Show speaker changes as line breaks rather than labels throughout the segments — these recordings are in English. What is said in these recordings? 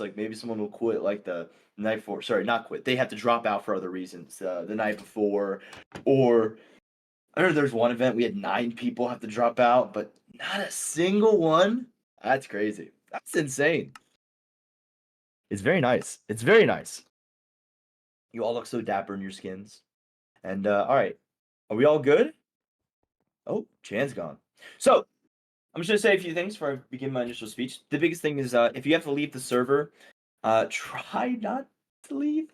like maybe someone will quit like the night before. Sorry, not quit. They have to drop out for other reasons the night before, or I remember there's one event we had 9 people have to drop out, but not a single one. That's crazy. That's insane. It's very nice. It's very nice. You all look so dapper in your skins. And all right, are we all good? Oh, Chan's gone. So I'm just gonna say a few things before I begin my initial speech. The biggest thing is if you have to leave the server, try not to leave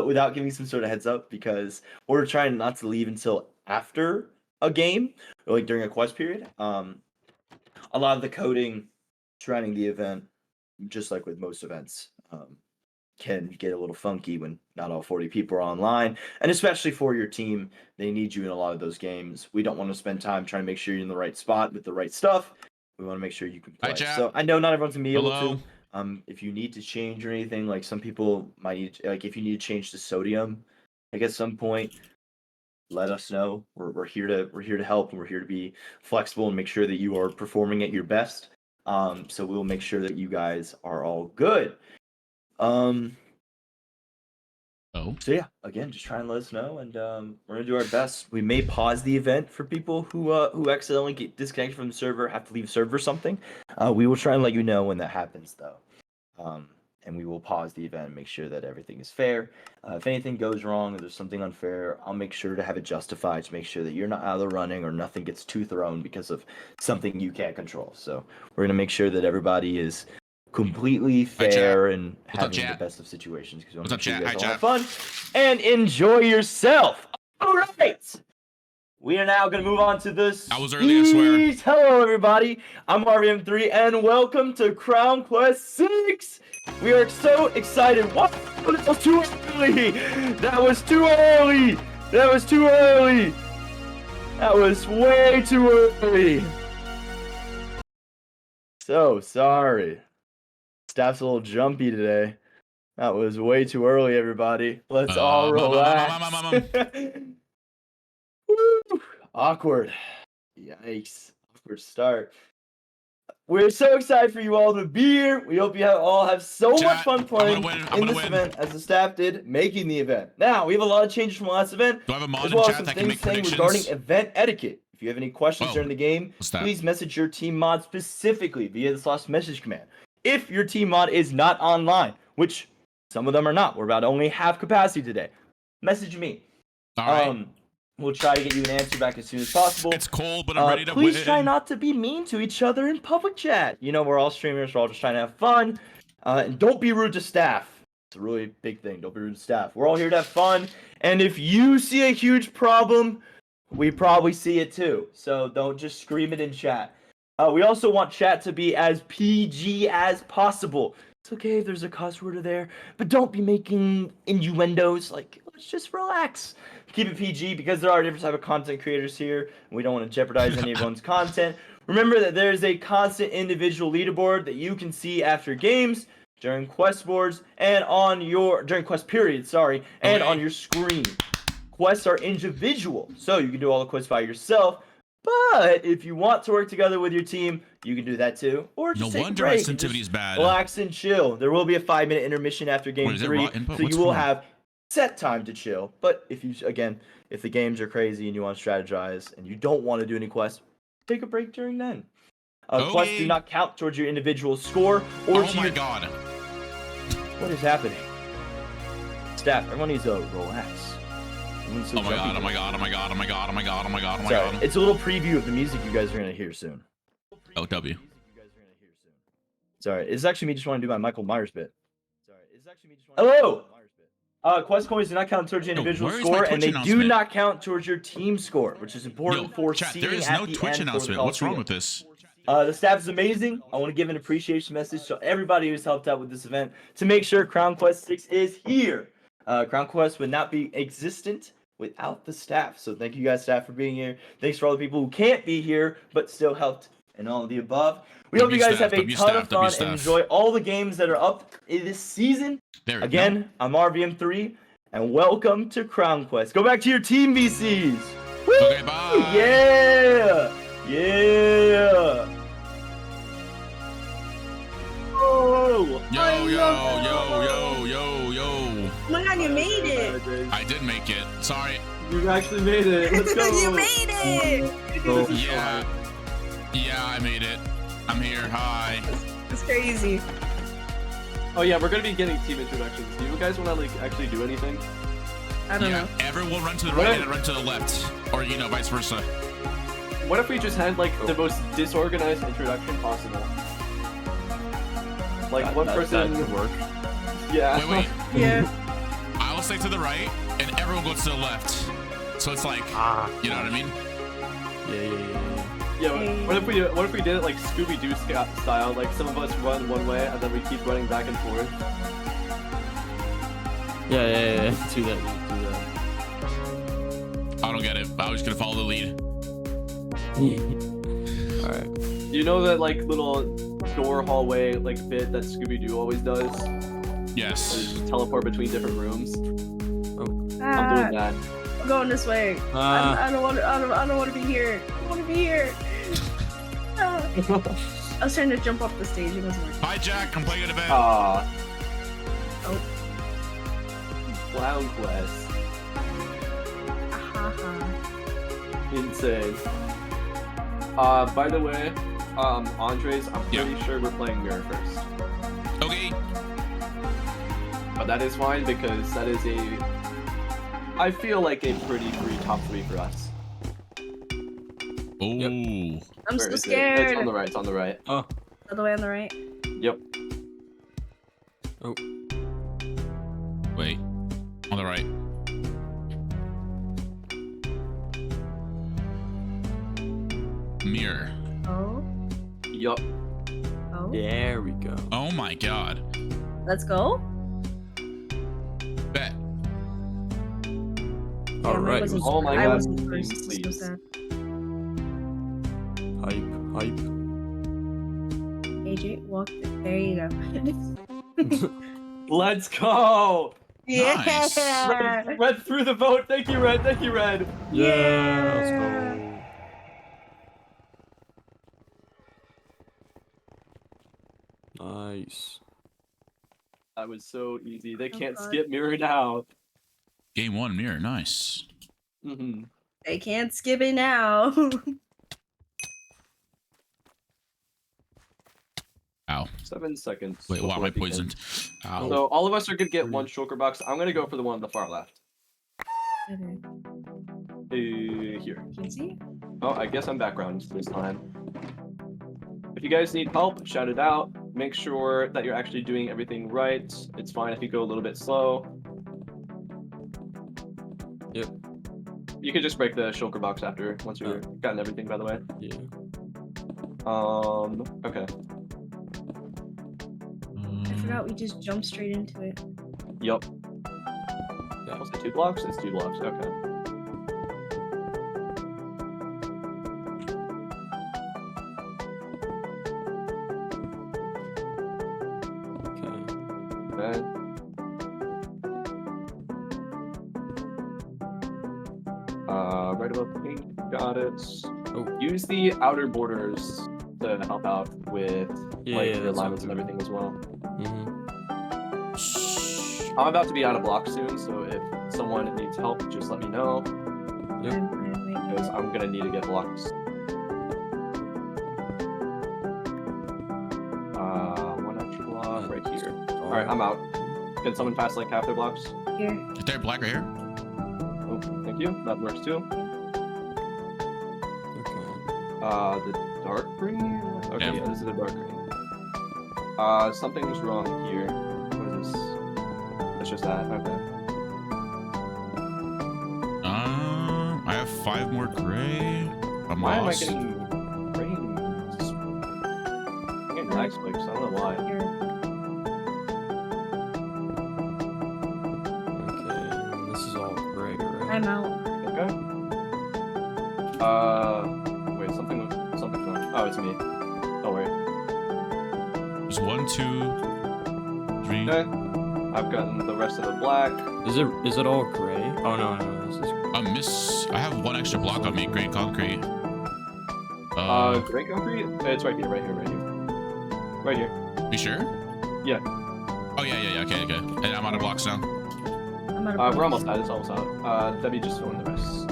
without giving some sort of heads up, because we're trying not to leave until after a game or like during a quest period. A lot of the coding surrounding the event, just like with most events, can get a little funky when not all 40 people are online, and especially for your team, they need you in a lot of those games. We don't want to spend time trying to make sure you're in the right spot with the right stuff. We want to make sure you can play. So I know not everyone's gonna be able to. If you need to change or anything, like some people might need, like if you need to change to sodium, like at some point, let us know. We're here to help, and we're here to be flexible and make sure that you are performing at your best. So we'll make sure that you guys are all good. So yeah, again, just try and let us know, and we're gonna do our best. We may pause the event for people who accidentally get disconnected from the server, have to leave the server or something. We will try and let you know when that happens, though. And we will pause the event and make sure that everything is fair. If anything goes wrong or there's something unfair, I'll make sure to have it justified to make sure that you're not out of the running or nothing gets too thrown because of something you can't control. So we're gonna make sure that everybody is completely fair and having the best of situations, because we want to make sure you guys all have fun and enjoy yourself. All right, we are now going to move on to this.
I was early, I swear.
Hello, everybody. I'm RVM3, and welcome to Crown Quest 6. We are so excited. What? That was too early. That was too early. That was too early. That was way too early. So sorry. Staff's a little jumpy today. That was way too early, everybody. Let's all relax. Woo! Awkward. Yikes. Awkward start. We're so excited for you all to be here. We hope you all have so much fun playing in this event as the staff did making the event. Now, we have a lot of changes from the last event, as well as some things saying regarding event etiquette. If you have any questions during the game, please message your team mod specifically via the / message command. If your team mod is not online, which some of them are not, we're about only half capacity today, message me.
All right.
We'll try to get you an answer back as soon as possible.
It's cold, but I'm ready to
please try not to be mean to each other in public chat. You know, we're all streamers, we're all just trying to have fun. And don't be rude to staff. It's a really big thing. Don't be rude to staff. We're all here to have fun. And if you see a huge problem, we probably see it too. So don't just scream it in chat. We also want chat to be as PG as possible. It's okay if there's a cuss word there, but don't be making innuendos. Like, let's just relax. Keep it PG, because there are different type of content creators here, and we don't want to jeopardize anyone's content. Remember that there is a constant individual leaderboard that you can see after games, during quest boards, and during quest periods, and on your screen. Quests are individual, so you can do all the quests by yourself. But if you want to work together with your team, you can do that too. Or just take a break.
Sensitivity is bad.
Relax and chill. There will be a 5-minute intermission after game 3, so you will have set time to chill. But if the games are crazy and you want to strategize and you don't want to do any quests, take a break during then. Quests do not count towards your individual score or
Oh my god.
What is happening? Staff, everyone needs to relax.
Oh my god, oh my god, oh my god, oh my god, oh my god, oh my god, oh my god.
It's a little preview of the music you guys are going to hear soon.
Oh, W.
Sorry, it's actually me just want to do my Michael Myers bit. Hello! Quest coins do not count towards your individual score, and they do not count towards your team score, which is important for seeding
there is no Twitch announcement. What's wrong with this?
The staff is amazing. I want to give an appreciation message to everybody who's helped out with this event to make sure Crown Quest 6 is here. Crown Quest would not be existent without the staff. So thank you guys, staff, for being here. Thanks for all the people who can't be here but still helped and all of the above. We hope you guys have a ton of fun and enjoy all the games that are up in this season. Again, I'm RVM3, and welcome to Crown Quest. Go back to your team, VCs. Woo!
Okay, bye.
Yeah! Yeah! Oh!
go.
Yo.
Oh my god, you made it!
I did make it. Sorry.
You actually made it. Let's go.
You made it!
Oh,
Yeah, I made it. I'm here. Hi.
It's crazy.
Oh yeah, we're gonna be getting team introductions. Do you guys want to like actually do anything?
I don't know.
Everyone run to the right and run to the left, or vice versa.
What if we just had like the most disorganized introduction possible? Like one person
that could work.
Yeah.
Wait.
Yeah.
I will stay to the right, and everyone goes to the left. So it's like, you know what I mean?
Yeah. What if we did it like Scooby-Doo style? Like some of us run one way, and then we keep running back and forth.
Yeah. Do that.
I don't get it. I was gonna follow the lead.
All right.
You know that like little door hallway like bit that Scooby-Doo always does?
Yes.
Just teleport between different rooms. I'm
Ah,
doing that.
I'm going this way. I don't want to be here. I don't want to be here. Ah. I was trying to jump off the stage. It wasn't working.
Hi, Jack. I'm playing an event.
Oh. Clown Quest. Insane. By the way, Qndres, I'm pretty sure we're playing Mirror first.
Okay.
But that is fine because that is I feel like a pretty free top 3 for us.
Oh.
I'm
Where
so
is it?
scared.
It's on the right, it's on the right.
Oh.
All the way on the right.
Yep.
Oh.
Wait. On the right. Mirror.
Oh.
Yup.
Oh.
There we go.
Oh my god.
Let's go.
Bet.
All
Damn, I
right.
wasn't-
Oh my
I
god,
wasn't first. So
please.
sad.
Hype.
AJ, walk. There you go.
Let's go!
Nice.
Red through the vote. Thank you, Red. Thank you, Red.
Yeah.
Let's go. Nice.
That was so easy. They
Oh,
can't
God.
skip Mirror now.
Game 1 mirror. Nice.
Mm-hmm.
They can't skip it now.
Ow.
7 seconds.
Wait, why am
before
I
it begins.
poisoned? Ow.
So all of us are gonna get one shulker box. I'm gonna go for the one on the far left.
Okay.
Here.
Can you see?
Oh, I guess I'm background this time. If you guys need help, shout it out. Make sure that you're actually doing everything right. It's fine if you go a little bit slow.
Yep.
You can just break the shulker box after, once you've gotten everything, by the way.
Yeah.
Okay.
I forgot we just jumped straight into it.
Yup. Was it 2 blocks? It's 2 blocks, okay. Okay. Right above the pink, got it.
Oh.
Use the outer borders to help out with like the
that's
alignments and
good.
everything as well.
Mm-hmm.
I'm about to be out of blocks soon, so if someone needs help, just let me know,
Yep.
because I'm gonna need to get blocks. One extra block right here. Alright, I'm out. Can someone pass like half their blocks?
Here.
Is there black right here?
Oh, thank you. That works too.
Okay.
The dark green? Okay,
Yeah.
yeah, this is a dark green. Something's wrong here. What is this? It's just that, okay.
I have 5 more gray. I'm
Why am I
lost.
getting green? I'm getting lag spikes, I don't know why.
Here.
Okay. And this is all gray, right?
I'm out.
Okay. Wait, something's wrong. Oh, it's me. Don't worry.
There's 1, 2, 3.
Okay. I've gotten the rest of the black.
Is it all gray? Oh no, this is.
I have 1 extra block on me. Gray concrete.
Gray concrete? It's right here. Right here.
You sure?
Yeah.
Oh yeah. Okay. And I'm out of blocks now.
I'm out of
We're
blocks.
almost out. It's almost out. Debbie, just fill in the rest.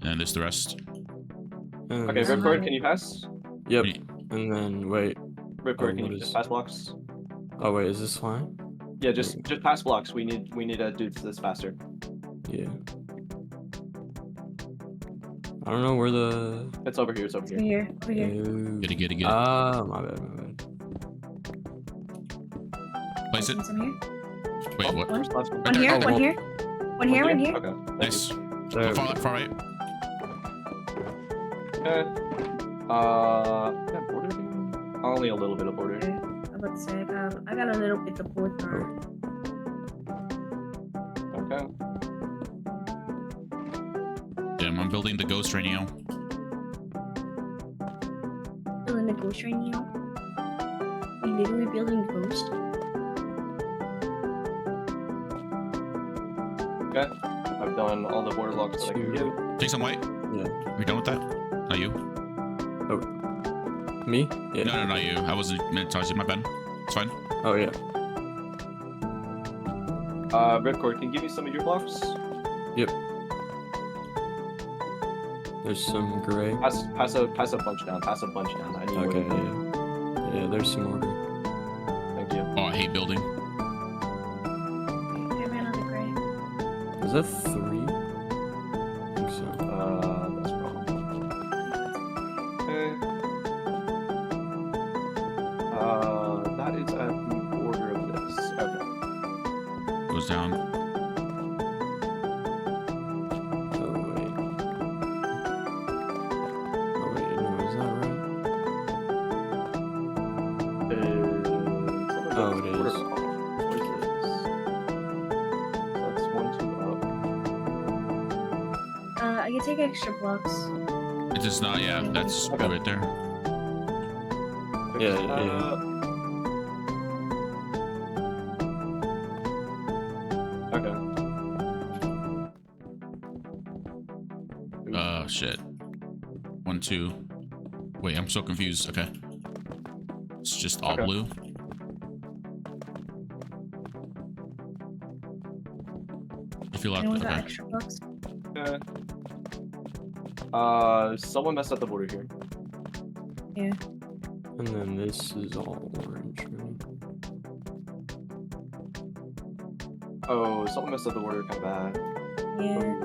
And there's the rest.
And
Okay,
this-
Ripcord, can you pass?
Yep. And then wait.
Ripcord,
Oh,
can
what
you
is-
just pass blocks?
Oh wait, is this fine?
Yeah, just pass blocks. We need to do this faster.
Yeah. I don't know where the.
It's over here. It's over
Over
here.
here. Over here.
Get it.
Ah, my bad.
Place it.
Some here.
Wait, what?
Where's the last one?
One here.
Oh,
One here. One here. One here.
Okay. thank
Nice.
you.
There.
Far left, far right.
Okay. Yeah, border here? Only a little bit of border.
Okay. I'm about to say I got a little bit of border.
Okay.
Damn, I'm building the ghost right now.
Building a ghost right now. We literally building a ghost.
Okay. I've done all the border blocks that I can do.
Take some white.
Yeah.
We done with that? Not you?
Me? Yeah.
No, not you. I wasn't meant to touch it. My bad. It's fine.
Oh yeah.
Ripcord, can you give me some of your blocks?
Yep. There's some gray.
Pass a bunch down. Pass a bunch down. I need
Okay.
more.
Yeah. Yeah. There's some more. Gray.
Thank you.
Oh, I hate building.
Okay, I ran out of gray.
Is that 3? I think so.
That's wrong. Okay. That is at the border of this. Okay.
Goes down.
Oh wait. Oh wait. No, is that right? Oh, it is.
What is this? That's 1, 2 up.
I can take extra blocks.
It is not. Yeah, that's
Okay.
right there.
Yeah.
Okay.
Shit. 1, 2. Wait, I'm so confused. Okay. It's just all
Okay.
blue. If you like,
Anyone got
okay.
extra blocks?
Okay. Someone messed up the border here.
Yeah.
And then this is all orange. Right?
Oh, someone messed up the border kind of bad.
Yeah.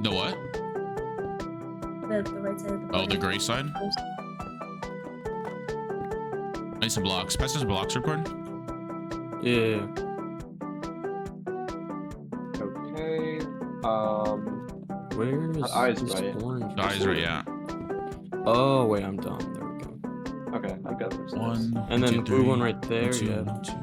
The what?
The right side of the
Oh, the
border.
gray side? Nice some blocks. Pass us some blocks, record.
Yeah.
Okay.
Where is
The eye's
this
right.
orange?
The eyes right, yeah.
Oh wait, I'm dumb. There we go.
Okay, I've got this.
1,
And then
2,
the blue
3,
one right there.
1, 2,
Yeah.
1, 2, 1.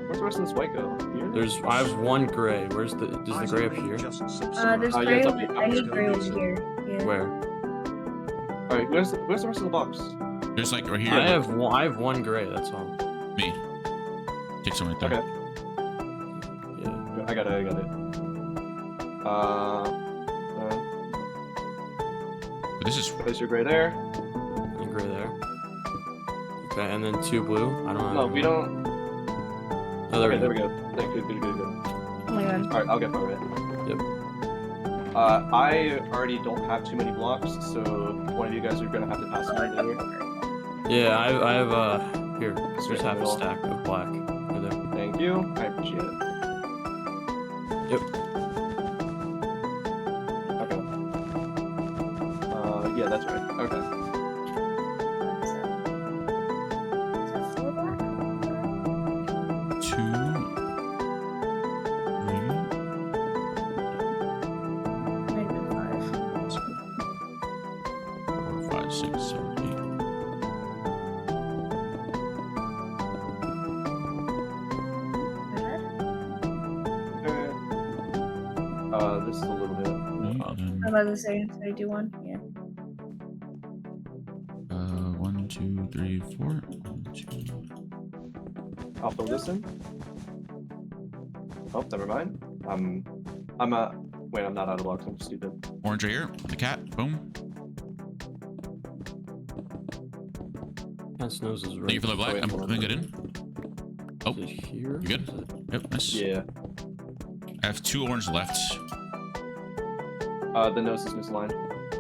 Where's the rest of this white go? Here?
I have one gray. Does the gray up here?
There's
yeah,
gray.
it's up
I
here.
need gray over here. Yeah.
Where?
Alright, where's the rest of the box?
There's like right here.
I have one gray. That's all.
Me. Take some right there.
Okay,
Yeah.
I got it.
But this is
Place your gray there.
And gray there. Okay, and then 2 blue. I don't have.
No, we don't.
Oh, there
Okay, there
we
we
go.
go. Good.
Oh my god.
Alright, I'll get part of it.
Yep.
I already don't have too many blocks, so one of you guys are gonna have to pass me later.
Yeah, I have here.
Straight
There's half a
middle.
stack of black. Right there.
Thank you. I appreciate it.
Yep.
Okay. Yeah, that's right. Okay.
Is that 4 black?
2, 3,
Might have been 5.
4, 5, 6, 7, 8.
Okay. This is a little bit.
I'm about to say, should I do one? Yeah.
1, 2, 3, 4. 1, 2.
I'll fill this in. Oh, never mind. Wait, I'm not out of blocks. I'm stupid.
Orange right here. The cat. Boom.
Cat's nose is right.
Thank you for the black.
wait,
I'm
hold on.
gonna get in. Oh,
Is it here?
you good?
Is it-
Yep, nice.
Yeah.
I have 2 orange left.
The nose is misaligned.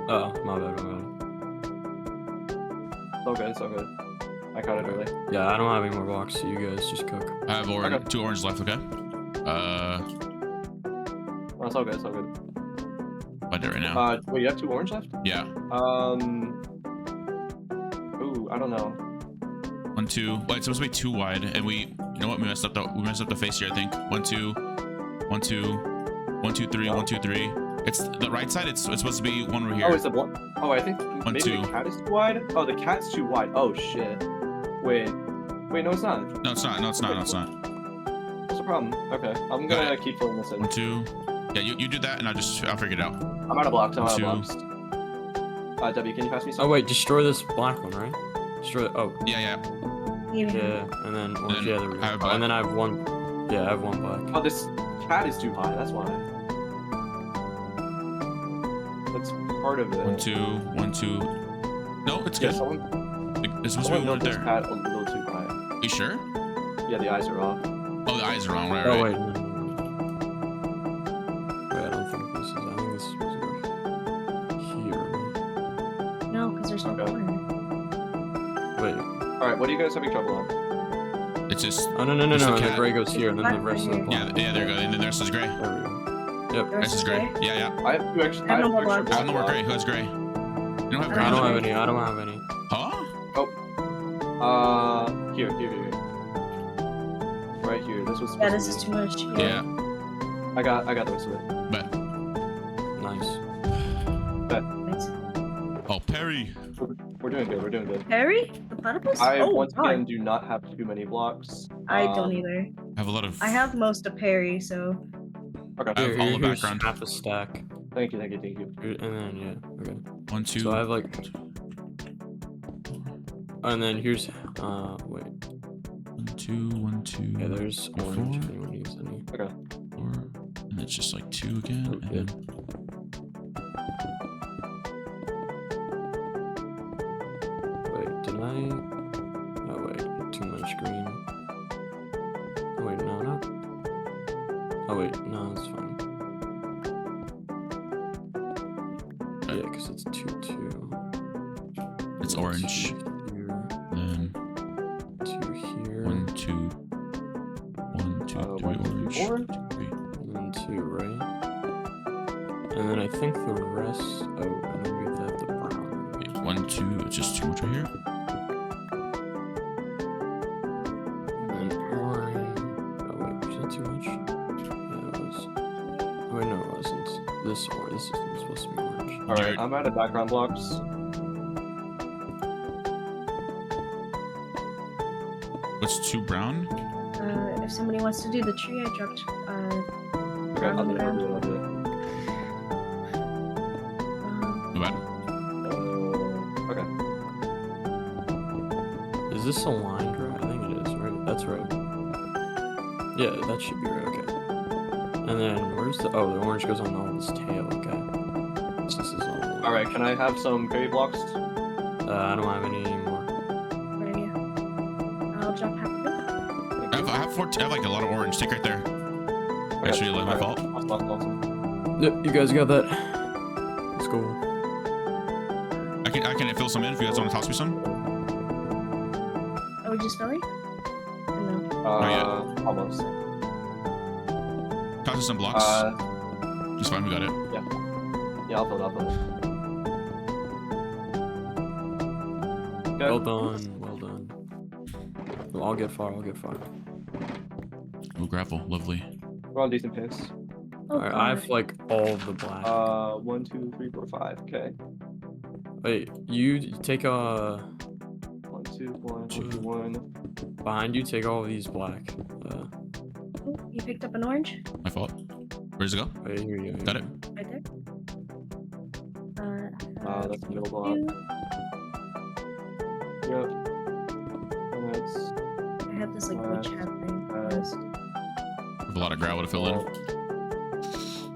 Oh, my bad, my bad.
It's all good. It's all good. I caught it early.
Yeah, I don't have any more blocks, so you guys just cook.
I have
Okay.
2 orange left. Okay.
Oh, it's all good. It's all good.
I do it right now.
Wait, you have 2 orange left?
Yeah.
Ooh, I don't know.
1, 2. Well, it's supposed to be 2 wide, and we. You know what? We messed up the face here. I think 1, 2, 1, 2, 1, 2, 3, 1, 2, 3. It's the right side. It's supposed to be one over here.
Oh, it's the block. Oh, I think maybe
2.
the cat is too wide. Oh, the cat's too wide. Oh shit. Wait, no, it's not.
No, it's not. No, it's not. No, it's not.
What's the problem? Okay, I'm gonna keep filling this in.
1, 2. Yeah, you do that, and I'll figure it out.
I'm out of blocks. I'm out of
2.
blocks. W, can you pass me some?
Oh wait, destroy this black one, right? Destroy. Oh,
Yeah.
yeah, and then orange.
then
Yeah, there we
I have
go.
black.
And then I have 1. Yeah, I have 1 black.
Oh, this cat is too high. That's why. That's part of it.
1, 2, 1, 2. No, it's
Yeah,
good.
someone
It's supposed to be one
built this
there.
cat a little too high.
You sure?
Yeah, the eyes are off.
Oh, the eyes are wrong. Right.
Oh
Right.
wait, no. Wait, I don't think this is. I think this is supposed to go here.
No, because there's no
Okay.
corner.
Wait.
All right, what are you guys having trouble on?
It's just.
Oh no,
It's the
the
cat.
gray goes here, and then the rest of the
Yeah,
black.
Yeah. There you go. And then the rest is gray.
There we go.
The
Yep.
rest
Rest is gray. Yeah.
I have 2 extra.
I have no more
extra
blocks.
I have no more
blocks.
gray. Who has gray? You don't have gray.
I don't
either?
have any. I don't have any.
Huh?
Here. Right here. This was supposed
Yeah, this
to
is
be.
too much.
Yeah.
I got the rest of it.
But
Nice.
Nice.
oh, Perry.
We're doing good. We're doing good.
Harry? The platypus?
I
oh,
once
God.
again do not have too many blocks.
I don't either.
I have a lot of.
I have most of Perry, so.
Okay.
I have all the
Here's
background.
half a stack.
Thank you.
Here- And then yeah. Okay.
1, 2.
So I have like. And then here's wait.
1, 2, 1, 2.
Yeah, there's orange if
4,
anyone needs any.
4, and it's just like 2 again.
Oh,
And
good.
then
Wait, did I? Oh wait, too much green. Oh wait, no. Oh wait, no, it's fine. Yeah, because it's 2, 2.
it's
And
orange.
2 here,
Then
2 here,
1, 2, 1, 2, 3
1, 2,
orange.
4.
2, 3.
and then 2, right? And then I think the rest. Oh, and then we have the brown.
Wait, 1, 2. It's just too much right here.
And then orange. Oh wait, was that too much? Yeah, it was. Oh wait, no, it wasn't. This orange. This isn't supposed to be orange.
All right,
Jared.
I'm out of background blocks.
What's 2 brown?
If somebody wants to do the tree, I dropped.
Okay, I'll do it.
brown.
No bad.
Okay.
Is this aligned right? I think it is, right? That's right. Yeah, that should be right, okay. And then, where's the... Oh, the orange goes on all this tail, okay. So this is all...
All right, can I have some berry blocks?
I don't have any anymore.
Good idea. I'll drop half of it.
I have like a lot of orange. Take right there. Actually, like my fault.
Awesome.
Yep, you guys got that. Let's go.
I can fill some in if you guys want to toss me some.
Are we just filling? Or no?
Almost.
Toss us some blocks. It's fine. We got it.
Yeah, I'll fill it. Okay.
Well done, well done. Well, I'll get far.
Oh, grapple. Lovely.
We're on decent pace.
Oh,
Alright, I have like all of the black.
1, 2, 3, 4, 5. Okay.
Wait, you take
1, 2, 1, 2, 1.
behind you. Take all of these black.
Oh, you picked up an orange?
My fault. Where does it go?
Right here you go.
Got it.
Right there.
That's the middle block. Yep. That's
I have this like witch hat thing.
I have a lot of gravel to fill in.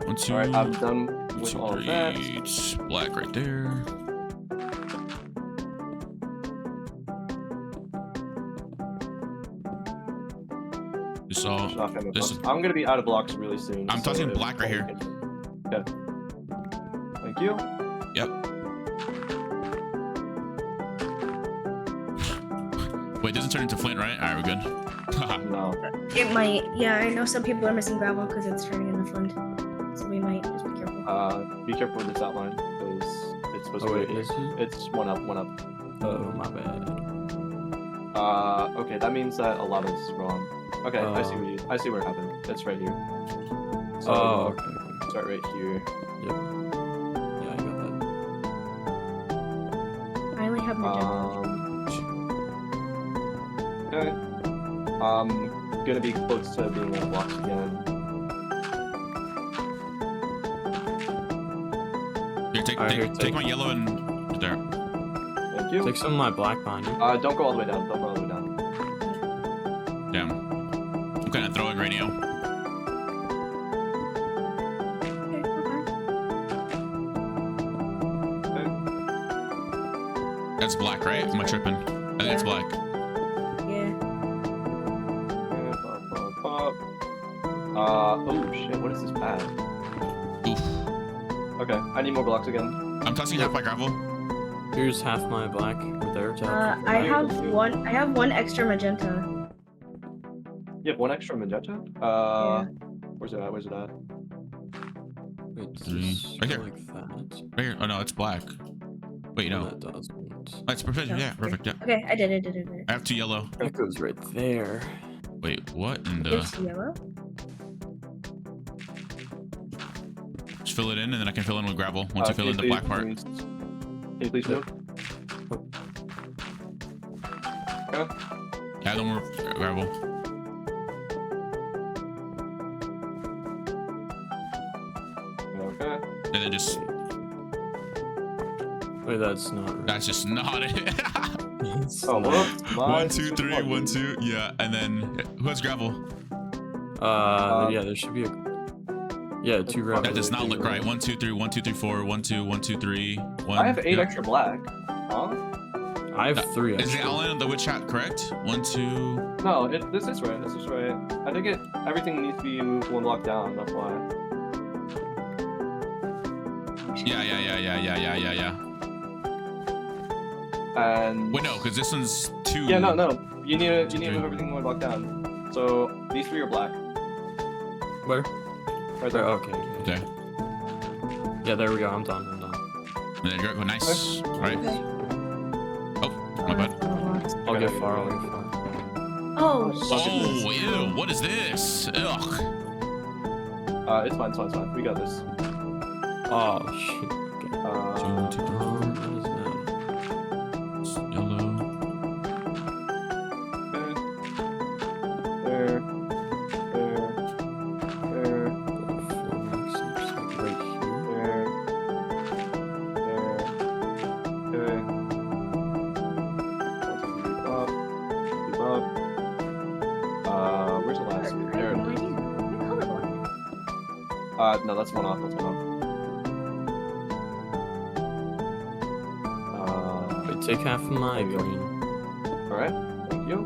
1, 2.
all right. I'm done
1,
with
2,
all of
3.
that.
Black right there. So
Should not have
this
blocks. I'm gonna be out of blocks really soon.
I'm
so
tossing
if-
black right here.
Okay. Thank you.
Yep. Wait, it doesn't turn into flint, right? Alright, we're good.
No.
It might. Yeah, I know some people are missing gravel because it's turning into flint. So we might just be careful.
Be careful with this outline because it's supposed
Oh
to
wait,
be.
is it?
It's one up, one up.
Oh, my bad.
Okay, that means that a lot of this is wrong. Okay, I see where it happened. It's right here. So
Oh, okay.
start right here.
Yep. Yeah, I got that.
I only have magenta.
Okay. Gonna be close to being out of blocks again.
Here, take
Alright, here,
take my yellow and there.
Thank you.
Take some of my black behind you.
Don't go all the way down. Don't go all the way down.
Damn. I'm kind of throwing right now.
Okay,
Okay.
That's black, right? Am I tripping? I think it's black.
yeah.
Okay, pop, pop, pop. Oh shit, what is this path?
Oof.
Okay, I need more blocks again.
I'm tossing half my gravel.
Here's half my black with there.
I have one extra magenta.
You have one extra magenta?
Yeah.
Where's it at? Where's it at?
Wait, does
Three.
this
Right
go
here.
like that?
Right here. Oh no, it's black. Wait, no.
That doesn't.
That's perfect.
No,
Yeah,
here.
perfect. Yeah.
Okay, I did it.
I have 2 yellow.
That goes right there.
Wait, what in the?
There's yellow.
Just fill it in, and then I can fill in with gravel once you fill in the black part.
Can you please move?
Add no more gravel.
Okay.
And then just
Wait, that's not right.
that's just not it.
Oh, whoops.
1, 2, 3, 1, 2. Yeah, and then who has gravel?
Yeah, there should be a. Yeah, 2 gravel.
That does not look right. 1, 2, 3, 1, 2, 3, 4, 1, 2, 1, 2, 3, 1.
I have 8
Yep.
extra black. Huh?
I have 3
Is
extra.
the outline of the witch hat correct? 1, 2.
No, this is right. This is right. I think everything needs to be moved 1 block down. That's why.
Yeah.
And
Wait, no, because this one's 2.
yeah, no. You need to move everything 1 block down. So these 3 are black.
Where?
Right
There.
there.
Okay.
Okay.
Yeah, there we go. I'm done.
And then go nice. All right.
Okay.
Oh, my bad.
I'll
Okay.
get far. I'll get far.
Oh,
Oh, ew. What is this? Ugh.
It's fine. It's fine. It's fine. We got this.
Oh shit. Okay.
What is
What is that?
Yellow.
There.
Like 4 blocks, it's like right here.
Okay. Keep up. Where's the last one? There it is. No, that's 1 off. That's 1 off.
Wait, take half of my
There you go.
green.
Alright, thank you.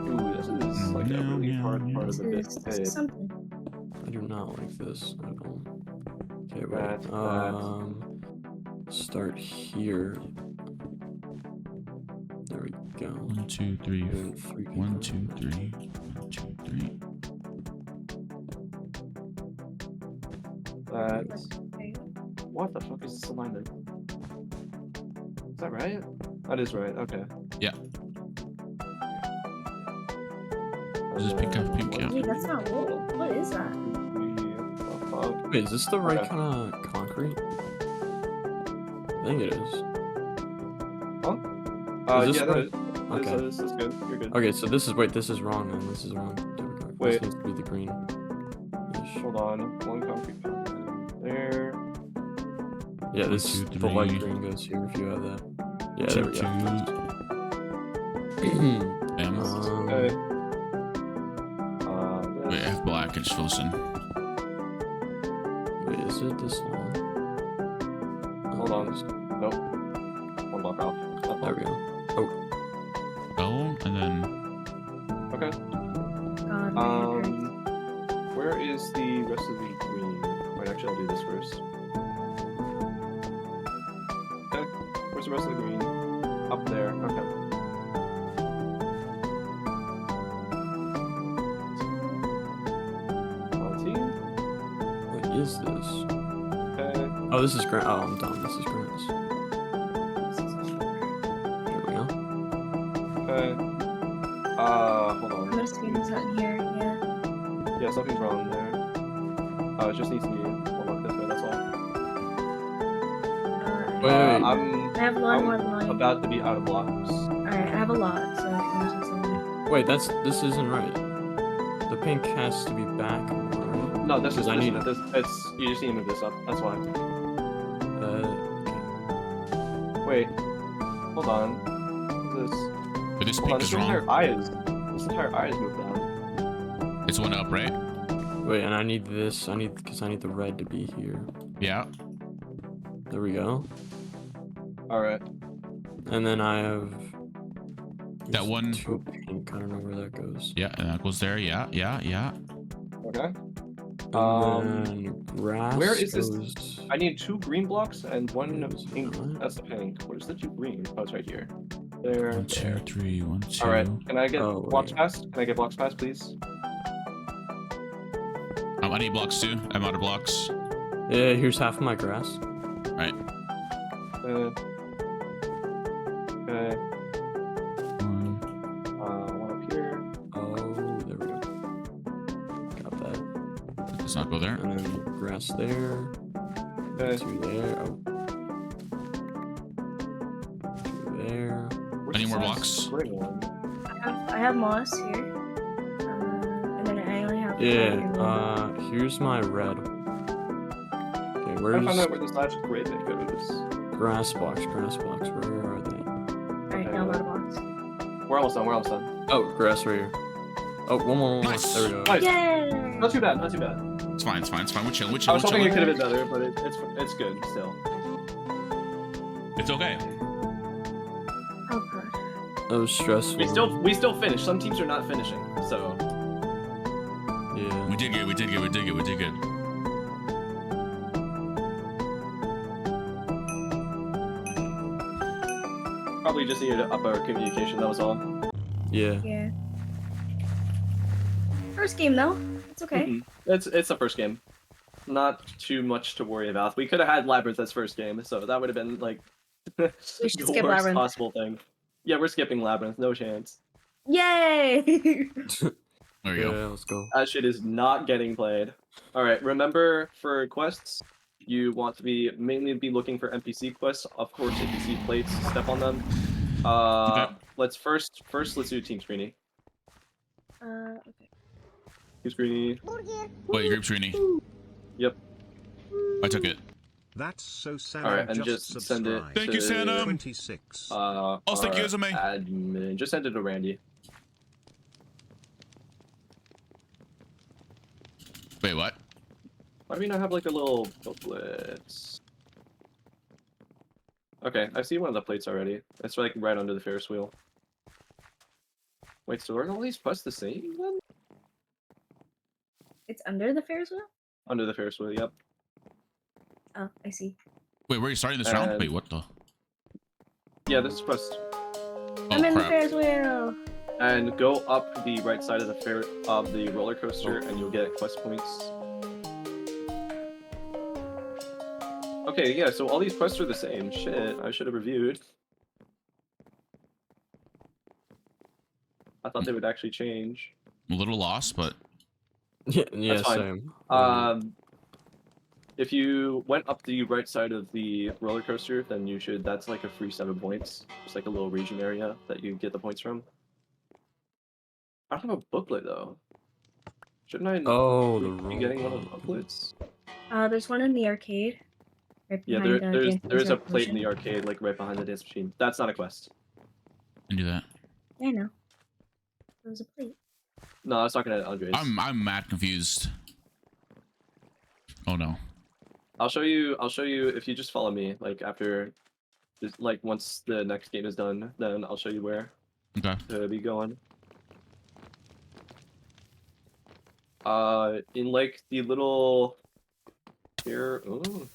Ooh, this is like a really hard part of the bit.
this is something.
I do not like this at all. Okay,
That's
wait. Start here. There we go.
1, 2, 3.
And 3 can
1,
go.
2, 3. 1, 2, 3.
That's...
Okay.
What the fuck is this alignment? Is that right? That is right, okay.
Yeah. This is pink out, pink out.
Wait, that's not wool. What is that?
Wait, is this the right
Okay.
kind of concrete? I think it is. Is this
Yeah,
right?
that
Okay.
is, this is good. You're good.
Okay, so this is this is wrong then. This is wrong. There we go.
Wait.
This needs to be the green. Ish.
Hold on. 1 concrete pad there.
Yeah, this
2,
the light
3.
green goes here if you have that. Yeah,
2,
there we
2.
go.
Damn.
Okay.
Wait, I have black. I just fill this in.
Wait, is it this long?
Hold on. Nope. 1 block off. That's
There we go. Oh,
L, and then.
Okay. Okay.
God, my head hurts.
Where is the rest of the green? Right, actually, I'll do this first. Okay. Where's the rest of the green? Up there. Okay.
What is this?
Okay.
Oh, this is Grant. Oh, I'm done. This is Grant's. There we go.
Okay. Hold on.
I'm gonna see what's out here. Yeah.
Yeah, something's wrong there. Oh, it just needs to be one more this way, that's all.
Wait.
I have one more
I'm
line.
about to be out of blocks.
Alright, I have a lot, so I can just something.
Wait, this isn't right. The pink has to be back more.
No, this is
I need
this. It's you just need to move this up. That's why.
Okay.
Wait, hold on. What's this?
But this
Hold on,
pink is wrong.
This entire eye is moved down.
It's one up, right?
Wait, and I need this. Because I need the red to be here.
Yeah.
There we go.
All right.
And then I have
That one.
two pink. I don't know where that goes.
Yeah, and that goes there. Yeah.
Okay.
And then grass.
where is this?
goes-
I need 2 green blocks and 1
Where is it?
pink. That's the pink. Where's the 2 green? Oh, it's right here. There.
1, 2, 3, 1, 2.
All right. Can I get
Oh,
blocks
wait.
passed? Can I get blocks passed, please?
I need blocks too. I'm out of blocks.
Yeah, here's half of my grass.
Right.
Okay.
One.
One up here.
Oh, there we go. Got that.
Let's not go there.
And then grass there.
Okay.
Two there. Oh. Two there.
Where's
Any
the
more
last
blocks?
gray one?
I have moss here. And then I only have.
Here's my red. Okay,
I'm trying to
where's
find out where this last gray bit goes.
grass box? Grass box, where are they?
Alright, now I'm out of box.
We're almost done.
Oh, grass right here. Oh, one more.
Nice.
There we go.
Nice.
Yay!
Not too bad. Not too bad.
It's fine. We're chilling.
I was hoping it could have been better, but it's good still.
It's okay.
Oh god.
That was stressful.
We still finished. Some teams are not finishing, so
Yeah.
We did good.
probably just needed to up our communication. That was all.
Yeah.
Yeah. First game though. It's okay.
Mhm. It's the first game. Not too much to worry about. We could have had Labyrinth as first game, so that would have been like the
We should skip
worst
Labyrinth.
possible thing. Yeah, we're skipping Labyrinth. No chance.
Yay!
There you go.
Yeah, let's go.
That shit is not getting played. All right. Remember, for quests, you want to mainly be looking for NPC quests. Of course, if you see plates, step on them.
Okay.
Let's first let's do team screening.
Okay.
Team screening.
Wait, group screening.
Yep.
I took it.
That's so sad.
All right, and just send it.
Thank you,
to,
Santa.
26.
I'll stick you
our
as a main.
admin. Just send it to Randy.
Wait, what?
Why do we not have like a little booklets? Okay, I see one of the plates already. It's like right under the Ferris wheel. Wait, so are all these quests the same then?
It's under the Ferris wheel?
Under the Ferris wheel, yep.
Oh, I see.
Wait, where are you starting this round?
And-
Wait, what the?
Yeah, this is quest.
Oh,
I'm in the
crap.
Ferris wheel!
And go up the right side of the roller coaster, and you'll get quest points. Okay, yeah, so all these quests are the same. Shit, I should have reviewed. I thought they would actually change.
I'm a little lost, but
Yeah,
That's fine.
same.
If you went up the right side of the roller coaster, then that's like a free 7 points. Just like a little region area that you get the points from. I don't have a booklet though. Shouldn't I
Oh, the
be
roll.
getting one of the booklets?
There's one in the arcade. Right
Yeah,
behind,
there's a
Dance
plate in
Motion.
the arcade, like right behind the dance machine. That's not a quest.
I can do that.
I know. There was a plate.
No, I was talking to Andres.
I'm mad confused. Oh no.
I'll show you if you just follow me. Like after, like once the next game is done, then I'll show you where
Okay.
to be going. In like the little here. Ooh.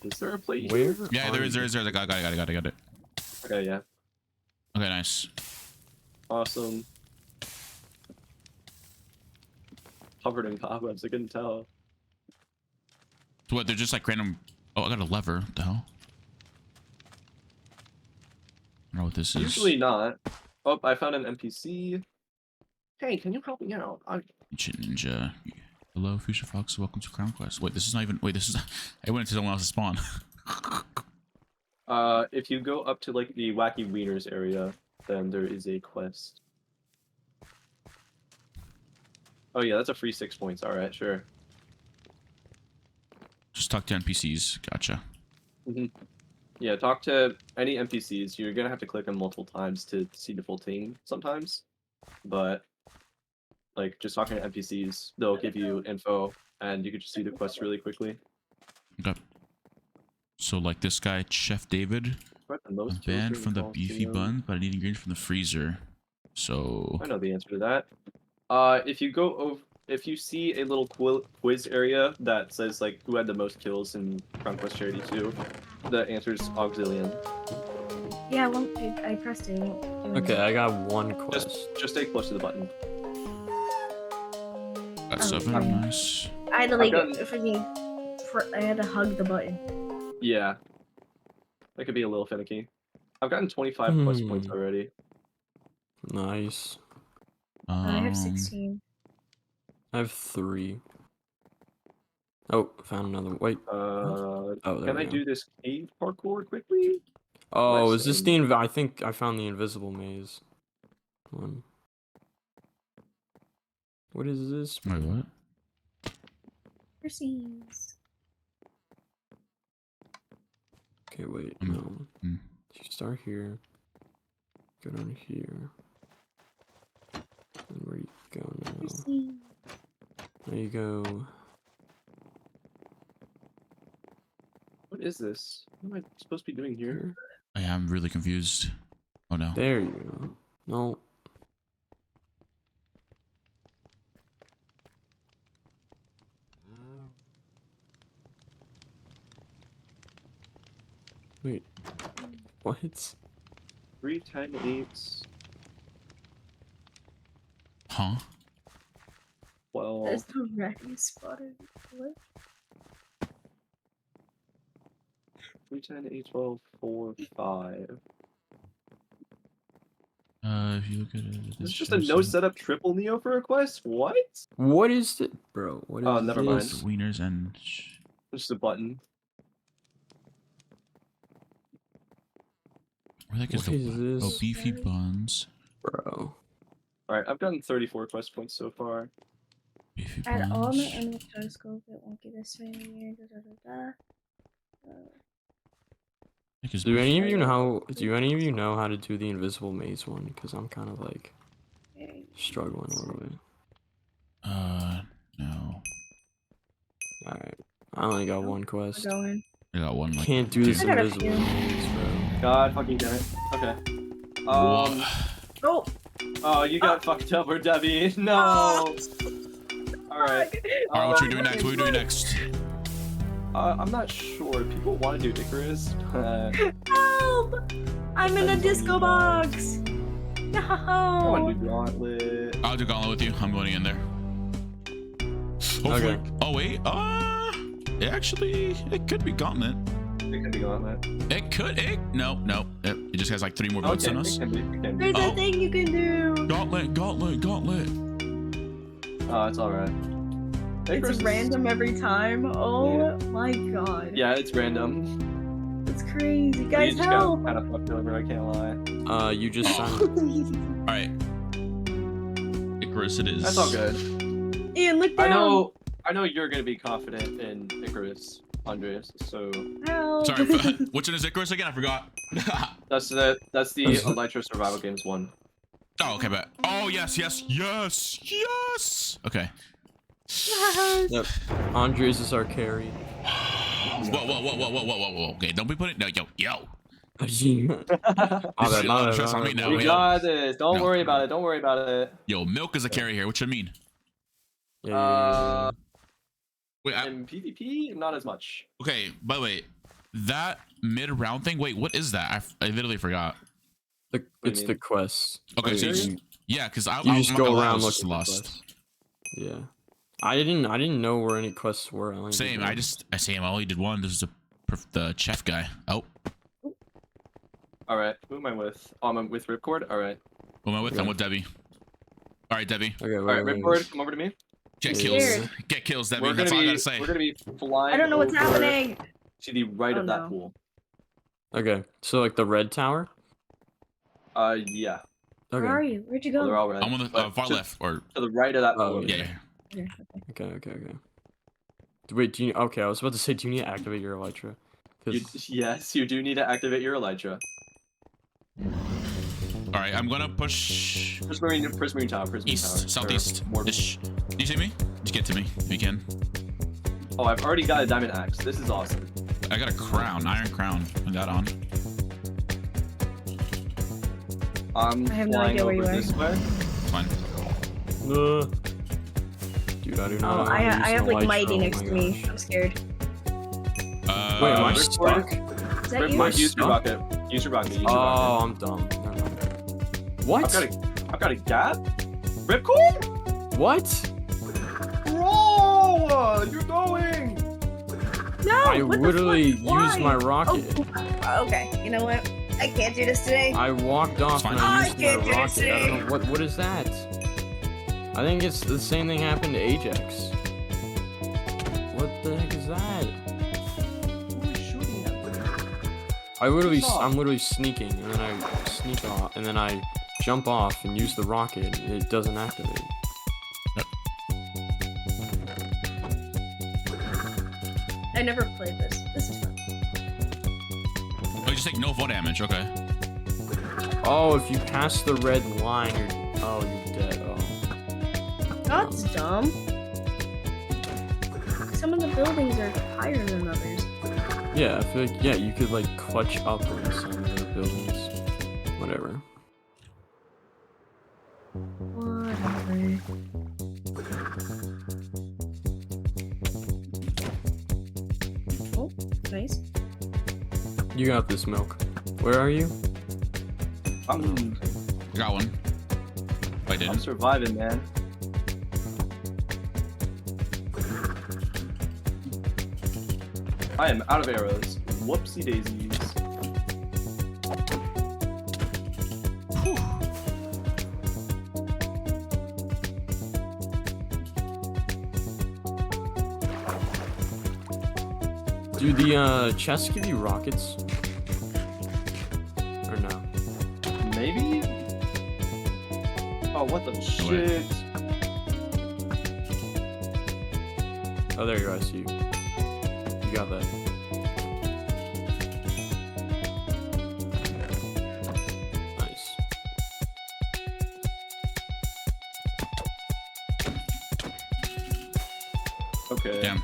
Is there a plate
Where?
here?
Yeah, there is. I got it.
Okay, yeah.
Okay, nice.
Awesome. Covered in cobwebs, I couldn't tell.
So what? They're just like random. Oh, I got a lever. What the hell? I don't know what this is.
Usually not. Oh, I found an NPC. Hey, can you help me out?
Ancient Ninja. Hello, Fuchsia Fox. Welcome to Crown Quest. Wait, this is not even. Wait, this is. I went into someone else's spawn.
If you go up to like the Wacky Wieners area, then there is a quest. Oh yeah, that's a free 6 points. All right, sure.
Just talk to NPCs. Gotcha.
Yeah, talk to any NPCs. You're gonna have to click them multiple times to see the full team sometimes, but like just talking to NPCs, they'll give you info, and you can just see the quest really quickly.
Okay. So like this guy, Chef David,
What the
I'm
most
banned from the beefy bun, but I need ingredients from the freezer. So
I know the answer to that. If you go over, if you see a little quiz area that says like who had the most kills in Conquest Charity 2, the answer is Auxilian.
Yeah, I pressed it.
Okay, I got one quest.
Just stay close to the button.
got
Oh,
7,
okay.
nice.
I had to like
gotten-
I had to hug the button.
Yeah, that could be a little finicky. I've gotten 25 quest points already.
Nice.
I have 16.
I have 3. Oh, found another. Wait. Oh, there
Can
we
I
go.
do this cave parkour quickly?
Oh, is this
Listen.
I think I found the invisible maze one. What is this?
Wait, what?
Proceeds.
Okay, wait,
Hmm.
no.
Hmm.
You start here. Go down here. And where you go now?
Proceeds.
There you go.
What is this? What am I supposed to be doing here?
Here.
I am really confused. Oh no.
There you go. No. Wait. What?
3 10 8s.
Huh?
12.
There's no ready spotted. What?
3 10 8 12 4 5.
If you look at it,
It's just a no setup triple neo for a quest? What?
What is it, bro? What is
Oh, never mind.
this?
Wieners and
It's just a button.
where the heck is
What
the
is
oh
this?
beefy buns?
Bro.
Alright, I've gotten 34 quest points so far.
Beefy
Add all my
buns.
enemies to the scope. It won't get this many.
Heck is
Do any of
beefy-
you know how to do the invisible maze one? Because I'm kind of like struggling a little bit.
No.
Alright. I only got one quest.
Going.
I got one. Like,
Can't do this
I got a
invisible
few.
maze, bro.
God fucking damn it. Okay.
What?
Oh!
Oh, you got fucked up, or Debbie. No! Alright.
Alright, what are we doing next? What are we doing next?
I'm not sure. People want to do Icarus, but
Help! I'm in a disco box!
I want
No!
to do Gauntlet.
I'll do Gauntlet with you. I'm going in there. Hopefully.
Okay.
Oh wait. It could be Gauntlet.
It can be Gauntlet.
It could. No. It just has like 3 more votes
Okay,
than us.
it can be.
There's
Oh.
a thing you can do!
Gauntlet.
Oh, it's alright.
It's random every time. Oh my god.
Yeah, it's random.
It's crazy.
You
Guys,
just
help!
got kind of fucked over, I can't lie.
You just signed.
All right. Icarus, it is.
That's all good.
Ian, look down!
I know you're gonna be confident in Icarus, Qndres, so
Help!
Sorry. Which one is Icarus again? I forgot.
that's the Elytra Survival Games one.
Oh, okay, bet. Oh, yes. Okay.
Yes.
Yep. Andres is our carry.
Whoa. Okay, don't be putting. No, yo.
We got this. Don't worry about it.
Yo, Milk is a carry here. What you mean?
Yeah.
Wait,
In PvP, not as much.
okay, by the way, that mid-round thing. Wait, what is that? I literally forgot.
It's
mean?
the quest.
Okay, so
you-
yeah, because I
You just
I'm not gonna
go
lie, I
around
was just
looking for
lost.
quests. Yeah. I didn't know where any quests were. I only did
Same.
one.
I only did one. This is the chef guy. Oh,
All right, who am I with? Oh, I'm with Ripcord. All right.
who am I with?
Okay.
I'm with Debbie. All right, Debbie.
Okay,
All right, Ripcord, come over to me.
Get
Yeah.
kills.
Scared.
Get kills, Debbie.
We're
That's
gonna
all I
be
gotta say.
we're gonna be flying.
I don't know what's
over
happening.
To the right
Oh,
of that
no.
pool.
Okay, so like the red tower.
Yeah.
Okay.
Where are you? Where'd you
Well, they're
go?
all red.
I'm on the
But
far
to,
left, or
to the right of that
Oh,
pool.
yeah.
yeah. Okay. Wait, do you? Okay, I was about to say, do you need to activate your elytra? 'Cause-
Yes, you do need to activate your elytra.
All right, I'm gonna push
Prismarine Tower. Prismarine
east,
Tower.
southeast.
Or more.
Ish. Do you see me? Just get to me if you can.
Oh, I've already got a diamond axe. This is awesome.
I got a crown, iron crown. I got on.
I'm
I have no
flying
idea where
over
you are.
this way.
Fine.
Dude, I do
Oh,
not.
I have like Mighty
Oh
next
my
to me.
gosh.
I'm scared.
Wait, am I
Ripcord?
stuck?
Is that you?
Am I
Ripcord, use your
stuck?
rocket. Use your rocket. Use your
Oh,
rocket.
I'm dumb. Never mind. What?
I've got a gap. Ripcord?
What?
Bro, you're going.
No.
I
what the
literally
fuck? Why?
used my rocket.
Oh, okay. You know what? I can't do this today.
I walked off
fine.
and I
I
used
can't
my
do this
rocket. I don't
today.
know what is that? I think it's the same thing happened to Ajax. What the heck is that?
Who is shooting at me?
I'm
Saw.
literally sneaking, and then I sneak off, and then I jump off and use the rocket. And it doesn't activate.
I never played this. This is fun.
Oh, you just take no fall damage. Okay.
Oh, if you pass the red line, you're dead. Oh.
That's dumb. Some of the buildings are higher than others.
Yeah, I feel like you could like clutch up on some of the buildings. Whatever.
Whatever. Oh, nice.
You got this, Milk. Where are you?
I'm
Got one. I
I'm
didn't.
surviving, man. I am out of arrows. Whoopsie daisies.
Do the chests give you rockets? Or no?
Maybe? Oh, what the shit?
Oh, there you go. I see you. You got that. Nice.
Okay.
Damn.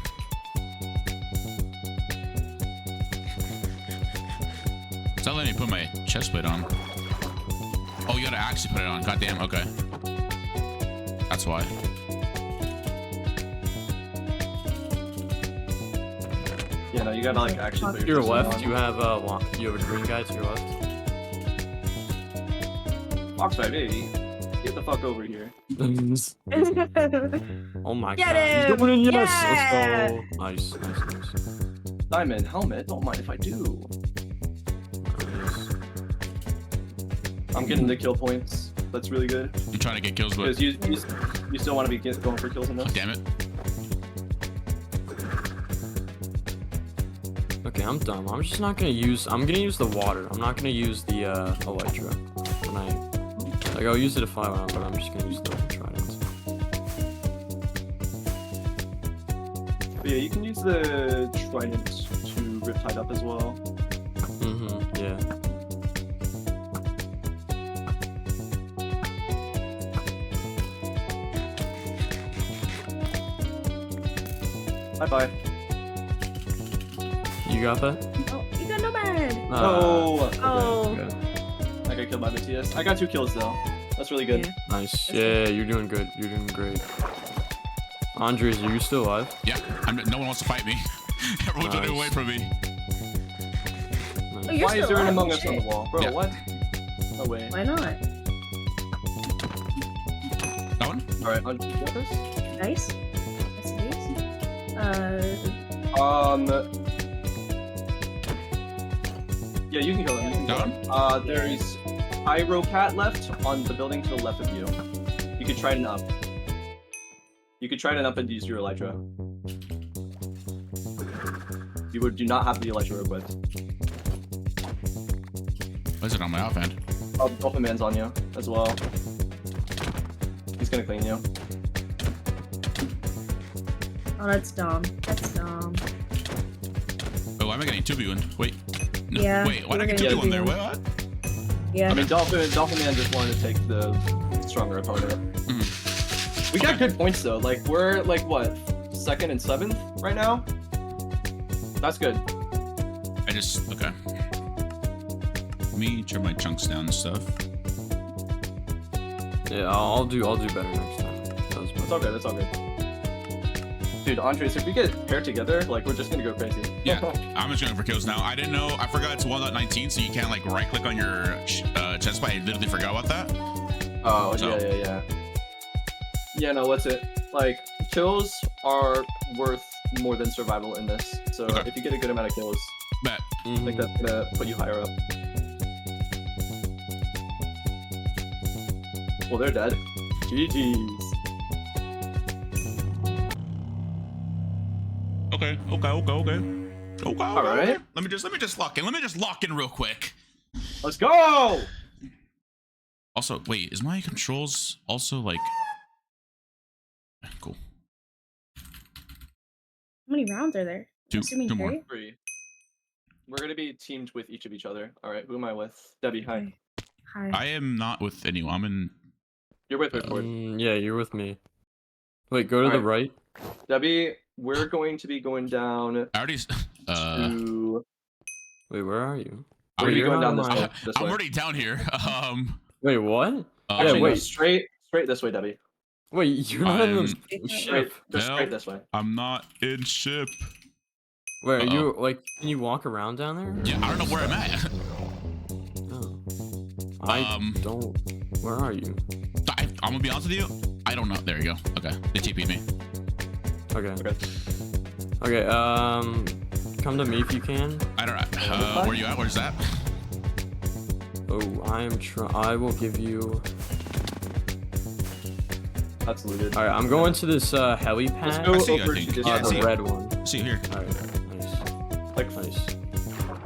It's not letting me put my chest plate on. Oh, you gotta actually put it on. God damn. Okay. That's why.
Yeah, no, you gotta like actually put
To
your
your
chest
left,
on.
you have a green guy to your left.
Oxford, baby. Get the fuck over here.
Oh my
Get
god.
him!
He's doing it, yes!
Yeah!
Let's go. Nice.
Diamond helmet. Don't mind if I do.
Nice.
I'm getting the kill points. That's really good.
I'm trying to get kills, but
Because you still want to be going for kills in
oh,
this.
damn it.
Okay, I'm dumb. I'm just not gonna use. I'm gonna use the water. I'm not gonna use the elytra. When I'll use it if I want, but I'm just gonna use the trident.
But yeah, you can use the trident to riptide up as well.
Yeah.
Bye bye.
You got that?
Oh, you got no bad.
Oh.
Oh.
Okay.
I got killed by BTS. I got 2 kills though. That's really good.
Yeah.
Nice.
That's
Yeah, you're doing good. You're doing great. Andres, are you still alive?
Yeah, no one wants to fight me. Everyone's running away from me.
Oh, you're
Why is
still
there an
alive?
Among Us on
Shit.
the wall? Bro,
Yeah.
what? No way.
Why not?
That one?
Alright, on this?
Nice. Nice.
Yeah, you can kill him. You can kill
That
him. There's Pyro Cat left on the building to the left of you. You could try an up. You could try an up and use your Elytra. You do not have the Elytra equipped.
What is it on my offhand?
Oh, Dolphin Man's on you as well. He's gonna clean you.
Oh, that's dumb. That's dumb.
Oh, why am I getting 2v1? Wait. No,
Yeah,
wait, why did I get
we're
2v1 there?
2v1.
Wait, what?
Yeah.
I mean, Dolphin Man just wanted to take the stronger opponent.
Mm.
We got good points though. Like we're like what, 2nd and 7th right now. That's good.
I just, okay. Let me trim my chunks down and stuff.
Yeah, I'll do better next time. That was
That's all good. That's all good. Dude, Andres, if we get paired together, like we're just gonna go crazy.
Yeah, I'm just going for kills now. I didn't know, I forgot it's 1.19, so you can't like right click on your chest plate. I literally forgot about that.
Oh,
So-
yeah. Yeah, no, what's it? Like, kills are worth more than survival in this. So
Okay.
if you get a good amount of kills,
Bet.
I think that's gonna put you higher up. Well, they're dead. GG's.
Okay.
All right.
Let me just lock in. Let me just lock in real quick.
Let's go!
Also, wait, is my controls also like cool?
How many rounds are there?
Two
Assuming
more.
3?
3. We're gonna be teamed with each of each other. All right, who am I with? Debbie, hi.
Okay. Hi.
I am not with anyone. I'm in.
You're with Whitford.
Yeah, you're with me. Wait, go to the right.
Debbie, we're going to be going down
I already.
to.
Wait, where are you?
I'm
We're
already,
going
you're
down
not
this
on
way.
my-
This
I'm
way.
already down here.
Wait, what?
Actually, no,
wait.
straight this way, Debbie.
Wait, you're not in
I'm-
the
Straight,
ship.
just
No.
straight this way.
I'm not in ship.
Wait, are
Uh-oh.
you like? Can you walk around down there?
Yeah, I don't know where I'm at.
Oh. I don't. Where are you?
I'm gonna be honest with you. I don't know. There you go. Okay, they TP'd me.
Okay.
Okay.
Okay. Come to me if you can.
I don't know. Where you at? Where's that?
Oh, I will give you.
That's looted.
All right, I'm going to this
Let's
helipad.
go
I see you, I
over
think.
to this
Yeah, I
The
see you.
red one.
See you here.
All right, nice,
like
nice.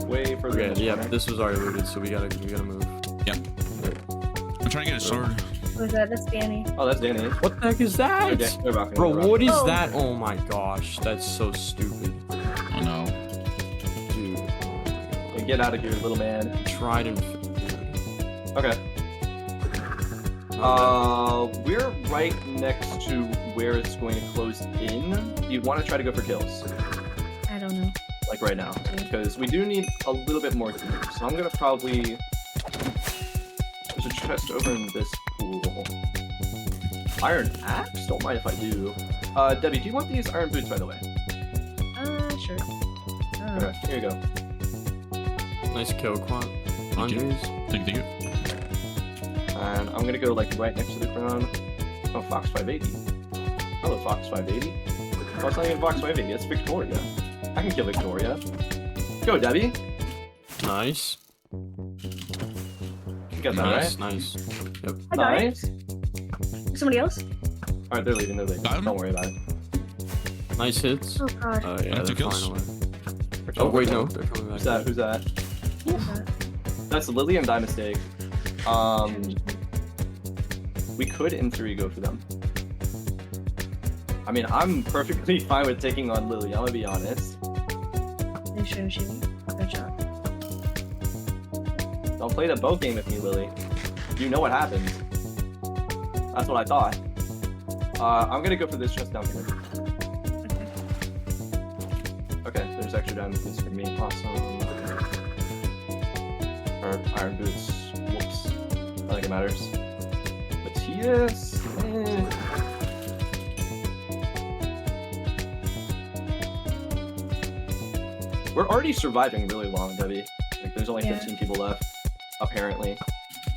way further. in
Okay,
this
yeah,
corner.
this was already looted, so we gotta move.
I'm trying to get a sword.
Who's that? That's Danny.
Oh, that's Danny.
What the heck is that?
They're rocking,
Bro,
they're
what
rocking.
is
Oh.
that? Oh my gosh, that's so stupid,
Oh no.
dude. Oh my
Hey, get out of here, little man.
god. Tried and dude.
Okay. We're right next to where it's going to close in. You want to try to go for kills,
I don't know.
like right now, because we do need a little bit more kills. So I'm gonna probably. There's a chest over in this pool. Iron axe? Don't mind if I do. Debbie, do you want these iron boots, by the way?
Sure.
Okay, here you go.
Nice kill, Quant.
Thank you.
Andres.
Thank you.
And I'm gonna go like right next to the crown. Oh, Fox 580. Hello, Fox 580. Oh, it's not even Fox 580. It's Victoria. I can kill Victoria. Go, Debbie.
Nice.
You got that
Nice,
right.
nice. Yep.
I got it.
Nice.
Somebody else?
All right, they're leaving. They're leaving.
Got him?
Don't worry about it.
Nice hits.
Oh god.
Oh yeah,
Got two
they're
kills.
flying away. Oh wait, no, they're coming back.
Who's that? Who's that?
Who's that?
That's Lily and Die Mistake. We could in theory go for them. I mean, I'm perfectly fine with taking on Lily. I'm gonna be honest.
They shouldn't shoot me. Good shot.
Don't play the bow game with me, Lily. You know what happens. That's what I thought. I'm gonna go for this chest down here. Okay, there's extra diamonds for me. Awesome. Or iron boots. Whoops. I don't think it matters. Matthias? We're already surviving really long, Debbie. Like, there's only
Yeah.
15 people left, apparently.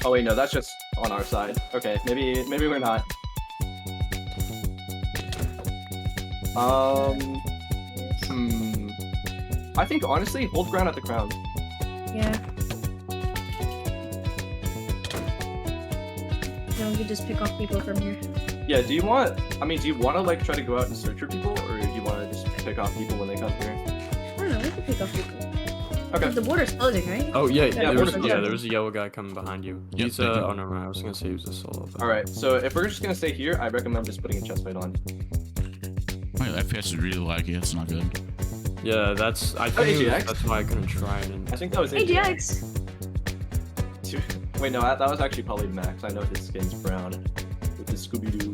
Oh wait, no, that's just on our side. Okay, maybe we're not. I think honestly, hold ground at the crown.
Yeah. Then we could just pick off people from here.
Yeah, do you want to like try to go out and search for people, or do you want to just pick off people when they come here?
I don't know, we could pick off people.
Okay.
The border's closing, right?
Oh yeah,
Yeah,
there was a yellow guy coming behind you.
Yep,
He's
thank you.
oh never mind. I was gonna say he was a solo. but-
Alright, so if we're just gonna stay here, I recommend just putting a chest plate on.
My FPS is really laggy. It's not good.
Yeah, that's I think
AGX?
that's why I couldn't try it.
I think that was
Hey,
AGX.
GX!
Wait, no, that was actually probably Max. I know his skin's brown. With his Scooby-Doo.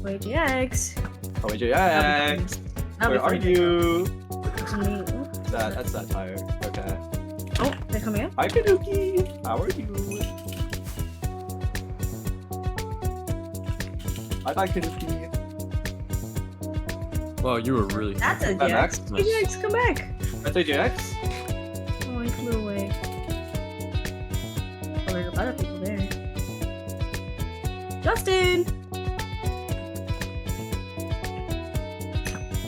Wait, GX!
Oh, AJX! Where are you? That's that tire. Okay.
Oh, they're coming up?
Hi, Kanuki! How are you? Bye-bye, Kanuki.
Well, you were really.
That's a
Bye, Max.
GX! Hey, GX, come back!
That's AJX?
Oh, he flew away. Oh, there's a lot of people there. Justin!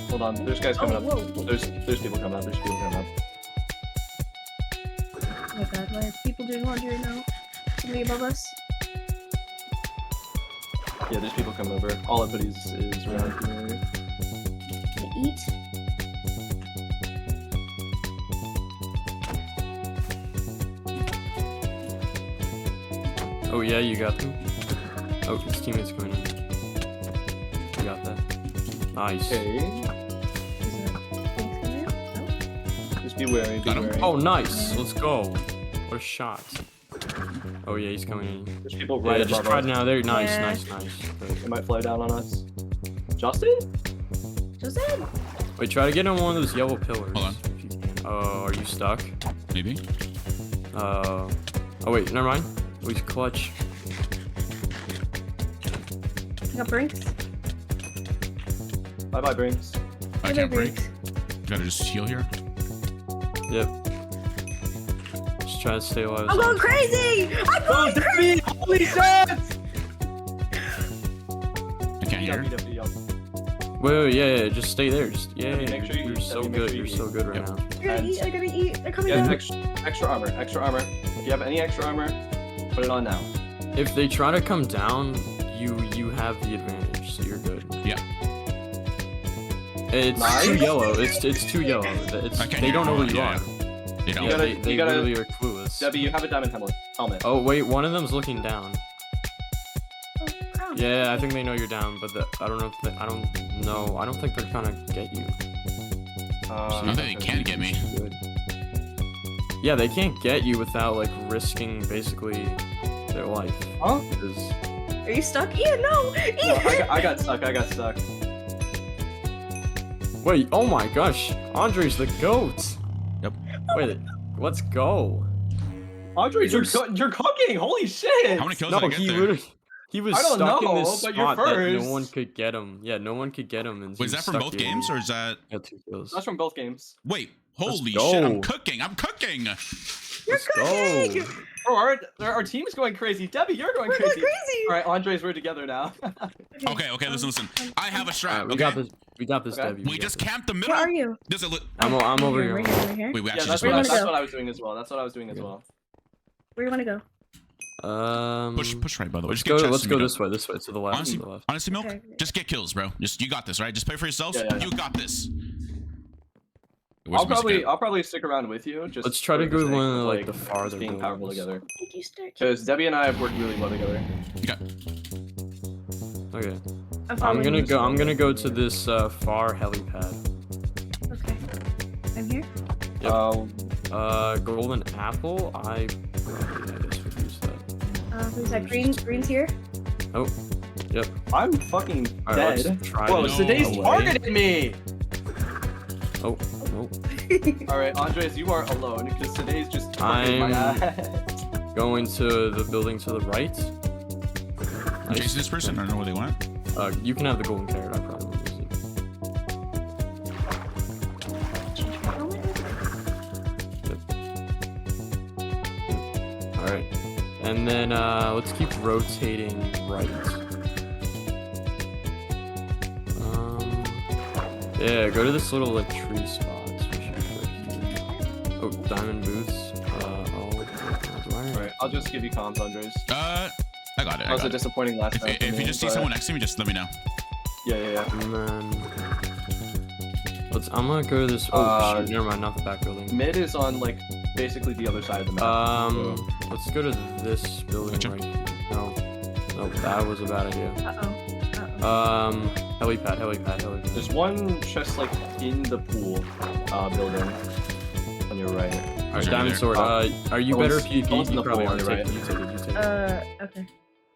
Hold on, there's guys coming
Oh,
up.
whoa.
There's people coming up. There's people coming up.
Oh my god, why are people doing laundry right now? Somebody above us?
Yeah, there's people coming over. All of hoodies is around here.
They eat?
Oh yeah, you got them. Oh, his teammates coming in. You got that. Nice.
Okay.
Is there things coming out? No?
Just be wary, be
Got him.
wary.
Oh, nice. Let's go. What a shot. Oh yeah, he's coming in.
There's people
Yeah,
right
just
above
try
us.
it now. There, nice,
Yeah.
nice, nice. Good.
They might fly down on us. Justin?
Justin?
Wait, try to get on one of those yellow pillars.
Hold on.
If you can. Oh, are you stuck?
Maybe.
Oh wait, never mind. We clutch.
I got Brinks.
Bye-bye, Brinks.
I
Hey,
can't break.
Brinks.
Gotta just heal here.
Yep. Just try to stay alive.
I'm going crazy! I'm
Oh,
going crazy!
Debbie! Holy shit!
I can't hear.
Debbie, yup.
Wait, yeah, just stay there. Just yeah,
Debbie, make sure you
you're
eat.
so
Debbie, make
good.
sure you
You're so
eat.
good right
Yep.
now.
I gotta eat, I gotta eat. They're coming
Yeah,
down.
extra armor, extra armor. If you have any extra armor, put it on now.
If they try to come down, you have the advantage, so you're good.
Yeah.
It's
Nice.
too yellow. It's too yellow. It's,
I can't
they
hear
don't know who you
yeah.
are.
They don't.
Yeah,
gotta-
they
you gotta-
literally are clueless.
Debbie, you have a diamond helmet.
Oh wait, one of them's looking down.
Oh, crap.
Yeah, I think they know you're down, but I don't know if I don't know. I don't think they're trying to get you.
I think they can get me.
Good. Yeah, they can't get you without like risking basically their life.
Huh?
'Cause-
Are you stuck? Ian, no!
No,
Ian!
I got stuck.
Wait, oh my gosh, Andre's the goat.
Yep.
Wait, let's go.
Andre, you're cooking! Holy shit!
How many kills
No,
did I get
he
there?
literally he was
I don't
stuck in
know,
this
but you're
spot that no
first.
one could get him. Yeah, no one could get him. And
Was that from both games or is that?
Got 2 kills.
That's from both games.
Wait, holy
go.
shit! I'm cooking. I'm cooking.
Let's go.
Oh, our team's going crazy. Debbie, you're going
We're
crazy.
going crazy!
All right, Andres, we're together now.
Okay, listen. I have a strat.
Alright, we
okay?
got this. We got this,
Okay.
Debbie.
We
got
just
this.
camped the
Where
middle.
are you?
Does it look?
I'm over here.
Right here, right here.
Wait, we
Yeah,
actually
that's
just
Where
went.
you wanna go?
what I was doing as well. That's what I was doing as
Okay.
well.
Where do you wanna go?
Push right, by the way. Just
Let's
get
go. Let's
chests
go
and
this way. This way to the left.
Honestly,
to the left.
honestly, Milk,
Okay.
just get kills, bro. You got this, right? Just play for yourselves.
Yeah.
You got this. Where's
I'll
the music
I'll probably stick around with you. Just
Let's try to
for
go
the
to
sake
one of
of,
like the
just
farther
being powerful
buildings.
together.
Thank you, Star.
Because Debbie and I have worked really well together.
at? You got.
Okay.
I'm
I'm
following
gonna
you.
go. I'm gonna go to this far helipad.
Okay. I'm here.
Yep. Golden apple. I guess we use that.
Who's that? Green's here.
Oh. Yep.
I'm fucking
Alright,
dead.
let's try
Whoa,
this
Today's
away.
targeted me!
Oh. Oh.
Alright, Andres, you are alone, because today's just targeted my
I'm-
ass.
Going to the building to the right.
I'm chasing this person. I don't know where they went.
You can have the golden carrot. I probably will use it. And then let's keep rotating right. Yeah, go to this little like tree spot. So we should go here. Oh, diamond boots.
Alright, I'll just give you comms, Andres.
I got it.
That was a disappointing last time.
If you just see someone next to me, just let me know.
Yeah.
And then I'm gonna go to this. Oh shoot, never mind, not the back building.
Mid is on like basically the other side of the map.
Let's go to this building right here. No, that was a bad idea. Helipad.
There's one just like in the pool building on your right.
Alright, diamond sword. Are you better PvP? You probably are.
Right.
You take it.
Okay.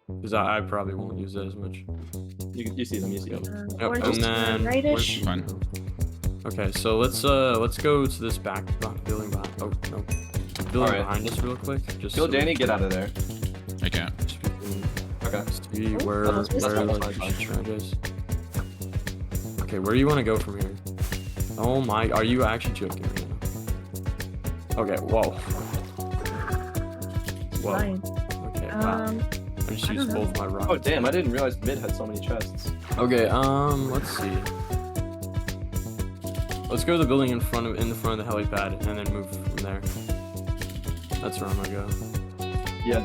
Because I probably won't use that as much.
You see them.
Yep,
Orange
and
is
then
rightish.
Fine.
Okay, so let's go to this back building behind. Oh no, building behind us real quick. Just
Kill
so
Danny. Get out of there.
I can't.
Okay.
See where
That's
strategize. Okay, where do you want to go from here? Oh my, are you actually joking right now? Okay, whoa.
Fine.
Okay, wow. I just used both my rockets.
Oh damn! I didn't realize mid had so many chests.
Okay, let's see. Let's go to the building in the front of the helipad and then move from there. That's where I'm gonna go.
Yeah,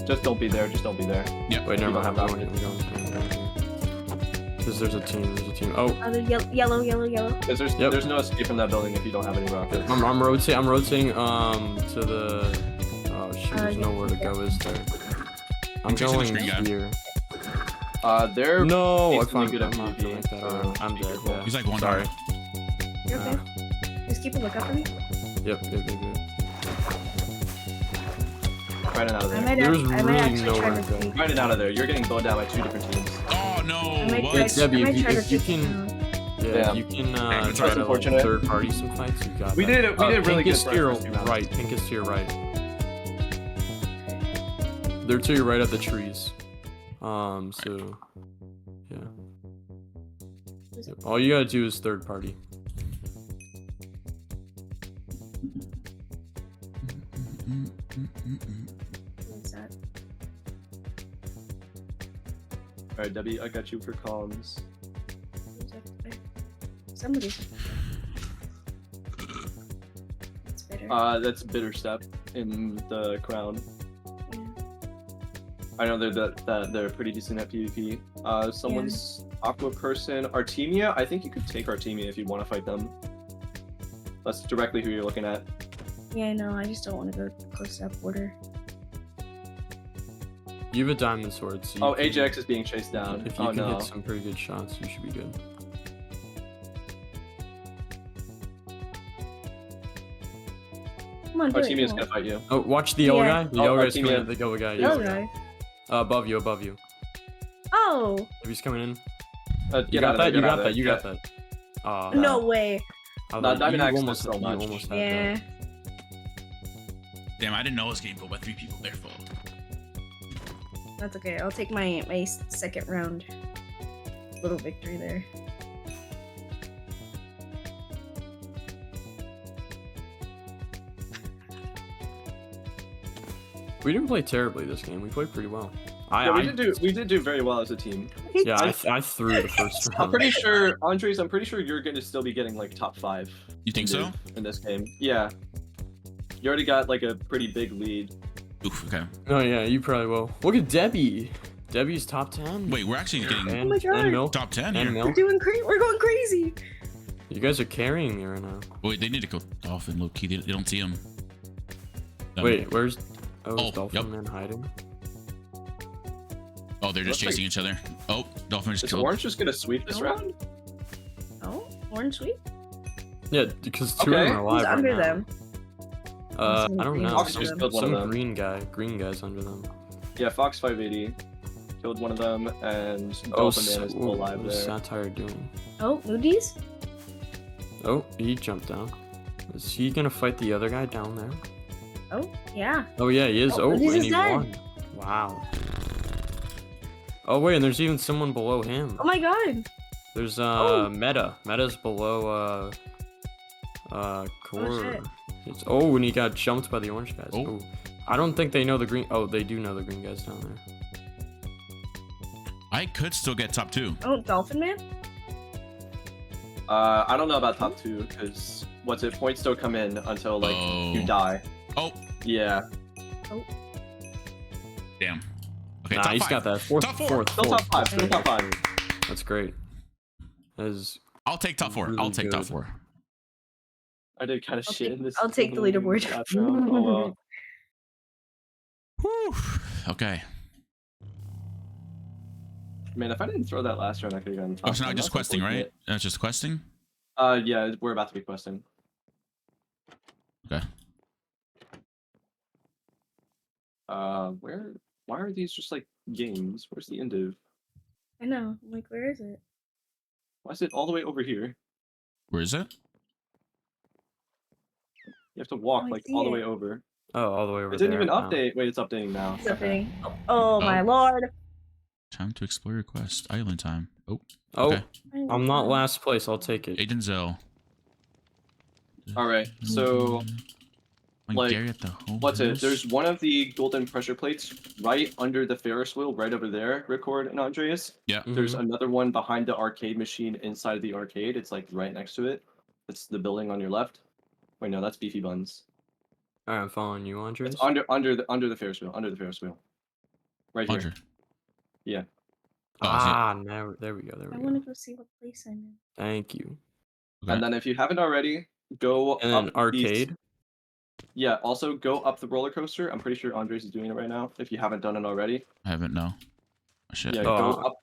just don't be there. Just don't be there.
Yeah.
Wait, never
You
mind.
don't
I'm
have
going here. Because there's a team. Oh.
Yellow.
Because there's no escape from that building if you don't have any rockets.
I'm rotating to the. Oh shoot! There's nowhere to go, is there? I'm going here.
They're
no.
decently good
I'm
at
not doing
PvP,
that.
so
I'm dead. Yeah.
He's like one.
Sorry.
You're okay. Just keep a lookout for me.
Yep.
Right and out of there.
There's
I might
really
actually try
nowhere
to
to go.
take.
Right and out of there. You're getting bowed down by 2 different teams.
Oh no!
I might
What?
try-
Debbie,
I might try to
if you
take
can,
Yeah.
yeah, you can
That's
try to
unfortunate.
third party some fights. You got
We
that.
did really
Pink
good
is
for
to your
our first 2 rounds.
right. Pink is to your right. They're to your right at the trees. So yeah. All you gotta do is third party.
What's that?
Alright, Debbie, I got you for comms.
Who's up there? Somebody. It's better.
That's Bitter Step in the crown.
Yeah.
I know they're pretty decent at PvP. Someone's Aqua person, Artemia. I think you could take Artemia if you want to fight them. That's directly who you're looking at.
Yeah, I know. I just don't want to go close to that border.
You have a diamond sword. So
Oh,
you can-
Ajax is being chased down.
If you
Oh
can
no.
hit some pretty good shots, you should be good.
Come on, do it.
Artemia's
come
gonna
on.
fight you.
Oh, watch the yellow
Yeah.
guy. The yellow guy's coming
Artemia.
in. The yellow guy.
Yellow
Yeah.
guy.
Above you.
Oh
If he's coming in.
Get
You
out
got
of
that.
there,
You
get out
got
of
that. You
there.
got that. Oh,
no way.
No, Diamond Axe does
almost,
so
you
much.
almost had
Yeah.
that.
Damn, I didn't know this game go by 3 people. Their fault.
That's okay. I'll take my second round. Little victory there.
We didn't play terribly this game. We played pretty well.
We did do very well as a team.
Yeah, I threw the first round.
I'm pretty sure, Andres. I'm pretty sure you're gonna still be getting like top 5.
You think so?
In this game, yeah. You already got like a pretty big lead.
Oof. Okay.
Oh yeah, you probably will. Look at Debbie. Debbie's top 10.
Wait, we're actually getting
and,
my God.
and milk.
top 10
And
here.
milk.
We're going crazy.
You guys are carrying me right now.
Wait, they need to go Dolphin low key. They don't see him.
Wait, where's? Oh,
Oh,
is Dolphin
yep.
Man hiding?
Oh, they're just
Looks like-
chasing each other. Oh, Dolphin just
Is
killed.
Orange just gonna sweep this
No.
round?
Oh, orange sweet.
Yeah, because two of
Okay.
them are alive
Who's
right
under
now.
them?
I don't know.
Fox just killed one of
Some
them.
green guy's under them.
Yeah, Fox 580 killed one of them, and
Oh,
Dolphin Man is still alive
what is
there.
Satire doing?
Oh, Moody's?
Oh, he jumped down. Is he gonna fight the other guy down there?
Oh, yeah.
Oh yeah, he is.
Oh,
Oh,
this
and
is
he
dead.
won. Wow. Oh wait, and there's even someone below him.
Oh my god.
There's
Oh.
Meta. Meta's below Core.
shit.
It's, oh, and he got jumped by the orange guys.
Oh.
Oh. I don't think they know the green. Oh, they do know the green guys down there.
I could still get top 2.
Oh, Dolphin Man?
I don't know about top 2 because what's it? Points don't come in until like you
Oh.
die.
Oh,
Yeah.
damn. Okay,
Nah,
top
he's
5.
got that. Fourth,
Top 4.
fourth,
Still
fourth.
top 5. Still top 5.
That's great. That is
I'll take top 4. I'll
really
take top
good.
4.
I did kind of
I'll
shit
take-
in this.
I'll take the leaderboard.
last round. Oh well.
Whew. Okay.
Man, if I didn't throw that last round, I could have gotten top.
Oh, so now
10.
just
That's
questing, right?
unfortunate.
That's just questing?
Yeah, we're about to be questing.
Okay.
Why are these just like games? Where's the end of?
I know. I'm like, where is it?
Why is it all the way over here?
Where is it?
You have to walk
Oh, I
like
see
all the
it.
way over.
Oh, all the way over
It didn't
there.
even
Oh.
update. Wait, it's updating now.
It's
Okay.
updating. Oh, my
Oh.
lord.
Time to explore your quest. Island time. Oh,
Oh,
okay.
I'm not last place. I'll take it.
Aiden Zell.
All right. So like,
Gary at the home
what's it?
house?
There's one of the golden pressure plates right under the Ferris wheel, right over there. Record and Andreas.
Yeah.
There's
Mhm.
another one behind the arcade machine inside of the arcade. It's like right next to it. It's the building on your left. Wait, no, that's Beefy Buns.
All right, I'm following you, Andres.
It's under the Ferris wheel. Under the Ferris wheel. Right here.
100.
Yeah.
Oh, I see it.
Ah, now there we go. There
I
we
want to
go.
go see what place I'm in.
Thank you.
Okay.
And then if you haven't already, go
And
up
then arcade.
These... Yeah. Also go up the roller coaster. I'm pretty sure Andres is doing it right now. If you haven't done it already.
I haven't, no. Oh, shit.
Yeah.
Oh,
Go
uh,
up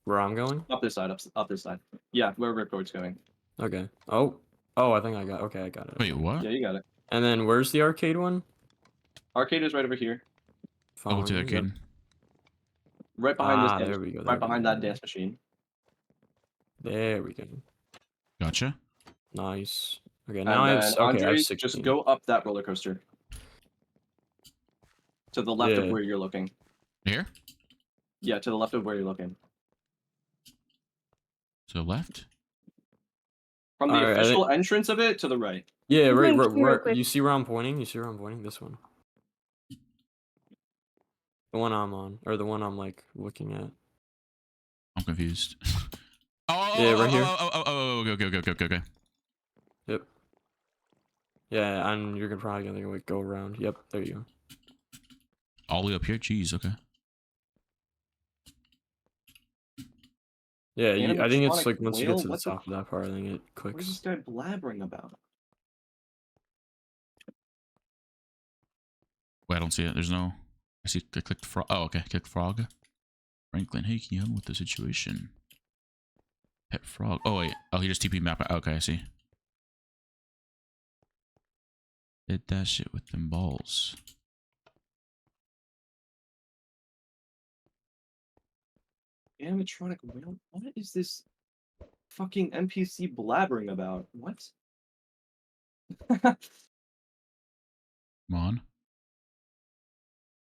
Where I'm going?
this side. Up this side. Yeah. Where Ripcord's going.
Okay. Oh, I think I got. Okay, I got it.
Wait, what?
Yeah, you got it.
And then where's the arcade one?
Arcade is right over here.
Oh, to the
Following you,
arcade.
yep.
Right behind this
Ah,
dance.
there we go. there
Right
we
behind
go.
that dance machine.
There we go.
Gotcha.
Nice. Okay,
And
now I have.
then
Okay, I have
Andres,
16.
just go up that roller coaster. To the left of
Yeah.
where you're looking.
Here?
Yeah, to the left of where you're looking.
To the left?
From the
Alright, I
official entrance of it to the right.
Yeah,
I'm
right.
going to pee real quick.
You see where I'm pointing? You see where I'm pointing? This one. The one I'm on, or the one I'm like looking at.
I'm confused. Oh,
Yeah, right here.
Okay.
Yep. Yeah, and you're probably gonna like go around. Yep, there you go.
All the way up here? Jeez, okay.
Yeah, I think it's
Animatronic
like once you get
whale?
to the
What the
top of that part, I think it
What is this
clicks.
guy blabbering about?
Wait, I don't see it. There's no... I see I clicked frog. Oh, okay. Click frog. Franklin, hey, can you help me with the situation? Pet frog. Oh, wait. Oh, he just TP map. Okay, I see. Did that shit with them balls.
Animatronic whale? What is this fucking NPC blabbering about? What?
Come on.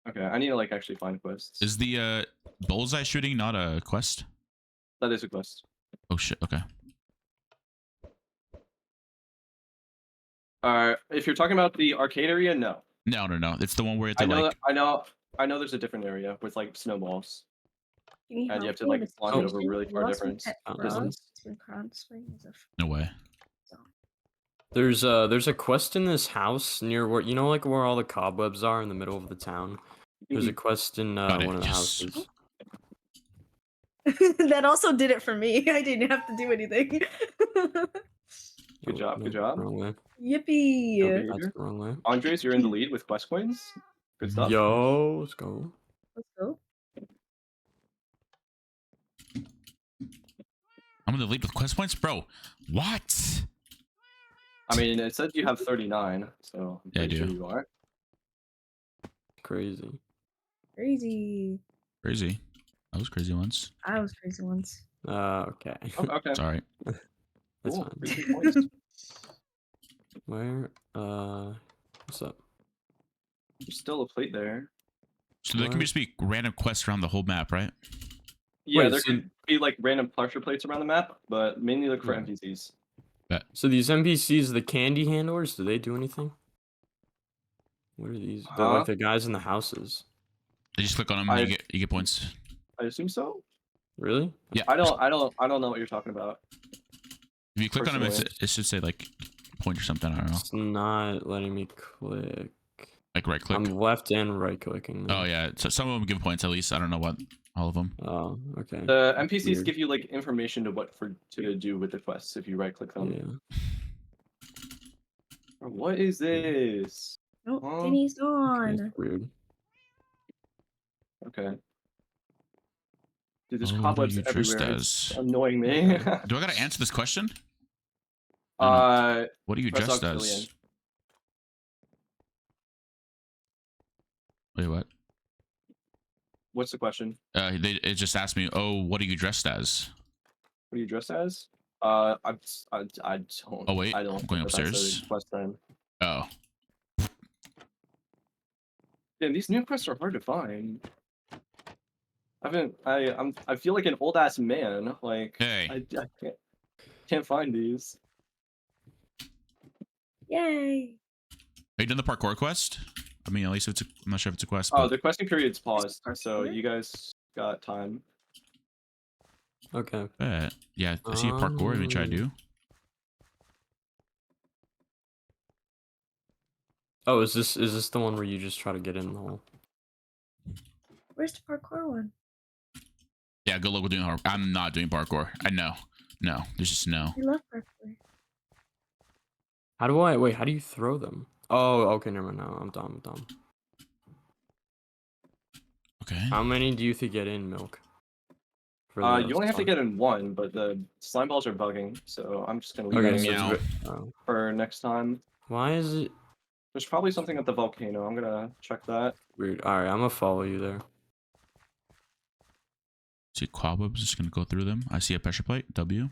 Okay, I need to like actually find quests.
Is the bullseye shooting not a quest?
That is a quest.
Oh, shit. Okay.
If you're talking about the arcade area, no.
No. It's the one where it's
I know,
like...
I know. There's a different area with like snowballs,
Can you
and you
help
have to
me
like
with
launch it over
situation?
really
I
far
lost my
difference
pet frog.
distance.
It's been crossing as a
No way.
There's a quest in this house near where like where all the cobwebs are in the middle of the town. There's a quest in
Got it,
one of the
yes.
houses.
That also did it for me. I didn't have to do anything.
Good
Oh,
job,
no,
good job.
Wrong way.
Yippee!
Okay.
That's the wrong way.
Andres, you're in the lead with quest coins. Good stuff.
Yo, let's go.
Let's go.
I'm in the lead with quest points? Bro, what?
I mean, it said you have 39, so I'm
Yeah, I
pretty sure
do.
you are.
Crazy.
Crazy.
Crazy. That was crazy once.
I was crazy once.
Okay.
Oh, okay.
It's alright.
That's
Cool.
fine.
3 points.
Where? What's up?
There's still a plate there.
So there can
What?
just be random quests around the whole map, right?
Yeah,
Wait,
there
so-
could be like random pressure plates around the map, but mainly look for
Yeah.
NPCs.
So these NPCs, the candy handlers, do they do anything? What are these? They're like
Huh?
the guys in the houses.
You just click on them and you get points.
I assume so.
Really?
Yeah.
I don't know what you're talking about.
If you click on them,
Personally.
it should say like point or something. I don't know.
It's not letting me click.
Like right click.
I'm left and right clicking.
Oh yeah. So some of them give points at least. I don't know what all of them.
Oh, okay.
The NPCs
Weird.
give you like information to do with the quests if you right click them.
Yeah.
What is this?
Oh,
Huh?
Denny's
Okay,
gone.
it's weird.
Okay. Dude, there's
Oh, what are
cobwebs
you dressed
everywhere. It's
as?
annoying me.
Do I gotta answer this question?
uh,
What are you
Dress
dressed
auxiliary.
as? Wait, what?
what's the question?
It just asked me, oh, what are you dressed as?
What are you dressed as? I don't.
Oh wait,
I don't
I'm going
think that that's
upstairs.
a quest then.
Oh,
Yeah, these new quests are hard to find. I feel like an old ass man. Like
hey.
I can't find these.
Yay.
Have you done the parkour quest? I mean, at least I'm not sure if it's a quest.
Oh,
But
the questing period's paused, so
Parkour?
you guys got time.
Okay.
yeah, I see a parkour. Let me try to do.
Oh, is this the one where you just try to get in the hole?
Where's the parkour one?
Yeah, good luck with doing parkour. I'm not doing parkour. I know. No, there's just no.
I love parkour.
How do I wait? How do you throw them? Oh, okay, never mind. No, I'm dumb.
Okay.
How many do you think get in milk? For
You only have to
slime?
get in one, but the slime balls are bugging, so I'm just gonna leave
Okay,
that
so
Meow.
it's oh.
for next time.
Why is it
There's probably something at the volcano. I'm gonna check that.
weird? All right, I'm gonna follow you there.
See cobwebs. Just gonna go through them. I see a pressure plate. W.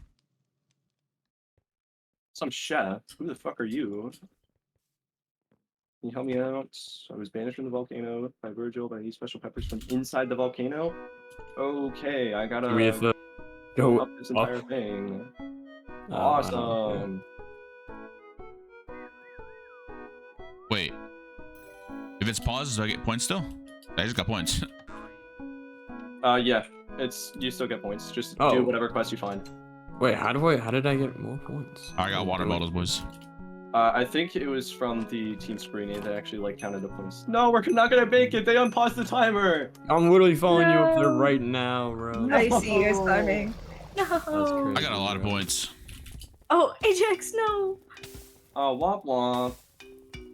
Some chef. Who the fuck are you? Can you help me out? I was banished from the volcano by Virgil, but I need special peppers from inside the volcano. Okay, I gotta
We have to
go
go
up this entire thing.
Oh, I don't know, okay.
Awesome.
Wait. If it's paused, do I get points still? I just got points.
Yeah, you still get points. Just
Oh.
do whatever quest you find.
Wait, how did I get more points?
I got water
Do it.
bottles, boys.
I think it was from the team screening that actually like counted the points. No, we're not gonna make it. They unpaused the timer.
I'm literally following you up there
No.
right now, bro.
I see you guys climbing. No.
crazy.
I got a lot of points.
Oh, Ajax, no.
Oh, womp womp.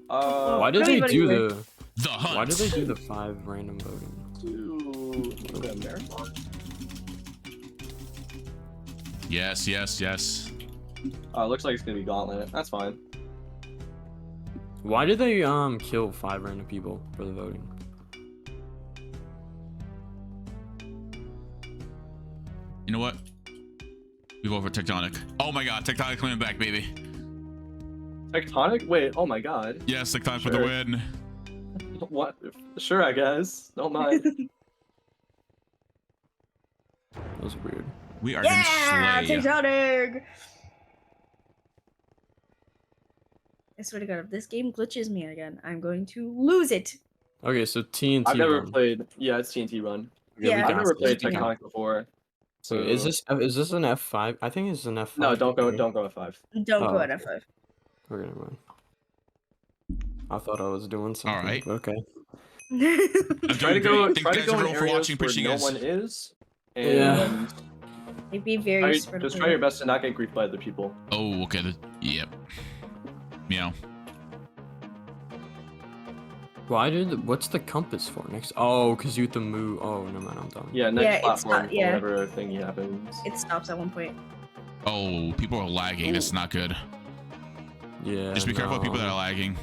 Why did they
Everybody
do
win.
The hunt.
Why did they do the 5 random voting?
The marathon?
Yes, yes, yes.
Looks like it's gonna be gauntlet. That's fine.
Why did they kill 5 random people for the voting?
You know what? We go over Tectonic. Oh my god, Tectonic coming back, baby.
Tectonic? Wait, oh my god.
Yes, Tectonic for the
Sure.
win.
What? Sure, I guess. Don't mind.
That was weird.
We are
Yeah,
gonna slay.
Tectonic. I swear to God, if this game glitches me again, I'm going to lose it.
Okay, so TNT.
I've never
run.
played. Yeah, it's TNT Run.
Okay, we
Yeah,
I've
can
never
ask
played
this.
Tectonic before. So
Okay, is this an F5? I think it's an F5.
No, don't go
right?
at 5.
Don't go
Oh,
at
okay.
F5.
Okay, never mind. I thought I was doing something.
Alright.
but okay.
I'm
Try to
doing
go.
great. Thank
Try
you
to
guys
go in
everyone for
areas
watching.
where
Appreciate you
no
guys.
one is.
Yeah.
And
It'd be very spread
just
apart.
try your best to not get griefed by other people.
Oh, okay. Yep. Meow.
What's the compass for next? Oh, because you have to move. Oh, never mind, I'm done.
Yeah, next
Yeah, it's
platform
not-
for
yeah.
whatever thing happens.
It stops at one point.
Oh, people are lagging. That's not good.
Yeah.
Just be careful with people that are lagging.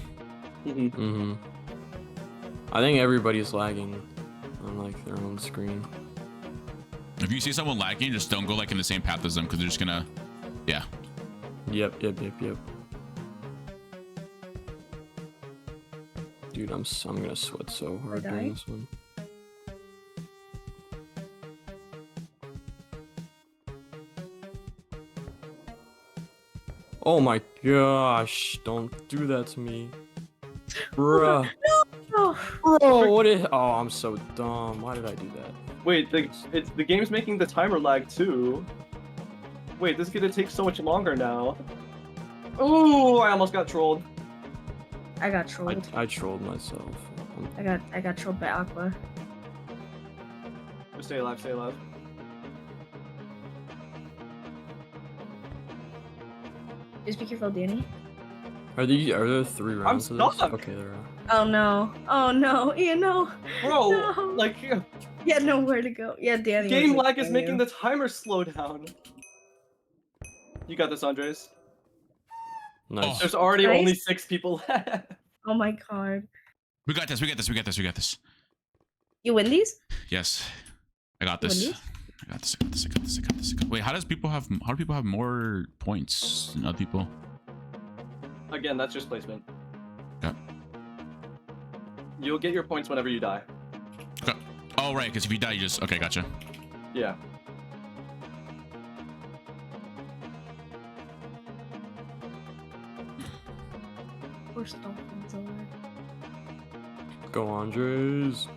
Mhm.
Mm-hmm. I think everybody's lagging on like their own screen.
If you see someone lagging, just don't go like in the same path as them because they're just gonna, yeah.
Yep. Dude, I'm gonna sweat so hard
die?
doing this one. Oh my gosh, don't do that to me. Bruh. Bro, what is? Oh, I'm so dumb. Why did I do that?
Wait, the game's making the timer lag too. Wait, this is gonna take so much longer now. Oh, I almost got trolled.
I got trolled.
I trolled myself.
I got trolled by Aqua.
Just stay alive, stay alive.
Just be careful, Danny.
Are there 3 rounds of this?
stuck.
Okay, there are.
Oh no. Oh no. Ian, no.
Bro,
No.
like,
He had nowhere to go. Yeah, Danny.
game
was
lag is
like,
making
you.
the timer slow down. You got this, Qndres.
Nice.
There's already
Nice.
only 6 people left.
Oh my god.
We got this. We got this. We got this. We got this.
You win these?
Yes, I got
You win
this.
these?
I got this. I got this. I got this. I got this. Wait, how do people have more points than other people?
Again, that's just placement.
Okay.
You'll get your points whenever you die.
Okay. Oh right, because if you die, you just okay. Gotcha.
Yeah.
Poor Dolphins over.
Go, Andres.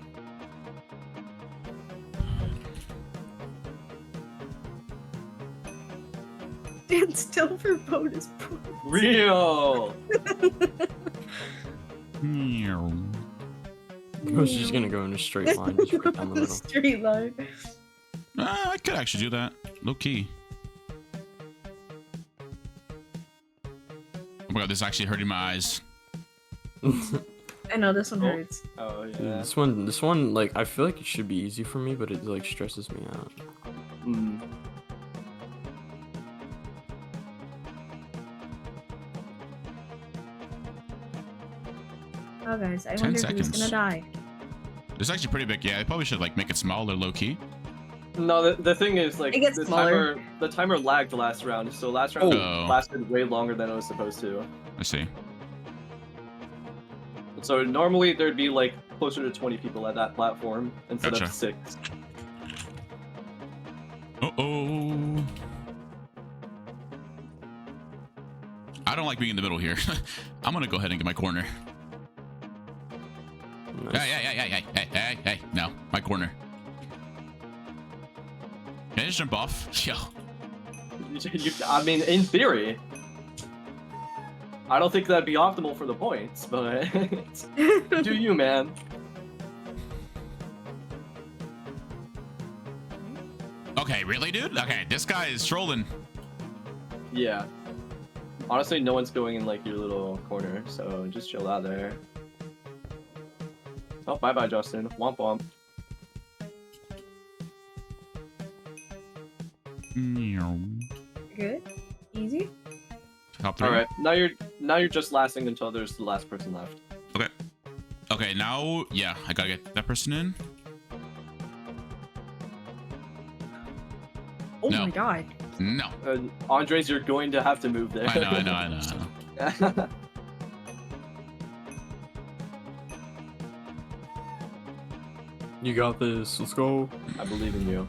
Stand still for bonus points.
Real.
Meow.
She's just gonna go in a straight line, just right down the middle.
Straight line.
I could actually do that. Low key. Oh my god, this is actually hurting my eyes.
I know this one
Oh.
hurts.
Oh
Dude,
yeah.
this one, like, I feel like it should be easy for me, but it like stresses me out.
Mm.
Oh guys, I
10
wonder who's
seconds.
gonna die.
This is actually pretty big. Yeah, I probably should like make it smaller, low key.
No, the thing is, like,
It gets smaller.
the timer lagged last round, so last round
Oh.
lasted way longer than it was supposed to.
I see.
So normally there'd be like closer to 20 people at that platform instead
Gotcha.
of 6.
Uh-oh. I don't like being in the middle here. I'm gonna go ahead and get my corner.
Nice.
Hey. No, my corner. Can I just jump off? Yo.
I mean, in theory. I don't think that'd be optimal for the points, but do you, man?
Okay, really, dude? Okay, this guy is trolling.
Yeah. Honestly, no one's going in like your little corner, so just chill out there. Oh, bye-bye, Justin. Womp womp.
Good? Easy?
Top 3.
All right, now you're just lasting until there's the last person left.
Okay. Okay, now, yeah, I gotta get that person in.
Oh
No.
my god.
No.
Qndres, you're going to have to move there.
I know.
You got this. Let's go.
I believe in you.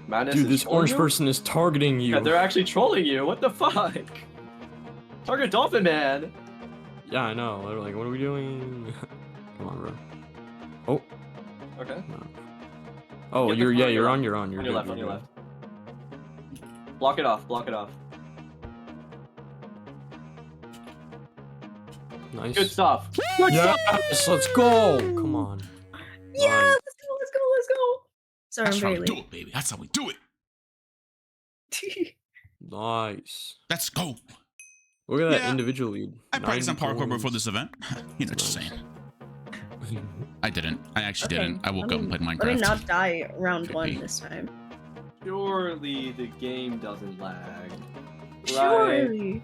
Madness
Dude,
is
this
trolling
orange
you?
person is targeting you.
Yeah, they're actually trolling you. What the fuck? Target Dolphin Man.
Yeah, I know. They're like, what are we doing? Come on, bro. Oh.
Okay.
Oh,
Get the
you're
front,
you're
you're
on.
on.
You're on. You're
On your
good,
left, on
you're
your
good.
left. Block it off. Block it off.
Nice.
Good stuff. Good stuff.
Yes, let's go. Come on.
Yeah,
Nice.
let's go. Sorry,
That's
I'm
how
very
we do
late.
it, baby. That's how we do it.
Nice.
Let's go.
Look at that
Yeah.
individual lead.
I practiced on
90
parkour before
points.
this event. You know, just
Nice.
saying. I didn't. I actually
Okay,
didn't. I woke
let
up and
me-
played
Let me
Minecraft.
not die round one
Maybe.
this time.
Surely the game doesn't lag. Right.
Surely.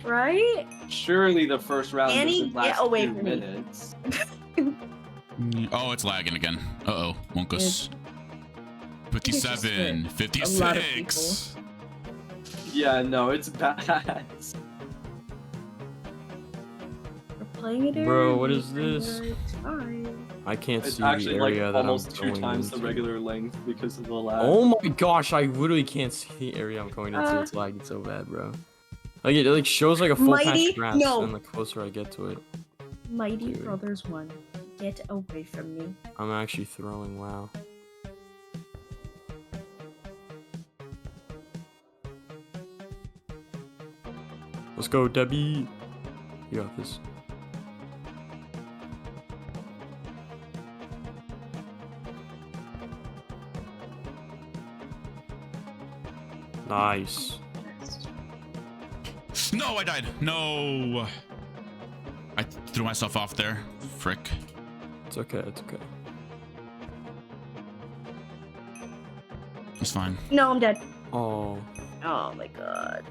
Right?
Surely the first round
Annie,
doesn't last
get away
2
from me.
minutes.
Oh, it's lagging again. Uh-oh. Monkus. 57.
A lot of
56.
Yeah, no, it's bad.
We're playing it.
Bro, what
early,
is this?
It's fine.
I can't
It's
see
actually
the
like
area that
almost
I'm
2
going
times the
into.
regular length because of the lag.
Oh my gosh, I literally can't see the area I'm going into. It's lagging so bad, bro. Like it like shows like a full
Mighty-
patch grass,
no.
and the closer I get to it.
Mighty
Dude.
Brothers 1. Get away from me.
I'm actually throwing. Wow. Let's go, Debbie. You got this. Nice.
No, I died. No. I threw myself off there. Frick.
It's okay. It's okay.
It's fine.
No, I'm dead.
Oh.
Oh my god.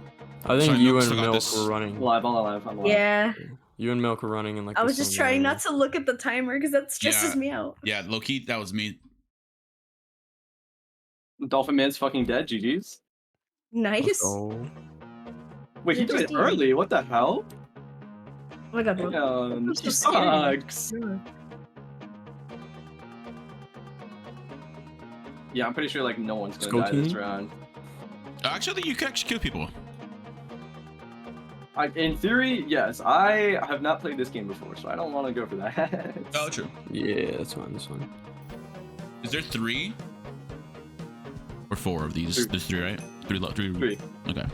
I think
Sorry,
you
Milk
and
still got
Milk
this.
were running.
I'm alive.
Yeah.
You and Milk were running in like.
I
the
was just
same
trying
area.
not to look at the timer because that stresses
Yeah.
me out.
Yeah, low-key, that was me.
Dolphin Man's fucking dead, GG's.
Let's
Nice.
go.
Wait, he
You're
died
just
early. What the hell?
Oh my god, bro.
Damn,
I'm so
he
scared.
sucks.
Yeah.
Yeah, I'm pretty sure like no one's
Let's
gonna
go,
die this
team.
round.
Actually, you can actually kill people.
In theory, yes. I have not played this game before, so I don't want to go for that.
Oh, true.
Yeah, that's fine. That's fine.
Is there 3 or 4 of these?
Three.
There's 3, right? 3.
3.
Okay.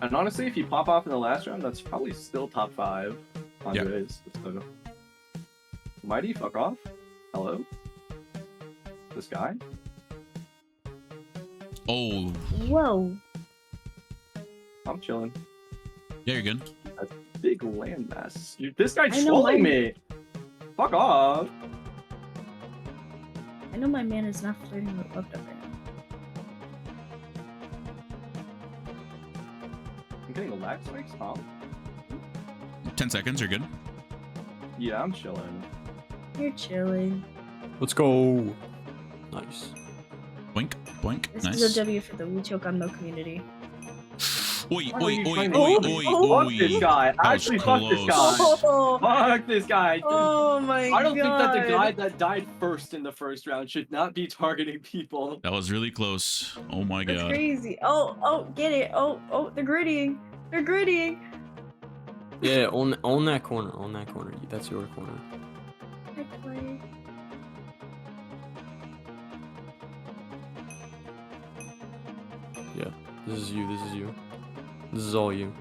And honestly, if you pop off in the last round, that's probably still top 5 on
Yeah.
Qndres. So. Mighty, fuck off. Hello? This guy?
Oh,
Whoa.
I'm chilling.
yeah, you're good.
Big landmass. This guy's
I know
trolling
mine-
me! Fuck off!
I know my man is not flirting with left up right now.
I'm getting a lag spikes, huh?
10 seconds, you're good.
Yeah, I'm chilling.
You're chilling.
Let's go. Nice.
Boink, boink.
This
Nice.
is a W for the We Choke on No community.
Oi,
Why are
oi,
you
oi,
trying
oi,
to-
oi,
Fuck
oi.
this guy!
was
Actually, fuck this guy!
close.
Oh,
Fuck this guy!
oh my god.
I don't think that the guy that died first in the first round should not be targeting people.
That was really close. Oh my
That's
god.
crazy. Oh, get it. Oh, they're grittying. They're grittying.
Yeah, on that corner. On that corner. That's your corner.
Actually.
Yeah. This is you. This is you. This is all you.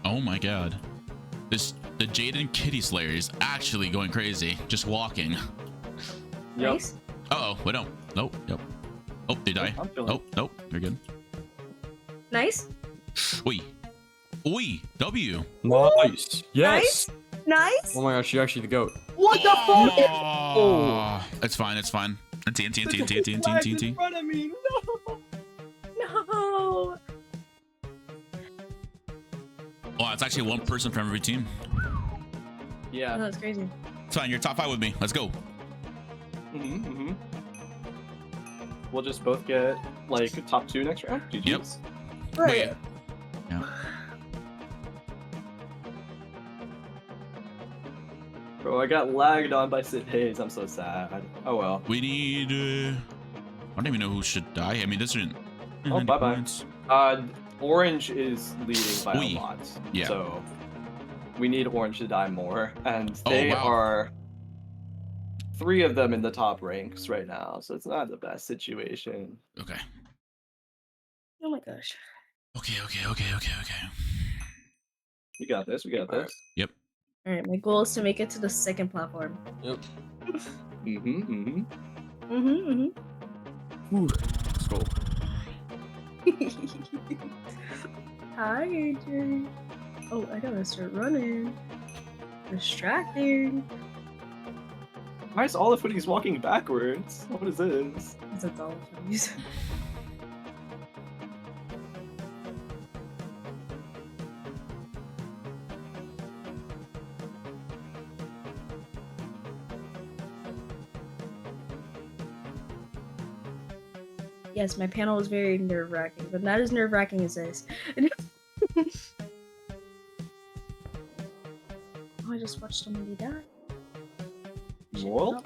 Oh my god. The Jaden Kitty Slayer is actually going crazy. Just walking.
Yep.
Nice.
Uh-oh, wait, no. Nope, yep. Oh, they die.
I'm chilling.
Oh, nope, they're good.
Nice.
Oi. Oi, W.
Nice. Yes.
Nice.
Oh my gosh, you're actually the goat.
What the fuck?
Oh, it's fine, it's fine. TNT.
In front of me, no!
No.
Oh, it's actually 1 person from every team.
Oh,
Yeah.
that's crazy.
It's fine, you're top 5 with me. Let's go.
We'll just both get like top 2 next round. GG's.
Yep.
Right.
Yeah.
Bro, I got lagged on by Sid Hayes. I'm so sad. Oh well.
We need. I don't even know who should die. I mean, this isn't.
Oh, bye-bye. Orange is leading by
Oi.
a lot.
Yeah.
So we need Orange to die more, and
Oh,
they
wow.
are 3 of them in the top ranks right now. So it's not the best situation.
Okay.
Oh my gosh.
Okay.
We got this. We got this.
Yep.
All right, my goal is to make it to the second platform.
Yep.
Mm-hmm.
Ooh. Let's go.
Hi, AJ. Oh, I gotta start running. Distracting.
Why is all of Footy's walking backwards? What is this?
That's all of these. Yes, my panel is very nerve-wracking, but not as nerve-wracking as this. Oh, I just watched somebody die.
Well,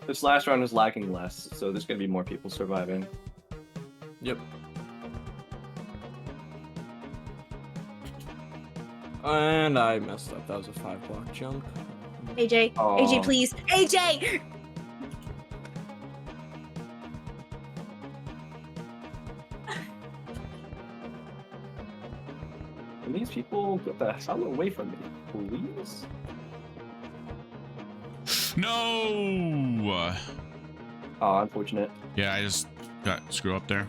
This last round is lagging less, so there's gonna be more people surviving.
Yep. And I messed up. That was a 5-block jump.
AJ,
Aw.
AJ, please, AJ.
And these people get the hell away from me, please.
No.
Oh, unfortunate.
Yeah, I just got screw up there.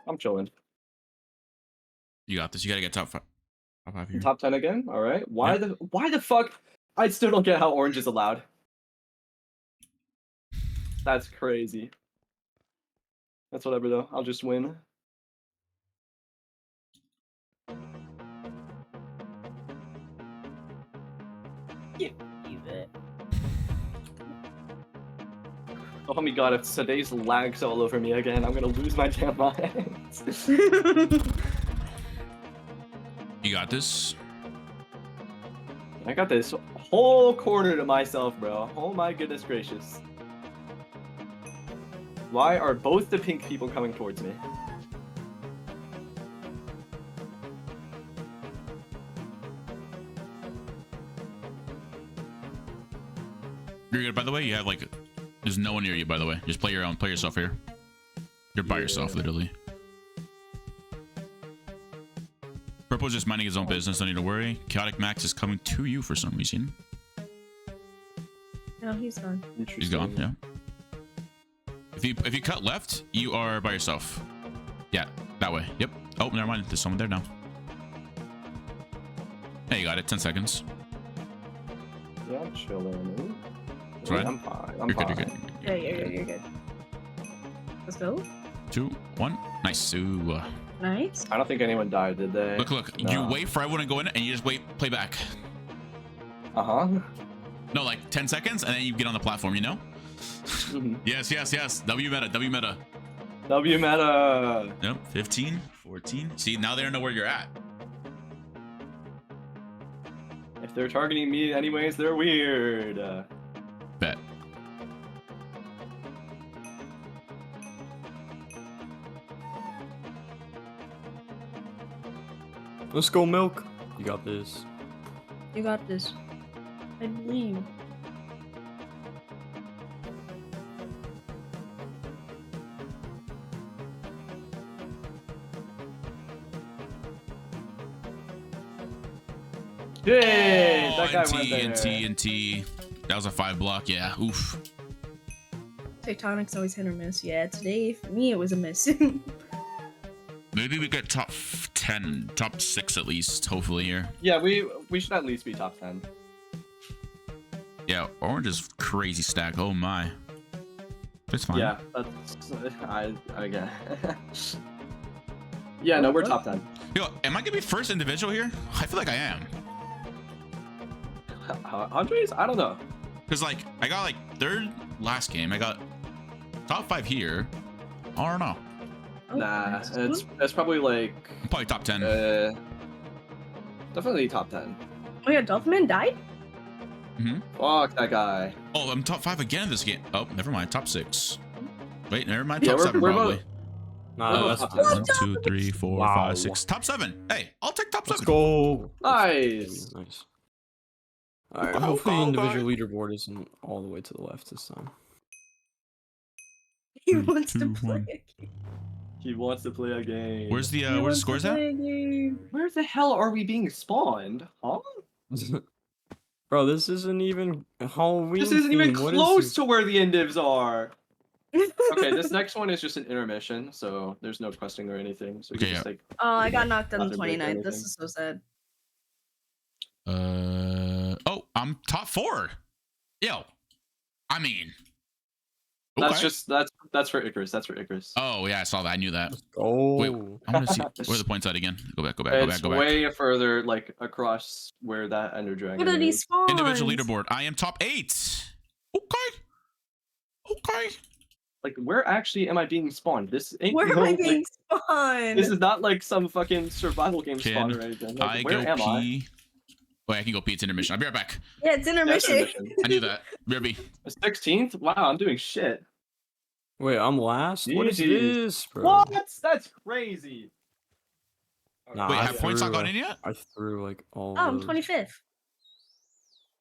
I'm chilling.
You got this. You gotta get top five. Top five here.
Top 10 again? Alright. Why
Yeah.
the fuck? I still don't get how orange is allowed. That's crazy. That's whatever though. I'll just win. Oh my god, if today's lags all over me again, I'm gonna lose my damn mind.
You got this.
I got this whole corner to myself, bro. Oh my goodness gracious. Why are both the pink people coming towards me?
You're good, by the way. You have like, there's no one near you, by the way. Just play your own. Play yourself here. You're by yourself, literally. Purple's just minding his own business. Don't need to worry. Chaotic Max is coming to you for some reason.
No, he's gone.
He's gone. Yeah. If you cut left, you are by yourself. Yeah, that way. Yep. Oh, never mind. There's someone there now. Hey, you got it. 10 seconds.
Yeah, I'm chilling.
That's right.
I'm fine. I'm
You're
fine.
good. You're good.
Yeah, you're good. Let's go.
2, 1. Nice. Ooh.
Nice.
I don't think anyone died, did they?
Look.
No.
You wait for everyone to go in, and you just wait. Play back.
Uh-huh.
No, like 10 seconds, and then you get on the platform. You know? Yes. W meta.
W meta.
Yep. 15, 14. See, now they don't know where you're at.
If they're targeting me anyways, they're weird.
Bet.
Let's go, Milk. You got this.
You got this. I believe.
Yay! That guy
and
went there.
TNT. That was a 5-block. Yeah. Oof.
Tectonic's always hit or miss. Yeah, today for me it was a miss.
Maybe we get top 10, top 6 at least. Hopefully here.
Yeah, we should at least be top 10.
Yeah, orange is crazy stack. Oh my. It's fine.
Yeah, that's I guess. Yeah, no, we're top 10.
Yo, am I gonna be first individual here? I feel like I am.
Andres? I don't know.
Cause like I got like 3rd last game. I got top 5 here. I don't know.
Oh,
Nah,
nice.
it's probably like
I'm probably top 10.
definitely top 10.
Oh yeah, Dolphin died?
Fuck that guy.
Oh, I'm top 5 again in this game. Oh, never mind. Top 6. Wait, never mind.
Yeah,
Top 7
we're
probably.
both-
Nah, that's
top
1, 2, 3, 4,
Wow.
5, 6. Top 7. Hey, I'll take top 7.
Let's go.
Nice.
Nice. Alright,
Go,
hopefully
go,
individual leaderboard isn't all the way to the left this time.
He
3,
wants
2,
to play.
1.
He wants to play a game.
Where's the
He
where's the
wants
scores
to
at?
play a game.
Where the hell are we being spawned? Huh?
Bro, this isn't even Halloween.
This isn't even
theme. What
close
is
to where the indivs are. Okay, this next one is just an intermission, so there's no questing or anything. So we
Okay,
can just
yeah.
like
Oh, I got knocked on the
Not to break
29th. This
anything.
is so sad.
Oh, I'm top 4. Yo. I mean.
that's
okay.
just that's for Icarus. That's for Icarus.
Oh yeah, I saw that. I knew that.
Oh.
Wait, I want to see where are the points at again. Go back.
It's way further like across where that Ender Dragon
What are these
is.
spawns?
Individual leaderboard. I am top 8. Okay.
Like where actually am I being spawned? This ain't
Where am
no,
I
like,
being spawned?
this is not like some fucking survival game spawn
Can
or anything.
I
Like, where
go
am I?
pee? Wait, I can go pee. It's intermission. I'll be right back.
Yeah, it's intermission.
intermission.
I knew that. BRB.
16th? Wow, I'm doing shit.
Wait, I'm last? What is
GG's.
this, bro?
What? That's crazy.
Nah,
Wait,
I
have points not
threw,
gone in yet?
I threw like all
Oh, I'm
those.
25th.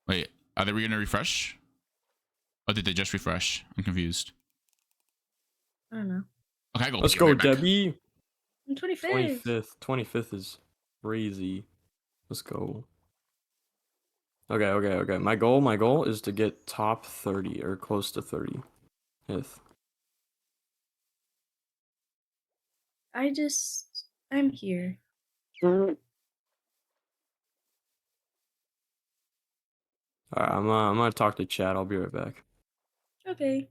Wait, are they gonna refresh? Or did they just refresh? I'm confused.
I don't know.
Okay, I go.
Let's
pee.
go,
I'll be right back.
Debbie.
I'm 25th.
25th is crazy. Let's go. Okay. My goal is to get top 30 or close to 30th.
I'm here.
Alright, I'm gonna talk to Chad. I'll be right back.
Okay.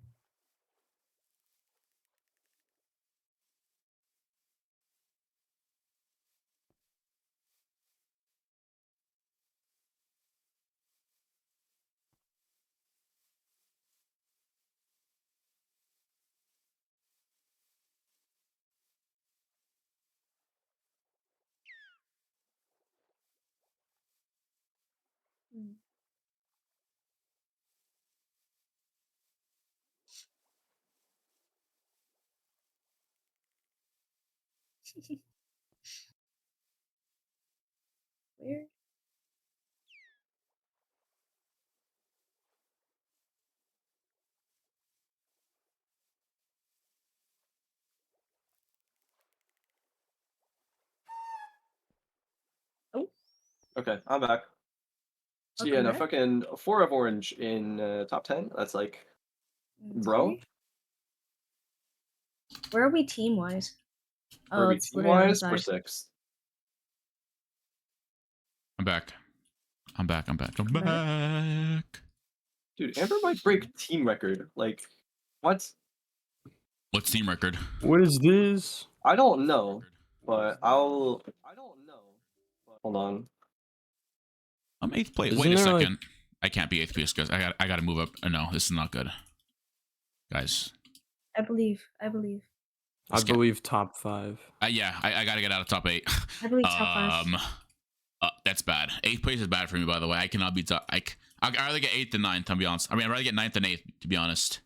Hmm. Where? Oh,
Okay, I'm back. So yeah,
welcome
no,
back.
fucking 4 of orange in top 10. That's like, bro.
Okay. Where are we team wise?
Where
Oh,
we
it's literally on the
team-wise, we're
side.
6th.
I'm back. I'm back.
back.
back.
Dude, Amber might break team record. Like, what?
What's team record?
What is this?
I don't know, but I don't know. But hold on.
I'm 8th place.
Isn't
Wait a
there, like-
second. I can't be 8th place because I gotta move up. No, this is not good, guys.
I believe.
I
Let's get-
believe top 5.
Yeah, I gotta get out of top 8.
I believe top 5.
That's bad. 8th place is bad for me, by the way. I cannot be top. I'd rather get 8th than 9th. I'll be honest. I mean, I'd rather get 9th than 8th, to be honest.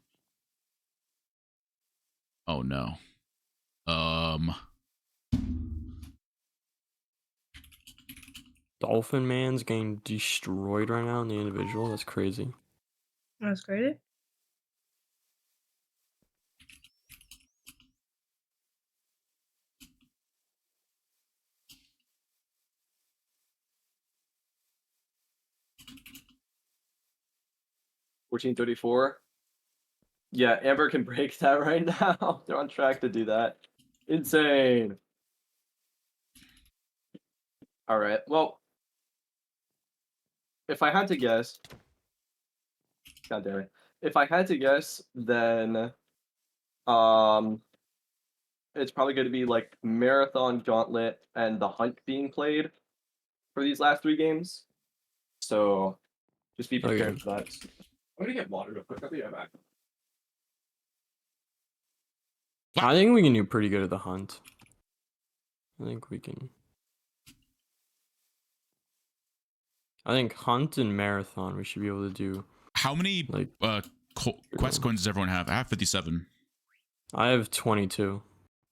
Oh no.
Dolphin Man's getting destroyed right now in the individual. That's crazy.
That's great.
$14.34. Yeah, Amber can break that right now. They're on track to do that. Insane. All right. Well, if I had to guess, God damn it. If I had to guess, then it's probably going to be like Marathon, Gauntlet, and the Hunt being played for these last 3 games. So just be prepared
Okay.
for that. I'm gonna get water real quick. I'll be right back.
I think we can do pretty good at the hunt. I think we can. I think hunt and marathon we should be able to do.
How many
Like,
quest coins does everyone have? I have 57.
I have 22.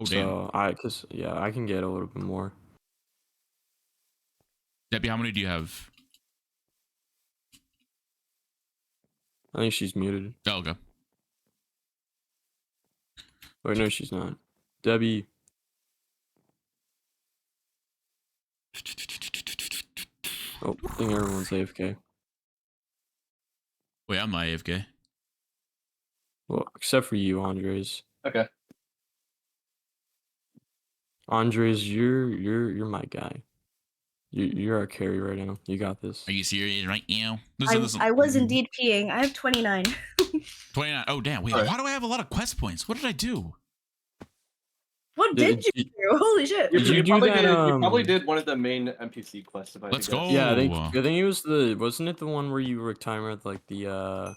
Oh damn.
So I can get a little bit more.
Debbie, how many do you have?
I think she's muted.
Oh, okay.
Wait, no, she's not. Debbie. Oh, I think everyone's AFK.
Wait, I'm not AFK.
Well, except for you, Andres.
Okay.
Andres, you're my guy. You're our carry right now. You got this.
Are you serious right now?
I was indeed peeing. I have 29.
29. Oh damn. Wait,
Alright.
why do I have a lot of quest points? What did I do?
What did you do? Holy shit.
Did you do
probably
that,
you probably
um,
did one of the main NPC quests. If I
Let's
had to
go.
guess.
Yeah, I
Ooh.
think it was wasn't it the one where you were timing with like the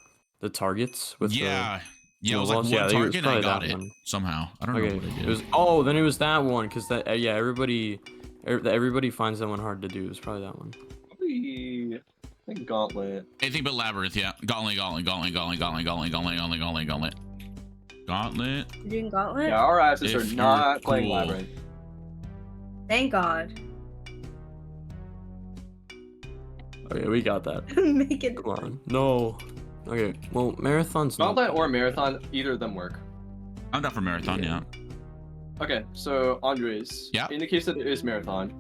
targets with
Yeah. Yeah, it
the
was like
walls?
one
Yeah, I think it was
target and I
probably
got
that
it
one.
somehow. I don't
Okay,
know what I did.
it was then it was that one because that everybody finds that one hard to do. It was probably that one.
Probably think Gauntlet.
Anything but Labyrinth, yeah. Gauntlet. Gauntlet.
You're doing Gauntlet?
Yeah, our asses
If
are
you're
not playing
cool.
Labyrinth.
Thank God.
Okay, we got that.
Make it.
Come on. No. Okay, well, marathon's not
Gauntlet or
bad.
Marathon, either of them work.
I'm down for Marathon, yeah.
Okay, so Andres.
Yeah.
In the case that it is Marathon,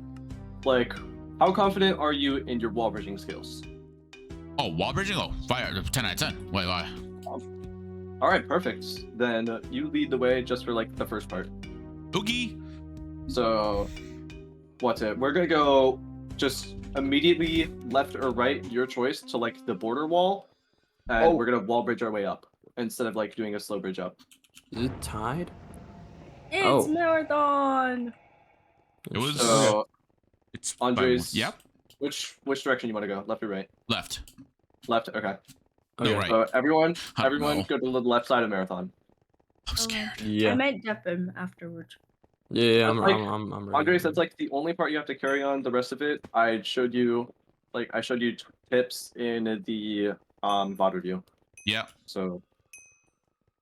like, how confident are you in your wall bridging skills?
Oh, wall bridging? Oh, fire. 10 out of 10. Wait, why?
All right, perfect. Then you lead the way just for like the first part.
Oogie.
So, what's it? We're gonna go just immediately left or right, your choice, to like the border wall, and we're gonna wall bridge our way up instead of like doing a slow bridge up.
Is it tied?
It's
Oh.
Marathon.
It was.
So,
It's
Andres,
Yep.
which direction you want to go? Left or right?
Left.
Left. Okay.
No,
Okay.
right.
So everyone,
Huh,
everyone,
no.
go to the left side of Marathon.
I'm scared.
I
Yeah.
might dep him afterwards.
Yeah, I'm
Like,
ready.
Andres, that's like the only part you have to carry on. The rest of it, I showed you tips in the VOD review.
Yeah.
So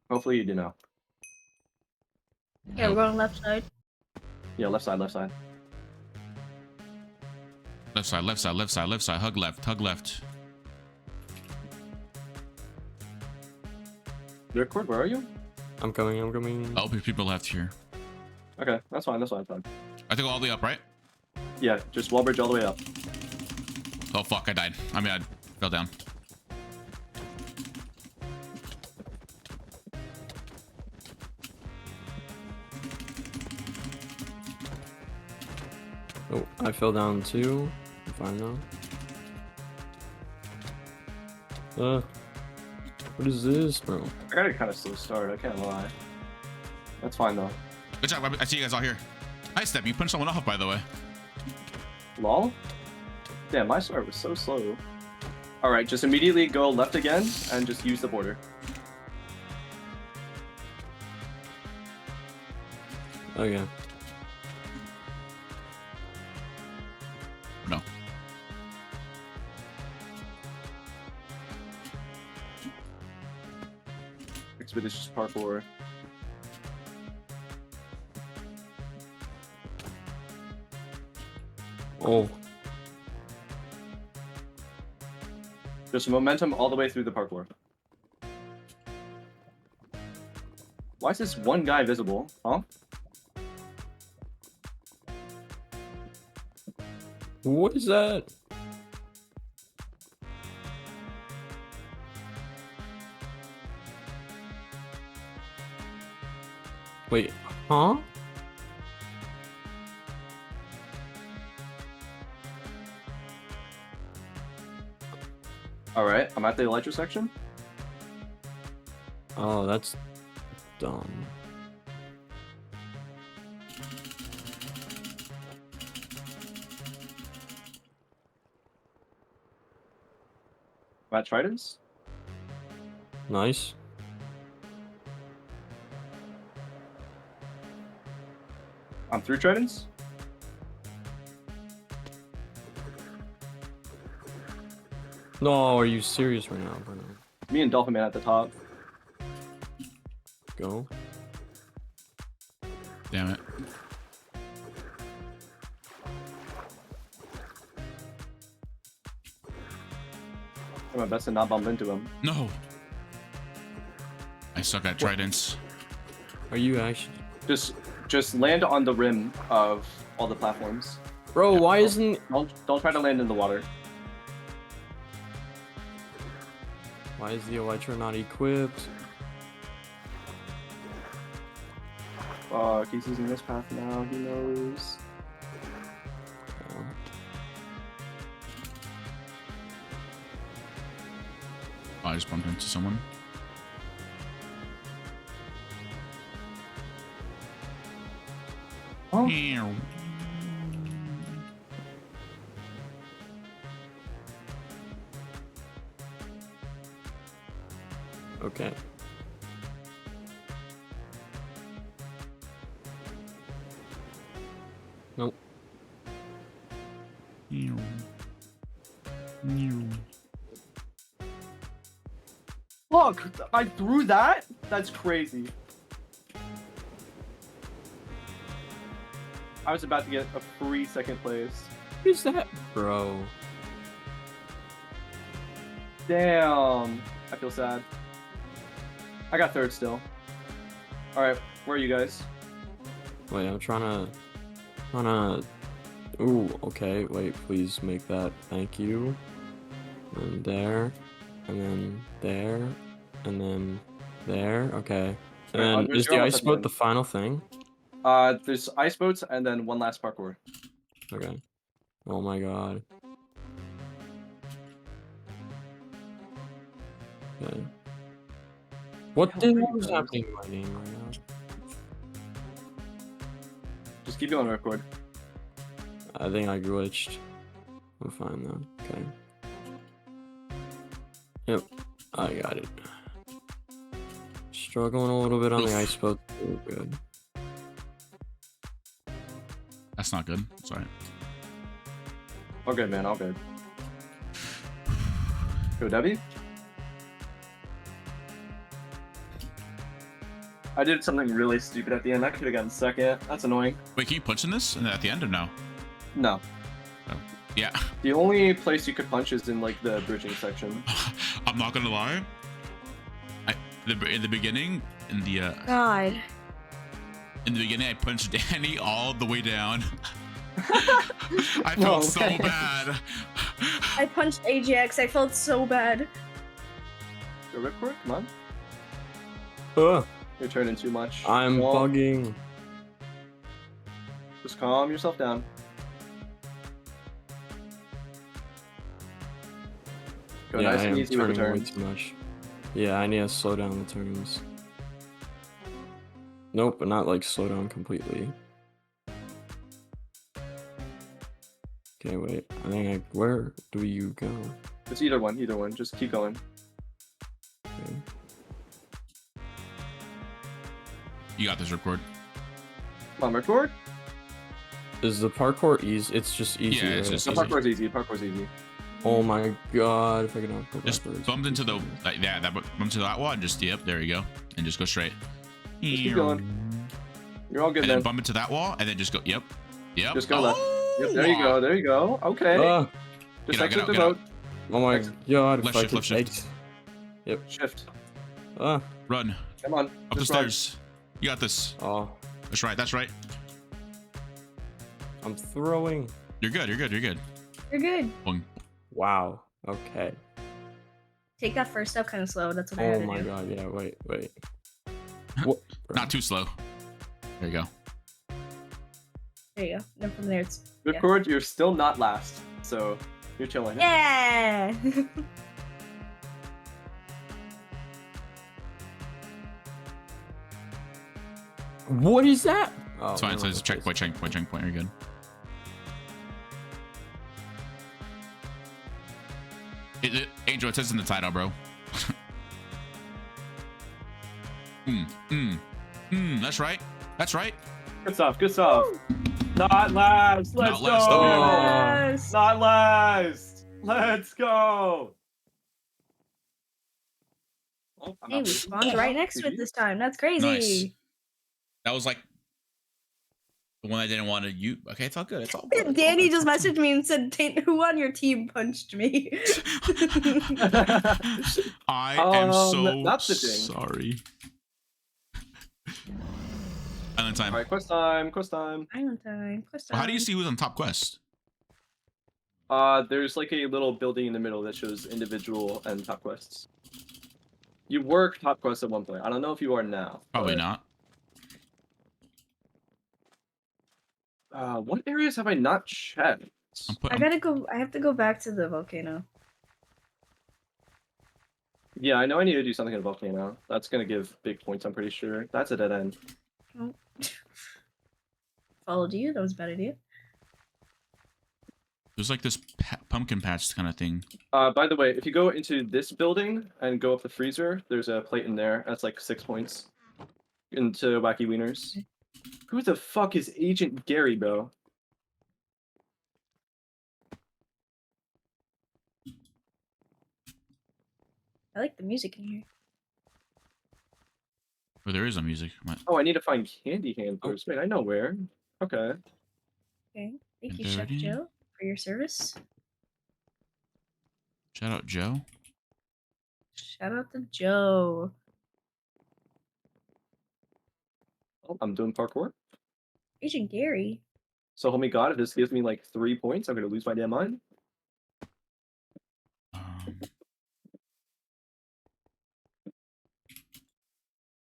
hopefully you do know.
Yeah, we're going left side.
Yeah, left side, left side.
Left side, left side, left side, left side. Hug left, hug left.
Record, where are you?
I'm coming.
Oh, people left here.
Okay, that's fine, that's fine, that's fine.
I think all the way up, right?
Yeah, just wall bridge all the way up.
Oh, fuck. I died. I mean, I fell down.
Oh, I fell down too. I'm fine now. What is this, bro?
I got a kind of slow start, I can't lie. That's fine though.
Good job. I see you guys all here. Nice step. You punched someone off, by the way.
Lol? Damn, my start was so slow. Alright, just immediately go left again and just use the border.
Okay.
No.
Expeditious parkour.
Oh.
Just momentum all the way through the parkour. Why is this one guy visible? Huh?
What is that? Wait, huh?
Alright, I'm at the elytra section.
Oh, that's dumb.
I'm at Tridents.
Nice.
I'm through Tridents.
No, are you serious right now, Bruno?
Me and Dolphin Man at the top.
Go.
Damn it.
I'm my best to not bump into him.
No. I suck at tridents.
Are you actually?
Just land on the rim of all the platforms.
Bro, why isn't?
Don't try to land in the water.
Why is the elytra not equipped?
Fuck, he's using this path now. He knows.
Oh.
Oh, I just bumped into someone.
Oh.
Meow.
Okay. Nope.
Meow. Meow.
fuck? I threw that? That's crazy. I was about to get a free second place.
Who's that, bro?
Damn. I feel sad. I got third still. Alright, where are you guys?
Wait, I'm trying to. Ooh, okay. Wait, please make that. Thank you. And there, and then there, and then there. Okay. And
Alright,
then
there's
is the
your almost
ice
at the
boat
end.
the final thing?
There's ice boats and then one last parkour.
Okay. Oh my god. Okay. What the hell is happening in my game right now?
Just keep going, record.
I think I glitched. I'm fine though. Okay. Yep. I got it. Struggling a little bit on the ice boat. Oh, good.
That's not good. Sorry.
All good, man. All good. Go, Debbie. I did something really stupid at the end. I could have gotten second. That's annoying.
Wait, can you punch in this at the end or no?
No.
Yeah.
The only place you could punch is in like the bridging section.
I'm not gonna lie. In the beginning, in the
God.
beginning, I punched Danny all the way down. I felt so bad.
I punched AJX. I felt so bad.
Go, Ripcord. Come on.
Ugh,
You're turning too much.
I'm
Calm.
bugging.
Just calm yourself down. Go
Yeah,
nice
I
and
am
easy with the
turning way
turns.
too much. Yeah, I need to slow down the turns. Nope, but not like slow down completely. Okay, wait. I think where do you go?
It's either one. Either one. Just keep going.
Okay.
You got this, record.
Come on, record.
Is the parkour easy? It's just easy.
Yeah, it's
right?
just
The
easy.
parkour's easy. Parkour's easy.
Oh my god, if I can not go
Just
backwards.
bumped into the that bumped to that wall and just yep, there you go, and just go straight.
Just keep going. You're all good
And then
then.
bump into that wall and then just go. Yep.
Just go left. Yep, there you
wow.
go. There you go. Okay.
Ah,
Just
Get out,
exit the
get out,
boat.
oh my
Exit.
god,
Left
if I
shift,
could
left shift.
Shift.
Ah,
Run
Come on.
up the
Just run.
stairs. You got this.
oh,
That's right. That's right.
I'm throwing.
You're good. You're good. You're good.
You're good.
Boing.
Wow, okay.
Take that first step kind of slow. That's what I had
Oh
to
my
do.
god, yeah, wait. What?
Not too slow. There you go.
There you go. Then from there, it's
Record. You're still not last, so you're chilling.
yeah.
What is that? Oh,
It's fine.
no,
So it's a
okay.
checkpoint. You're good. Angel, it says in the title, bro. That's right. That's right.
Good stuff. Good stuff. Not last. Let's
Not last,
go.
W.
Yes.
Not last. Let's go. Oh, I'm
Hey,
not
we spawned right next to it this time. That's crazy.
Nice. That was like the one I didn't want to use. Okay, it's all good. It's all good. It's all
Danny
good.
just messaged me and said, "Who on your team punched me?"
I am so
that's the thing.
sorry. Island time.
All right, quest time. Quest time.
Island time. Quest
Well, how do you
time.
see who's on top quest?
There's like a little building in the middle that shows individual and top quests. You were top quest at one point. I don't know if you are now.
Probably
but,
not.
What areas have I not checked?
I gotta go. I have to go back to the volcano.
Yeah, I know I need to do something in Volcano. That's gonna give big points, I'm pretty sure. That's a dead end.
Oh. Followed you. That was a bad idea.
There's like this pumpkin patch kind of thing.
By the way, if you go into this building and go up the freezer, there's a plate in there. That's like 6 points. Into Wacky Wieners. Who the fuck is Agent Gary, bro?
I like the music in here.
Where there is a music.
Oh, I need to find candy handlers. Wait, I know where. Okay.
Okay. Thank
And
you, Chef
30.
Joe, for your service.
Shout out Joe.
Shout out to Joe.
Oh, I'm doing parkour.
Agent Gary.
So help me God, if this gives me like 3 points, I'm gonna lose my damn mind.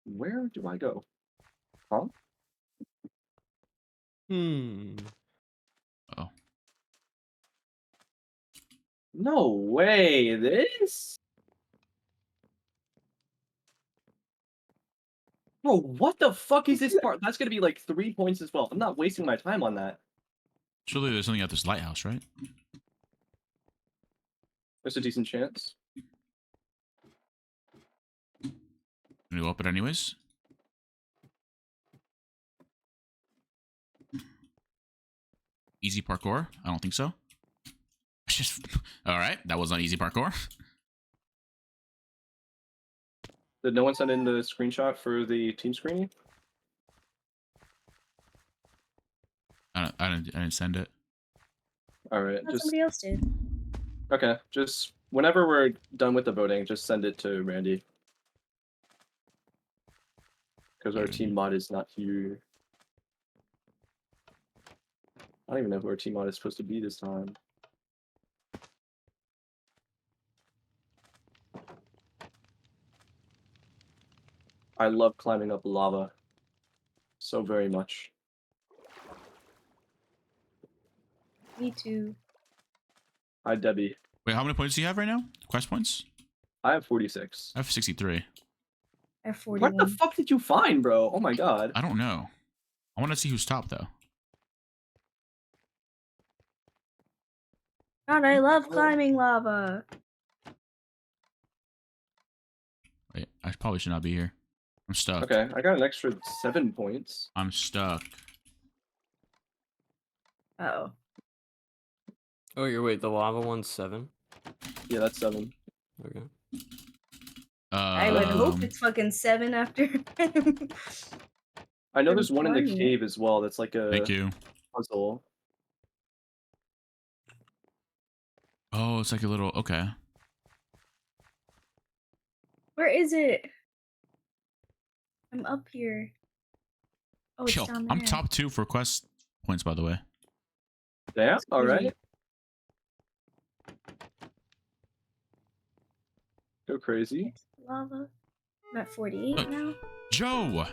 Where do I go? Huh?
Oh.
No way, this? Bro, what the fuck is this part? That's gonna be like 3 points as well. I'm not wasting my time on that.
Surely there's something at this lighthouse, right?
There's a decent chance.
Gonna go up it anyways. Easy parkour? I don't think so. It's just all right. That was not easy parkour.
Did no one send in the screenshot for the team screening?
I didn't send it.
All right,
Thought
just
somebody else did.
okay. Just whenever we're done with the voting, just send it to Randy because our team mod is not here. I don't even know who our team mod is supposed to be this time. I love climbing up lava so very much.
Me too.
Hi, Debbie.
Wait, how many points do you have right now? Quest points?
I have 46.
I have 63.
I have
What
41.
the fuck did you find, bro? Oh my god.
I don't know. I want to see who's top though.
God, I love climbing lava.
Wait, I probably should not be here. I'm stuck.
Okay, I got an extra 7 points.
I'm stuck.
Uh-oh.
Oh, wait, the lava one's 7?
Yeah, that's 7.
Okay.
I would hope it's fucking 7 after.
I know there's one in the
Darn it.
cave as well. That's like a
Thank you.
puzzle.
Oh, it's like a little. Okay.
Where is it? I'm up here. Oh, it's
Chill.
down there.
I'm top 2 for quest points, by the way.
Damn.
That's
All
crazy.
right. Go crazy.
It's lava. I'm at 48 now.
Joe.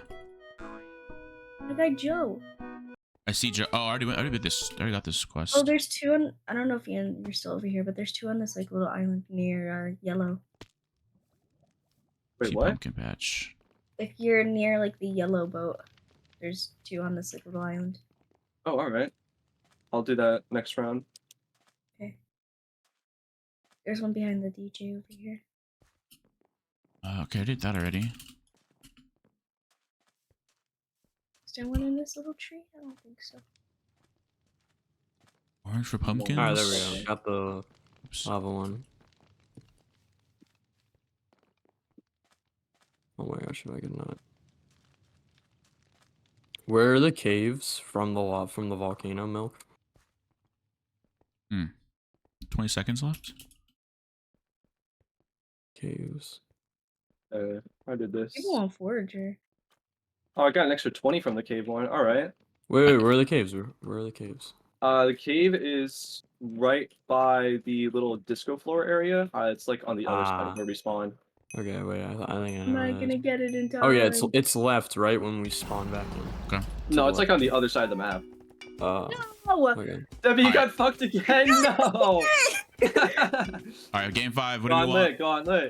My guy Joe.
I see Joe. Oh, I already did this. I already got this quest.
Oh, there's 2 on. I don't know if you're still over here, but there's 2 on this like little island near yellow.
Wait,
See
what?
Pumpkin patch.
If you're near like the yellow boat, there's 2 on this like little island.
Oh, all right. I'll do that next round.
Okay. There's one behind the DJ over here.
Okay, I did that already.
Is there one in this little tree? I don't think so.
Orange for pumpkins.
Alright, there we go. Got the
Oops.
lava one. Oh my gosh, if I could not. Where are the caves from the volcano milk?
20 seconds left.
Caves.
I did this.
People on Forager.
Oh, I got an extra 20 from the cave one. All right.
Wait, where are the caves? Where are the caves?
The cave is right by the little disco floor area. It's like on the other side of where we spawn.
Okay, wait, I think I know.
I'm
where
not
that
gonna
is.
get it in time.
Oh yeah, it's left, right when we spawn back in.
Okay.
No,
the
it's like on the other side of the map.
No!
Okay.
Debbie, you
Alright.
got fucked again. No.
All right, game 5. What do you want?
Gauntlet.
Gauntlet.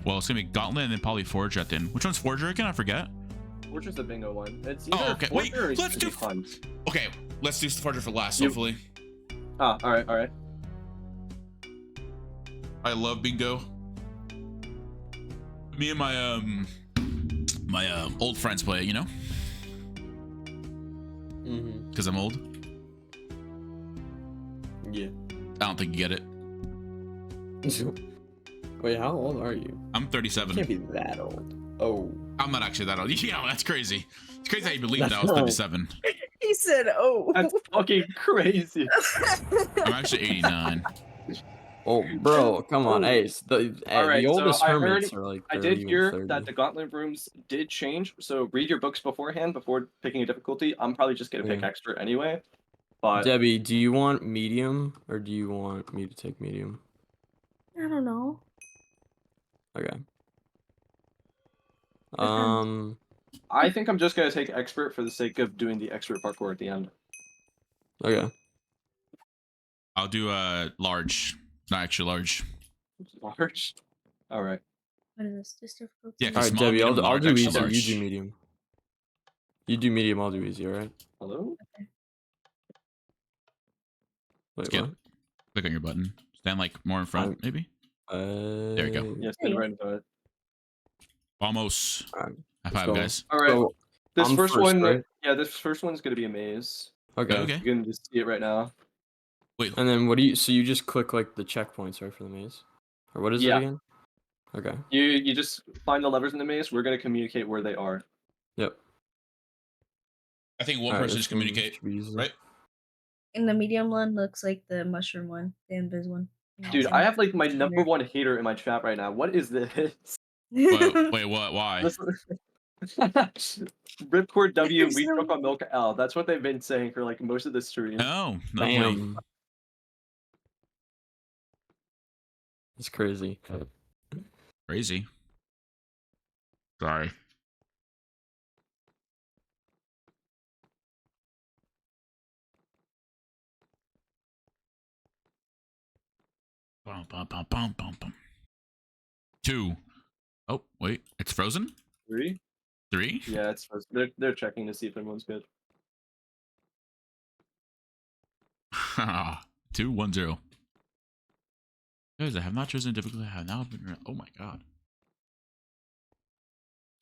Well, it's gonna be Gauntlet and then probably Forger at the end. Which one's Forger again? I forget.
Forger's the bingo one. It's
Oh,
either
okay.
Forger
Wait,
or it's
let's
gonna
do-
be fun.
Okay, let's do Forger for last.
You-
Hopefully.
Ah, all right.
I love bingo. Me and my old friends play it, you know,
Mm-hmm.
because I'm old.
Yeah.
I don't think you get it.
Wait, how old are you?
I'm
You
37.
can't be that old. Oh.
I'm not actually that old. Yeah, that's crazy. It's crazy how you believe that I was
No.
37.
He said, "Oh."
That's fucking crazy.
I'm actually 89.
Oh, bro, come on. Hey, the
Alright, so
oldest
I
hermits
heard-
are like
I
30
did
and
hear
30.
that the gauntlet rooms did change, so read your books beforehand before picking a difficulty. I'm probably just gonna pick
Okay.
expert anyway. But
Debbie, do you want medium or do you want me to take medium?
I don't know.
Okay.
Depends.
I think I'm just gonna take expert for the sake of doing the expert parkour at the end.
Okay.
I'll do large. Not extra large.
Large. Alright.
What is this? Just difficult.
Yeah,
All
'cause
right,
small,
Debbie,
medium,
I'll
large,
do
extra
easy.
large.
You do medium. You do medium. I'll do easy. All right.
Hello?
Wait,
Skip.
what?
Click on your button. Stand like more in front, maybe. There you go.
Yes,
There you
right into it.
Almost.
Alright,
High
let's
five,
go.
guys.
Alright.
So,
This
I'm
first
first,
one,
right?
yeah, this first one's gonna be a maze.
Okay.
Okay.
You can just see it right now.
Wait.
And then what do you? So you just click like the checkpoints, right, for the maze, or what is it
Yeah.
again? Okay.
You just find the levers in the maze. We're gonna communicate where they are.
Yep.
I think one
Alright,
person
this
just
one
communicate,
should be easy.
right?
And the medium one looks like the mushroom one, the invis one.
Dude, I have like my
It's
number one hater in my chat right now. What is this?
Wait, what? Why?
Ripcord W,
There's
we
no-
broke on Milk L. That's what they've been saying for like most of the stream.
Oh, lovely.
Damn. It's crazy.
Crazy. Sorry. Bum, bum, bum, bum, bum, bum. 2. Oh, wait. It's frozen?
3?
3?
Yeah, it's they're checking to see if everyone's good.
2, 1, 0. Guys, I have not chosen difficulty. I have now been. Oh my god.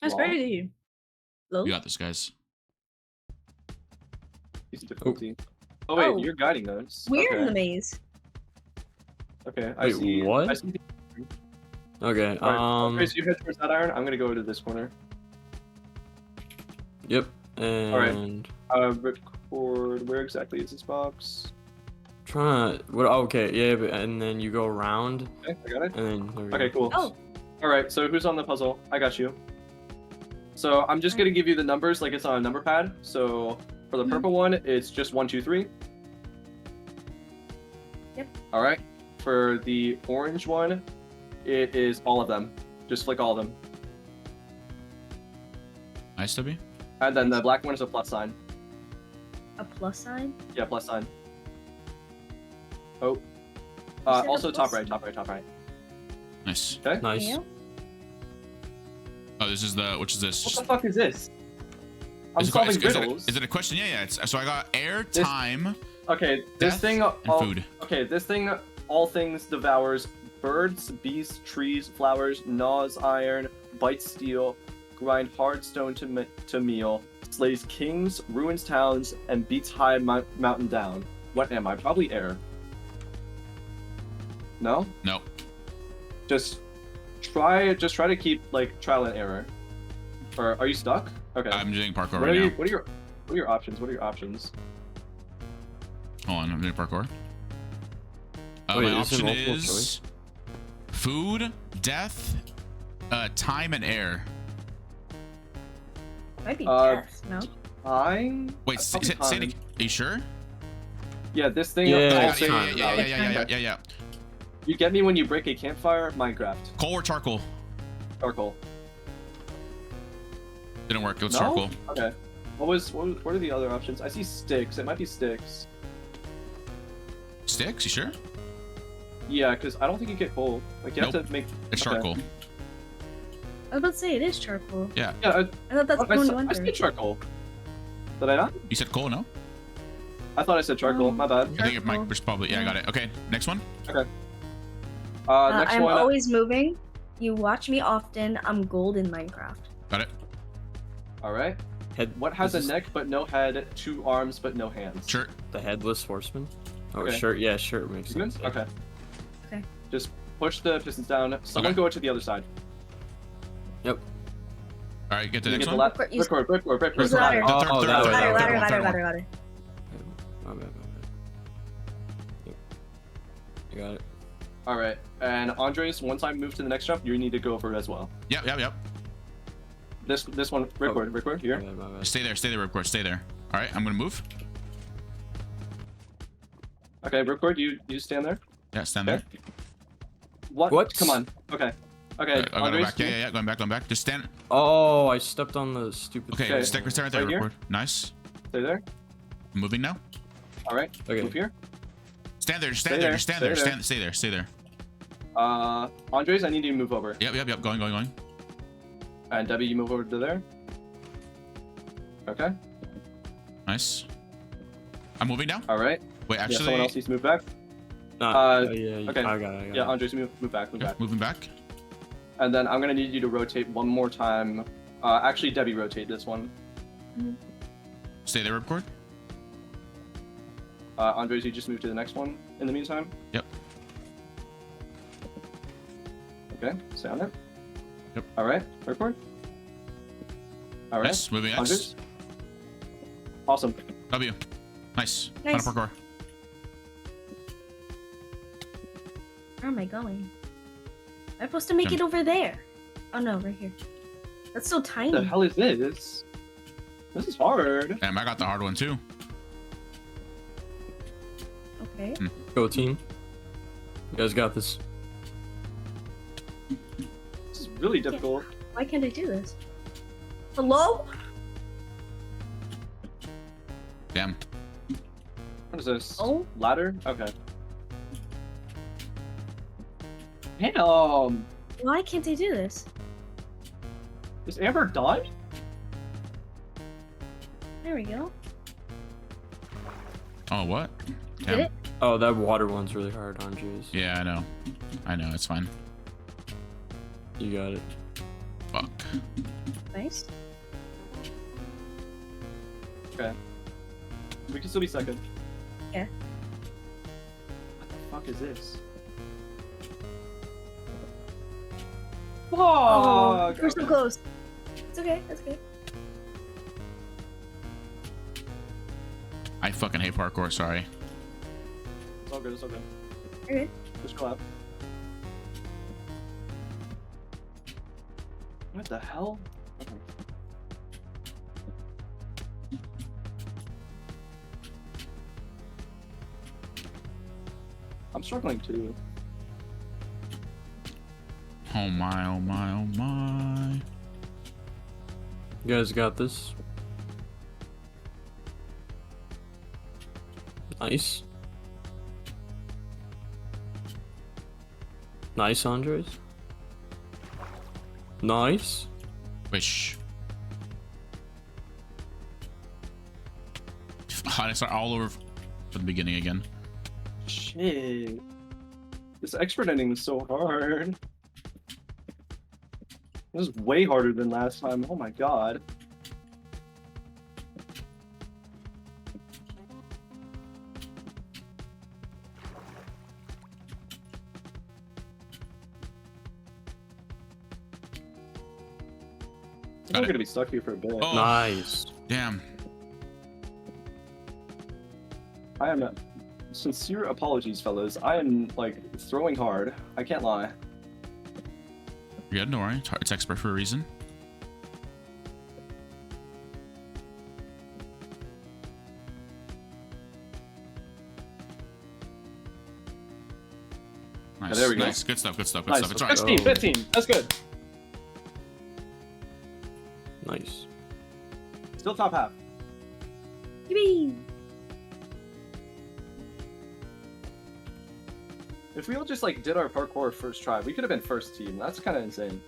That's
Wow.
crazy. Hello?
You got this, guys.
Easy difficulty. Oh wait,
Oh.
you're guiding those.
We're in the
Okay.
maze.
Okay, I
Wait,
see.
what?
I see.
Okay.
Alright, okay, so you head towards that iron. I'm gonna go to this corner.
Yep. And
Record. Where exactly is this box?
trying to what? Okay. Yeah. But, and then you go around,
Okay, I got it.
and then there we
Okay,
go.
cool.
Oh,
Alright, so who's on the puzzle? I got you. So I'm just gonna give you the numbers like it's on a number pad. So for the purple one, it's just 1, 2, 3.
Yep.
Alright. For the orange one, it is all of them. Just flick all of them.
Nice, W.
And then the black one is a plus sign.
a plus sign?
Yeah, plus sign. Oh.
said a
Also top
plus
right, top right, top right.
Nice.
Okay.
Nice.
Yeah.
Oh, this is the. Which is this?
What the fuck is this? I'm
Is it-
solving
is it-
riddles.
Is it a question? Yeah, yeah. So I got air,
This-
time,
Okay, this
death,
thing.
and food.
Okay, this thing. All things devours birds, beasts, trees, flowers, gnaws iron, bites steel, grind hard stone to meal, slays kings, ruins towns, and beats high mountain down. What am I? Probably air. No?
No.
Just try to keep like trial and error. Or are you stuck? Okay.
I'm doing parkour
What
right
are
now.
what are your options? What are your options?
Hold on, I'm doing parkour.
Wait,
My
is it
option
multiple
is
choice?
food, death, time, and air.
Might be
Uh,
death, no?
Time?
Wait, say it again. Are you sure?
Yeah, this thing.
Yeah,
I
all
got it.
things
Yeah,
devour.
yeah.
You get me when you break a campfire. Minecraft.
Coal or charcoal?
Charcoal.
Didn't work. It was
No?
charcoal.
Okay. What are the other options? I see sticks. It might be sticks.
Sticks? You sure?
Yeah, because I don't think you get coal. Like you have
Nope.
to make.
It's
Okay.
charcoal.
I was about to say it is charcoal.
Yeah.
Yeah,
I thought that's the only one.
I said charcoal. Did I not?
You said coal, no?
I thought I said charcoal.
Oh.
My bad.
I think it might
Charcoal.
was probably. Yeah, I got it. Okay, next one.
Next
I'm
one.
always moving. You watch me often. I'm gold in Minecraft.
Got it.
All right.
Head.
What has a
this is
neck but no head, 2 arms but no hands?
Shirt.
The headless horseman. Oh,
Okay.
shirt. Yeah, shirt makes
You good?
sense.
Okay.
Okay.
Just push the pistons down. Someone
Okay.
go to the other side.
Yep.
All right, get to the
You
next
get the
one.
ripcord, ripcord.
Use ladder.
The third
that
one,
way,
third
Ladder,
one,
ladder,
third
ladder,
one.
ladder.
My bad. Yep. I got it.
All right, and Andres, once I move to the next jump, you need to go over as well.
Yep.
This one, ripcord here.
My bad.
Stay there, ripcord, stay there. All right, I'm gonna move.
Okay, ripcord, you stand there.
Yeah, stand
Okay.
there.
What?
Come on. Okay. Okay.
I gotta
Andres,
back. Yeah, going back. Just stand.
Oh, I stepped on the stupid.
Okay,
Okay.
stay right there,
Right here?
ripcord. Nice.
Stay there.
I'm moving now.
All right.
Okay.
Move here.
Stand there,
Stay there,
just stand
stay
there.
there.
Stay there.
Andres, I need you to move over.
Yep. Going.
And Debbie, you move over to there. Okay.
Nice. I'm moving now.
All right.
Wait,
Yeah,
actually,
someone else needs to move back.
Yeah.
okay.
I got it.
Yeah, Andres, move back.
okay, moving back.
And then I'm gonna need you to rotate one more time. Actually, Debbie, rotate this one.
Stay there, ripcord.
Andres, you just move to the next one in the meantime.
Yep.
Okay, stay on it.
Yep.
All right, ripcord. All right.
Yes, moving X.
Andres. Awesome.
W. Nice.
Nice.
Final parkour.
Where am I going? I'm supposed to make it over there. Oh no, right here. That's so
What
tiny.
the hell is this? This is hard.
Damn, I got the hard one too.
Okay.
Go team. You guys got this.
This is really difficult.
Why can't I do this? Hello?
Damn.
What is this?
Oh.
Ladder? Okay. Damn!
Why can't I do this?
Is Amber done?
There we go.
Oh, what?
Did
Damn.
it?
Oh, that water one's really hard, Andres.
Yeah, I know. It's fine.
You got it.
Fuck.
Nice.
Okay. We can still be second.
Yeah.
What the fuck is this? Oh,
We're so close. It's okay. That's okay.
I fucking hate parkour. Sorry.
It's all good. It's all good.
You're good.
Just go out. What the hell? Okay. I'm struggling too.
Oh my.
You guys got this. Nice. Nice, Andres. Nice.
Wait, shh. I start all over from the beginning again.
Shit. This expert ending is so hard. This is way harder than last time. Oh my god. I'm
Got it.
gonna be stuck here for a bit.
Oh.
Nice.
Damn.
I am sincere apologies, fellas. I am like throwing hard. I can't lie.
You're good. Don't worry. It's expert for a reason. Nice.
there we go.
Nice. Good stuff. Good stuff. Good
Nice.
stuff. It's alright.
15, 15. That's good.
Nice.
Still top half.
Yippee!
If we all just like did our parkour first try, we could have been first team. That's kind of insane.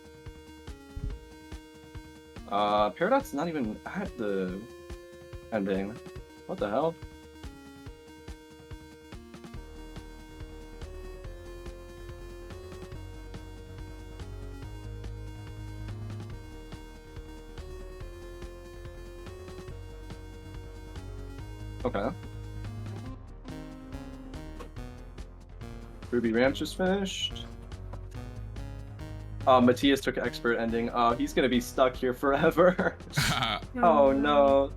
Paradox not even at the ending. What the hell? Okay. Ruby Ramp just finished. Matthias took expert ending. He's gonna be stuck here forever. Oh no.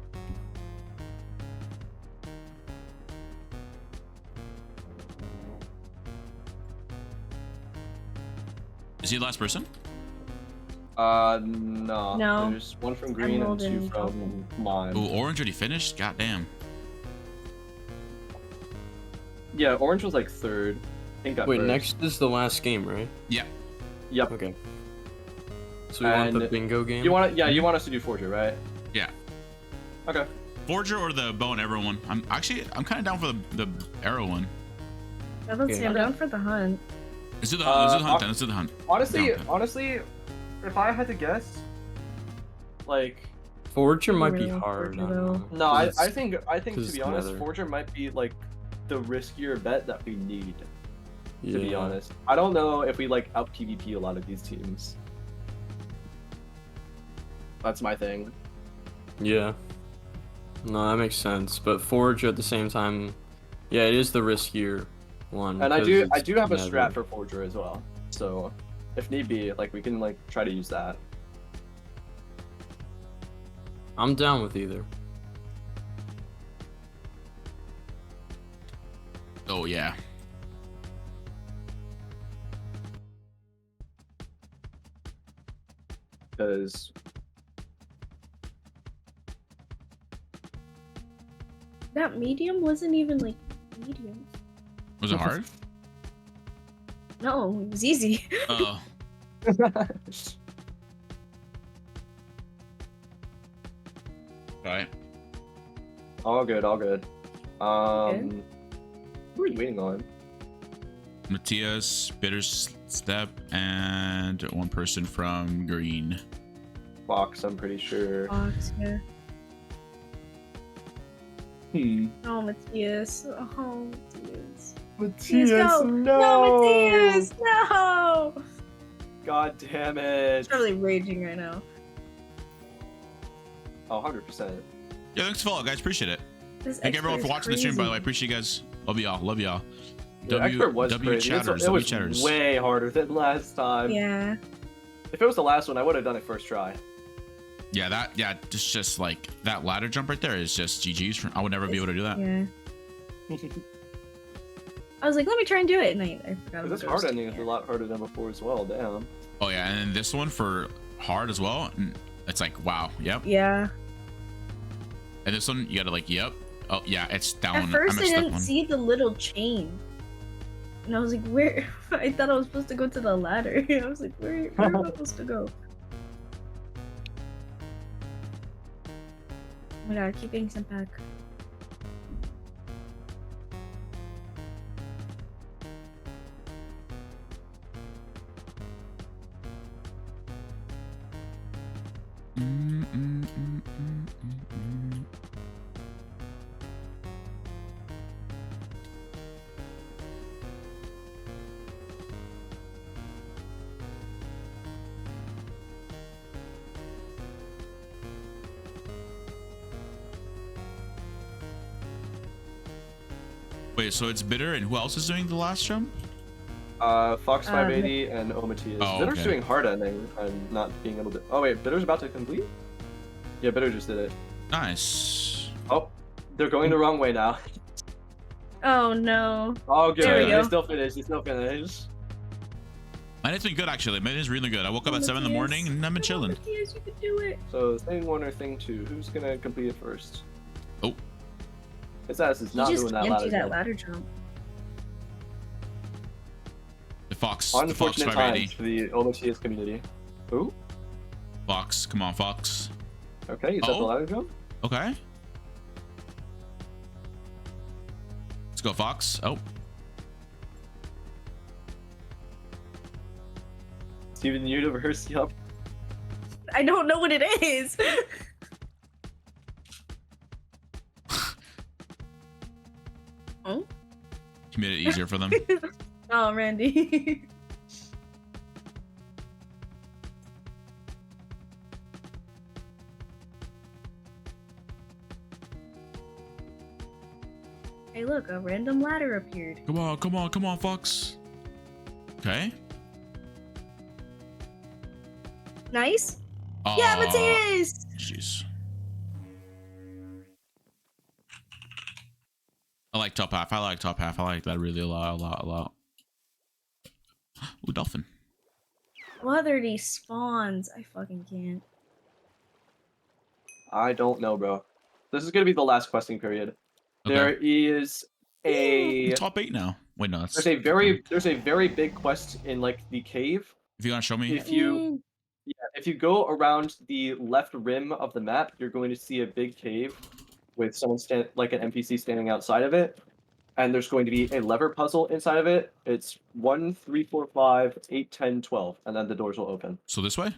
Is he the last person?
No.
No.
There's one from green and
Emerald
2
and
from mine.
Oh, orange already finished? God damn.
Yeah, orange was like third. Pink got
Wait,
first.
next is the last game, right?
Yeah.
Yep.
Okay. So we want the
And
bingo game?
You want you want us to do Forger, right?
Yeah.
Okay.
Forger or the bow and arrow one? I'm kind of down for the arrow one.
Let's
Yeah.
I'm down for the hunt.
Let's do the hunt then.
hon-
Let's do the hunt.
Honestly, if I had to guess, like,
Forger might be
Really
hard.
Forger,
I don't
though.
know.
no,
'Cause
I
it's-
think to
'cause
be
it's
honest,
nether.
Forger might be like the riskier bet that we need. To be
yeah.
honest, I don't know if we like out PvP a lot of these teams. That's my thing.
Yeah. No, that makes sense. But Forger at the same time, yeah, it is the riskier one.
And I
because
do
it's
have a
nether.
strat for Forger as well. So, if need be, like we can like try to use that.
I'm down with either.
Oh yeah.
Because
That medium wasn't even like medium.
Was it hard?
No, it was easy.
Oh. Right.
all good, all good. Who are you waiting on?
Matthias, Bitter Step, and one person from green.
Fox, I'm pretty sure.
Fox, yeah.
Hmm.
Oh, Matthias. Oh, Matthias.
Matthias,
go. No, Matthias! No!
God damn it.
He's probably raging right now.
Oh, 100%.
Yeah, thanks for follow, guys. Appreciate it.
This
Thank everyone for
expert is
watching the stream, by the way.
crazy.
Appreciate you guys. Love y'all. Love y'all.
The expert was crazy.
chatters.
It
W
was
chatters.
way harder than last time.
Yeah.
If it was the last one, I would have done it first try.
Yeah, just like that ladder jump right there is just GG's. I would never be able to do that.
Yeah. I was like, let me try and do it, and I forgot about
This
it.
hard ending is a lot harder than before as well. Damn.
Oh yeah, and then this one for hard as well. It's like wow, yep.
Yeah.
And this one you gotta like, yep. Oh yeah, it's down.
At first, I
messed up
didn't
one.
see the little chain. And I was like, where? I thought I was supposed to go to the ladder. I was like, where am I supposed to go? Oh my god, I keep getting sent back.
Wait, so it's Bitter, and who else is doing the last jump?
Fox 580 and Omatias.
Oh,
Bitter's
okay.
doing hard ending and not being able to. Oh wait, Bitter's about to complete. Yeah, Bitter just did it.
Nice.
Oh, they're going the wrong way now.
Oh no.
Oh, good.
There we
They
go.
still finished. They still finished.
And it's been good actually. Mine is really good. I woke up at 7 in the morning and I've been chilling.
Matthias, you could do it.
So thing one or thing two, who's gonna complete it first?
Oh.
His ass is
You
not
just
doing that
can't
ladder.
do that
jump.
ladder jump.
The Fox 580.
Unfortunate times for the Omatias community. Who?
Fox, come on, Fox.
Okay, you said the
Oh.
ladder jump?
Okay. Let's go, Fox. Oh.
Steven Universe, yup.
I don't know what it is. Oh?
You made it easier for them.
Oh, Randy. Hey, look, a random ladder appeared.
Come on, come on, come on, Fox. Okay.
Nice.
Oh,
Yeah, Mateus.
jeez. I like top half. I like top half. I like that really a lot. Ooh, dolphin.
What are these spawns? I fucking can't.
I don't know, bro. This is gonna be the last questing period.
Okay.
There is a
Top 8 now. Wait, no, that's
there's a very big quest in like the cave.
If you want to show me,
If you if you go around the left rim of the map, you're going to see a big cave with someone like an NPC standing outside of it, and there's going to be a lever puzzle inside of it. It's 1, 3, 4, 5, 8, 10, 12, and then the doors will open.
so this way.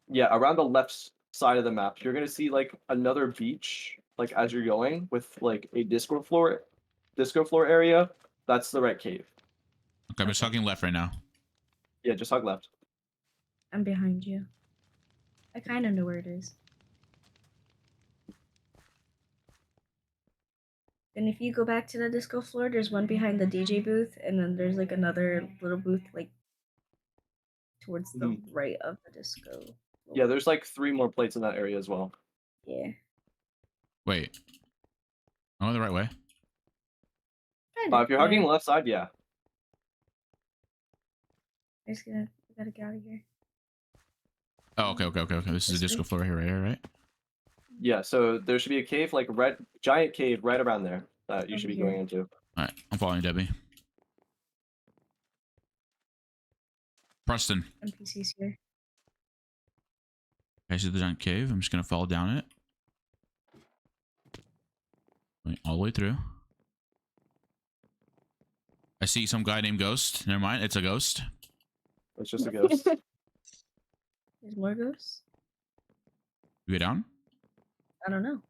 Yeah, around the left side of the map, you're gonna see like another beach, like as you're going, with like a disco floor area. That's the right cave.
Okay, I'm just hugging left right now.
Yeah, just hug left.
I'm behind you. I kind of know where it is. And if you go back to the disco floor, there's one behind the DJ booth, and then there's like another little booth like towards the right of the disco floor.
Yeah, there's like 3 more plates in that area as well.
Yeah.
Wait. Am I the right way?
If you're hugging left side, yeah.
I gotta get out of here.
Oh, okay. This is a disco floor here, right?
Yeah, so there should be a cave, like giant cave right around there that you should be going into.
All right, I'm following Debbie. Preston.
NPCs here.
I see the giant cave. I'm just gonna fall down it. Wait, all the way through. I see some guy named Ghost. Never mind, it's a ghost.
It's just a ghost.
There's more ghosts?
We go down?
I don't know.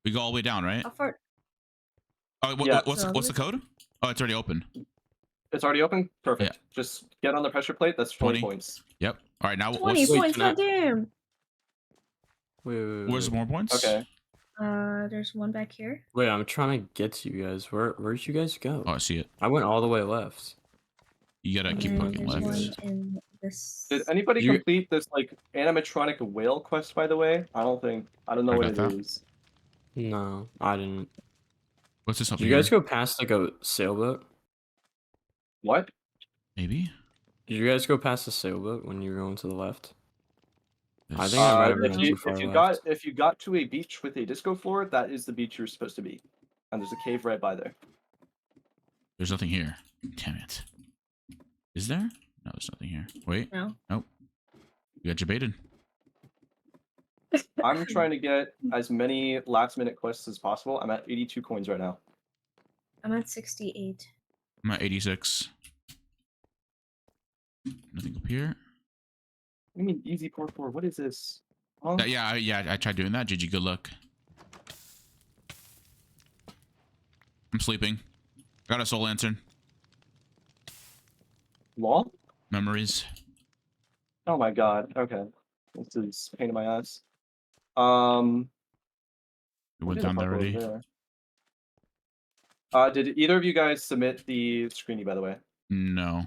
We go all the way down, right?
How far?
Oh,
Yeah.
what's the code? Oh, it's already open.
It's already open? Perfect.
Yeah.
Just get on the pressure plate. That's 20 points.
Yep. All right, now
20 points, goddamn!
Where's more points?
Okay.
There's one back here.
Wait, I'm trying to get to you guys. Where'd you guys go?
Oh, I see it.
I went all the way left.
You gotta keep
And
looking
there's
left.
one in this.
Did anybody complete this like animatronic whale quest, by the way? I don't know
I
what
got
it
that.
is.
No, I didn't.
What's this up
Did
here?
you guys go past like a sailboat?
What?
Maybe?
Did you guys go past the sailboat when you were going to the left? I think I might have
if
gone
you
too far
if you
left.
got if you got to a beach with a disco floor, that is the beach you're supposed to be. And there's a cave right by there.
There's nothing here. Damn it. Is there? No, there's nothing here. Wait.
No.
Nope. You got jebaited.
I'm trying to get as many last minute quests as possible. I'm at 82 coins right now.
I'm at 68.
I'm at 86. Nothing up here.
What do you mean easy parkour? What is this? Huh?
Yeah, I tried doing that. GG, good luck. I'm sleeping. Got a soul lantern.
Law?
Memories.
Oh my god. Okay. This is a pain in my ass.
We
What
went
did
down
the
there
fuck was
already.
there? Did either of you guys submit the screeny, by the way?
No.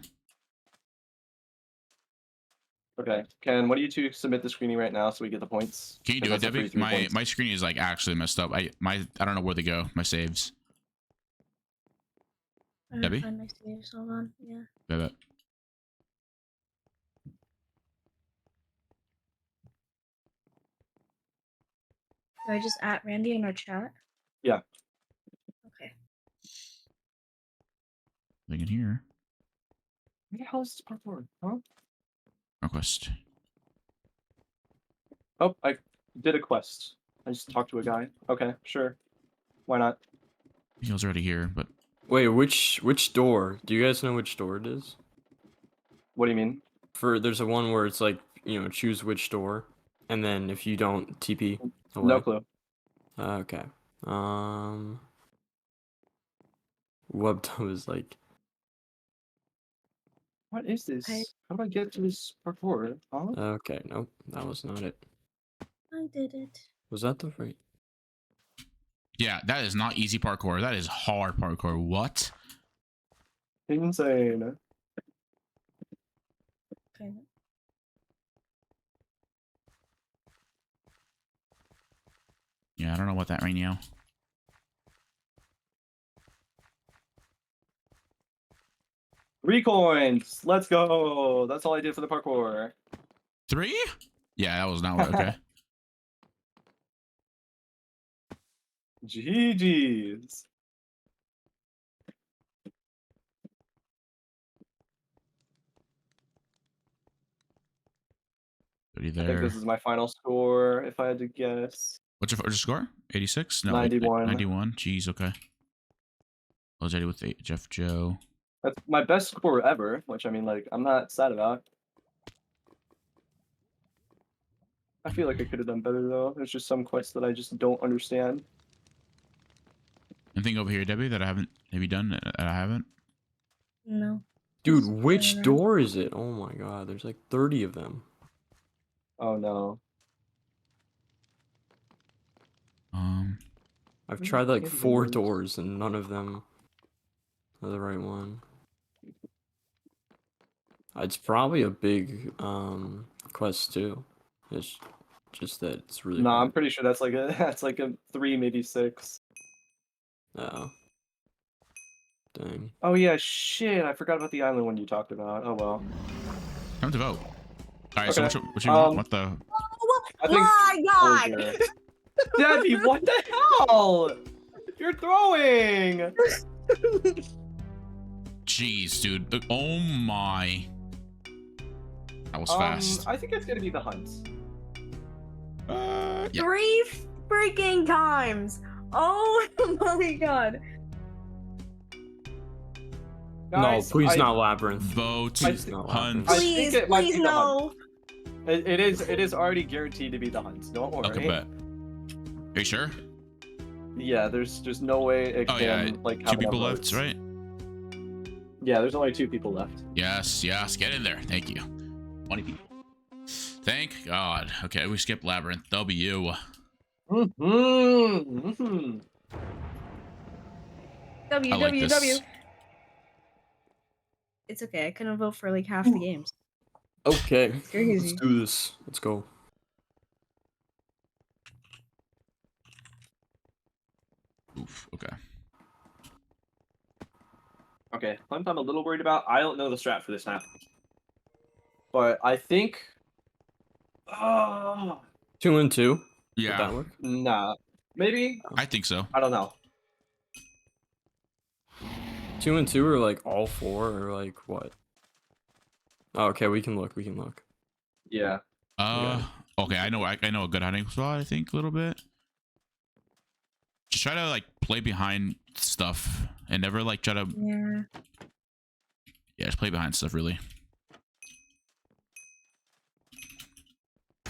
Okay. Can one of you two submit the screeny right now so we get the points?
Can you do it,
Because that's a
Debbie?
free 3 points.
My screen is like actually messed up. I don't know where they go. My saves.
I
Debbie?
find my saves. Hold on. Yeah.
Bet.
Do I just at Randy in our chat?
Yeah.
Okay.
Nothing in here.
Where the hell is this parkour? Huh?
Request.
Oh, I did a quest. I just talked to a guy. Okay, sure. Why not?
He was already here, but
Wait, which door? Do you guys know which door it is?
What do you mean?
There's a one where it's like, choose which door, and then if you don't TP away.
No clue.
Okay. Webdub is like,
What is this?
I-
How do I get to this parkour? Huh?
okay, nope, that was not it.
I did it.
Was that the right?
yeah, that is not easy parkour. That is hard parkour. What?
Insane.
Okay.
don't know about that right now.
Three coins. Let's go. That's all I did for the parkour.
3? Yeah, that was not what, okay.
GG's.
Are you
I think
there?
this is my final score, if I had to guess.
What's your score? 86? No,
91.
91. Jeez, okay. I was ready with Jeff Joe.
That's my best score ever, which I mean, like, I'm not sad about. I feel like I could have done better though. There's just some quests that I just don't understand.
Anything over here, Debbie, that I haven't maybe done that I haven't?
No.
Dude,
Just
which
running around.
door is it? Oh my god, there's like 30 of them.
Oh no.
I've
Where's
tried
the
like
candy
4
bars?
doors and none of them are the right one. It's probably a big quest too. It's just that it's really
No, I'm
hard.
pretty sure that's like a 3, maybe 6.
Oh. Dang.
Oh yeah, shit! I forgot about the island one you talked about. Oh well.
Time to vote. All right, so
Okay.
what you want? What the?
I think.
My God!
Over. Debbie, what the hell? You're throwing.
Jeez, dude. Oh my. That was fast.
I think it's gonna be the hunt.
Yeah.
3 freaking times! Oh my God!
Guys,
no, please
I-
not Labyrinth.
Vote
Please not
Hunt.
Labyrinth.
I think
Please,
it might
please
be the
no!
It is already guaranteed to be the hunt. Don't worry.
Okay, bet. Are you sure?
Yeah, there's no way it
Oh
can
yeah,
like
2
have enough
people
votes.
left, right?
Yeah, there's only 2 people left.
Yes, get in there. Thank you. 20 people. Thank God. Okay, we skipped Labyrinth. W.
Mm-hmm.
I like this.
W. It's okay. I couldn't vote for like half the games.
Okay,
Crazy.
let's do this. Let's go.
Oof. Okay.
Okay, hunt I'm a little worried about. I don't know the strat for this map, but I think. Oh
2 and 2. Would
Yeah,
that work?
nah, maybe
I think so.
I don't know.
2 and 2 are like all 4 or like what? Oh, okay, we can look. We can look.
Yeah.
Okay. I know a good hiding spot. I think a little bit. Just try to like play behind stuff and never like try to.
Yeah.
Yeah, just play behind stuff really.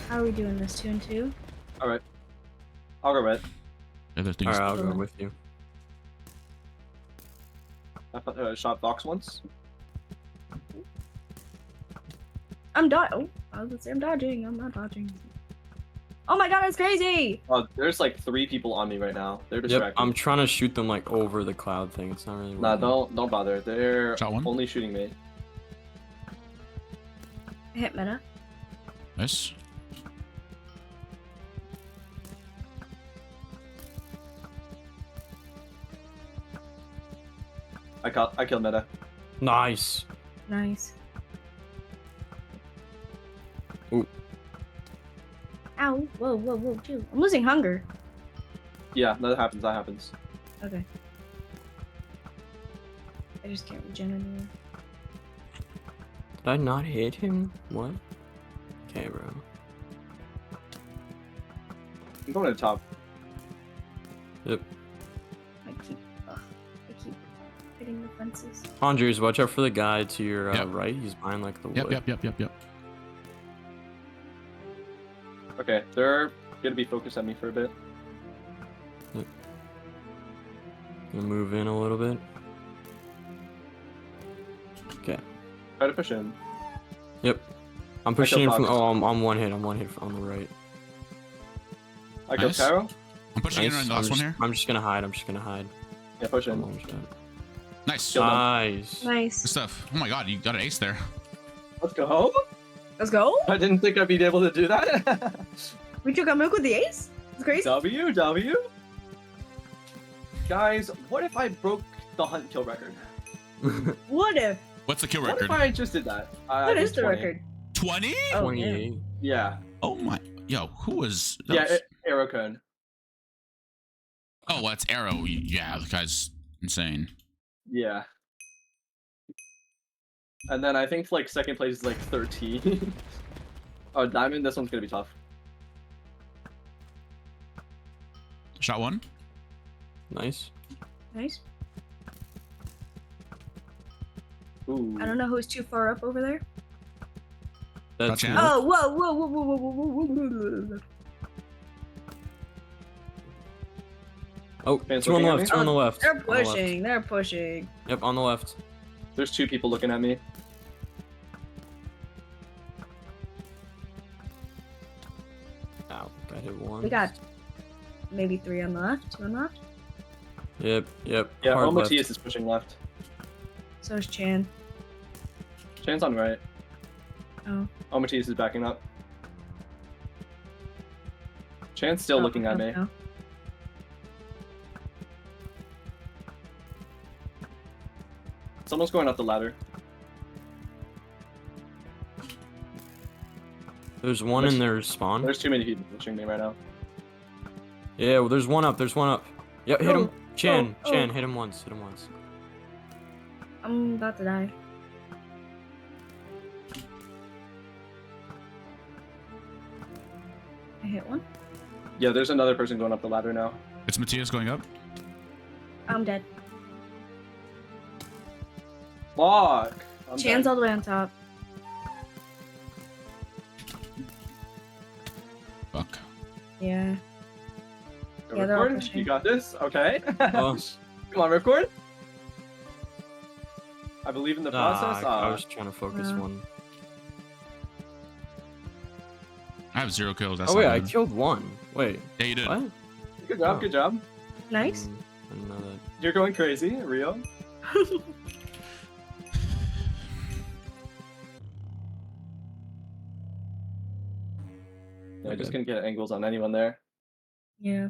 How are we doing this? 2 and 2?
All right. I'll go red.
Other things.
Alright, I'll go with you.
I shot box once.
I'm dodging. Oh, I was gonna say I'm dodging. I'm not dodging. Oh my God, that's crazy!
Oh, there's like 3 people on me right now. They're
Yep,
distracted.
I'm trying to shoot them like over the cloud thing. It's not really
Nah,
working.
don't bother. They're
Shot one.
only shooting me.
I hit meta.
Nice.
I killed meta.
Nice.
Nice.
Ooh.
Ow. Whoa, chill. I'm losing hunger.
Yeah, that happens. That happens.
Okay. I just can't regenerate.
Did I not hit him? What? Okay, bro.
I'm going to the top.
Yep.
I keep hitting the fences.
Qndres, watch out for the guy to your
Yep.
right. He's behind like the wood.
Yep.
Okay, they're gonna be focused on me for a bit.
Gonna move in a little bit. Okay.
Try to push in.
Yep. I'm pushing in
killed
from.
Fox.
Oh, I'm one hit. I'm one hit on the right.
I killed
Nice.
Cairo.
I'm pushing in on the last one here.
I'm just gonna hide.
Yeah, push in.
One shot.
Nice.
Kill them.
Nice.
Good
Nice.
stuff. Oh my God, you got an ace there.
Let's go home.
Let's go.
I didn't think I'd be able to do that.
We took a milk with the ace. It's crazy.
W. Guys, what if I broke the hunt kill record?
What if?
What's the kill
What
record?
if I just did that? I
What
did
is the
20.
record?
20?
Oh,
28.
Yeah.
Oh my. Yo, who was. that
Yeah,
was-
arrow cone.
Oh, well, it's Arrow. Yeah, the guy's insane.
Yeah. And then I think like second place is like 13. Oh, diamond. This one's gonna be tough.
Shot one.
Nice.
Nice.
Ooh.
I don't know who's too far up over there.
That's
Gotcha.
Nook.
Oh, whoa.
Oh,
Fans
two on the
looking at
left.
me?
Two on the left.
They're
on the left.
pushing. They're pushing.
Yep, on the left.
There's 2 people looking at me.
Ow, got hit one.
We got maybe 3 on the left, 2 on the left.
Yep.
Yeah,
Hard left.
Matthias is pushing left.
So is Chan.
Chan's on right.
Oh.
Matthias is backing up. Chan's still
Oh,
looking at me.
no.
Someone's going up the ladder.
There's one in their spawn.
There's too many people pushing me right now.
Yeah, well, there's one up. There's one up. Yep, hit him. Chan,
oh.
Chan, hit him once. Hit him once.
I'm about to die. I hit one.
Yeah, there's another person going up the ladder now.
It's Matthias going up.
I'm dead.
Fuck! I'm
Chan's
dead.
all the way on top.
Fuck.
Yeah.
Go
Yeah, they're all
Ripcord,
pushing.
you got this? Okay.
Oh.
Come on, Ripcord. I believe in the process.
I was trying to focus one.
I have 0 kills. That's
Oh wait,
not
I
good.
killed one. Wait,
Yeah, you did.
what?
Good job,
Oh.
good job.
Nice.
I didn't know that.
You're going crazy, Rio. Yeah, just
Okay.
gonna get angles on anyone there.
Yeah.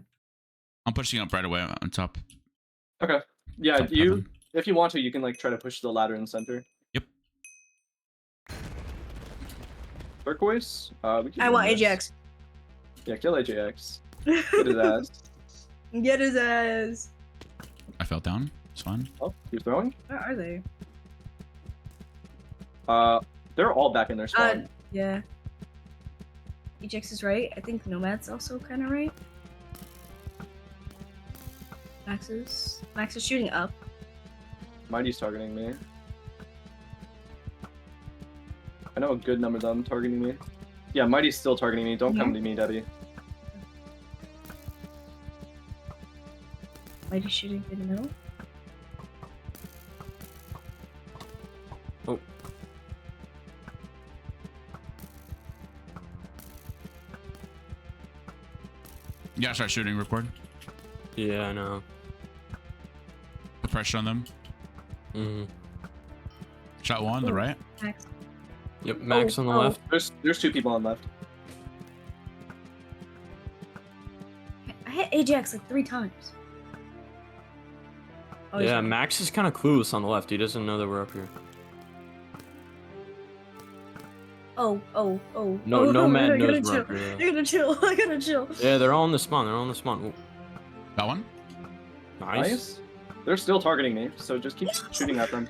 I'm pushing up right away on top.
Okay. Yeah,
Top
you
heaven.
if you want to, you can like try to push the ladder in the center.
Yep.
Turquoise? We can
I
do
want
this.
Ajax.
Yeah, kill AJX. Get his ass.
Get his ass.
I fell down. It's fine.
Oh, he's throwing?
Where are they?
They're all back in their spawn.
Yeah. Ajax is right. I think Nomad's also kind of right. Max is shooting up.
Mighty's targeting me. I know a good number of them targeting me. Yeah, Mighty's still targeting me. Don't come to me, Debbie.
Mighty shooting in the middle.
Oh.
Yeah, start shooting. Record.
Yeah, I know.
Put pressure on them.
Mm.
Shot one, the
Oh.
right.
Max.
Yep, Max on the
oh.
left.
There's 2 people on left.
I hit Ajax like 3 times. Oh, he's
Yeah,
right.
Max is kind of clueless on the left. He doesn't know that we're up here.
Oh.
No,
oh,
no man
I gotta
knows we're up
chill.
here.
I gotta chill. I gotta chill.
Yeah, they're all on the spawn. They're all on the spawn. Ooh,
That one.
nice.
They're still targeting me, so just keep shooting at them.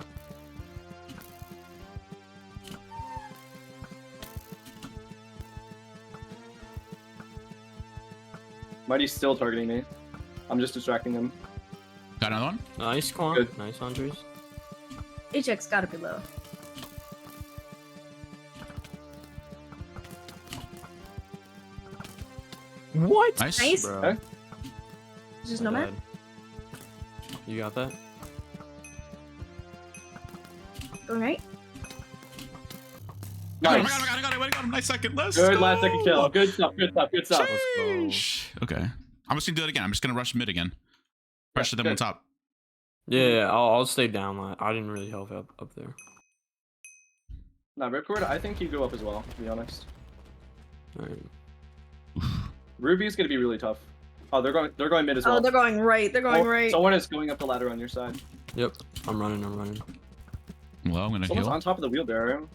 Mighty's still targeting me. I'm just distracting them.
Got another one.
Nice, Quan.
Good.
Nice, Andres.
Ajax gotta be low.
What?
Nice.
Nice.
Bro.
Okay.
This is
My
Nomad.
bad. You got that?
Going right.
Nice.
I got him. Nice second. Let's
Good
go.
last second kill. Good stuff.
Let's go.
Sheesh. Okay. I'm just gonna do it again. I'm just gonna rush mid again. Pressure them on
good.
top.
Yeah, I'll stay down. I didn't really help up there.
Nah, Ripcord, I think you go up as well, to be honest.
Alright.
Ruby's gonna be really tough. Oh, they're going mid as well.
Oh, they're going right. They're going right.
Someone is going up the ladder on your side.
Yep, I'm running.
Well, I'm gonna
Someone's
heal.
on top of the wheelbarrow.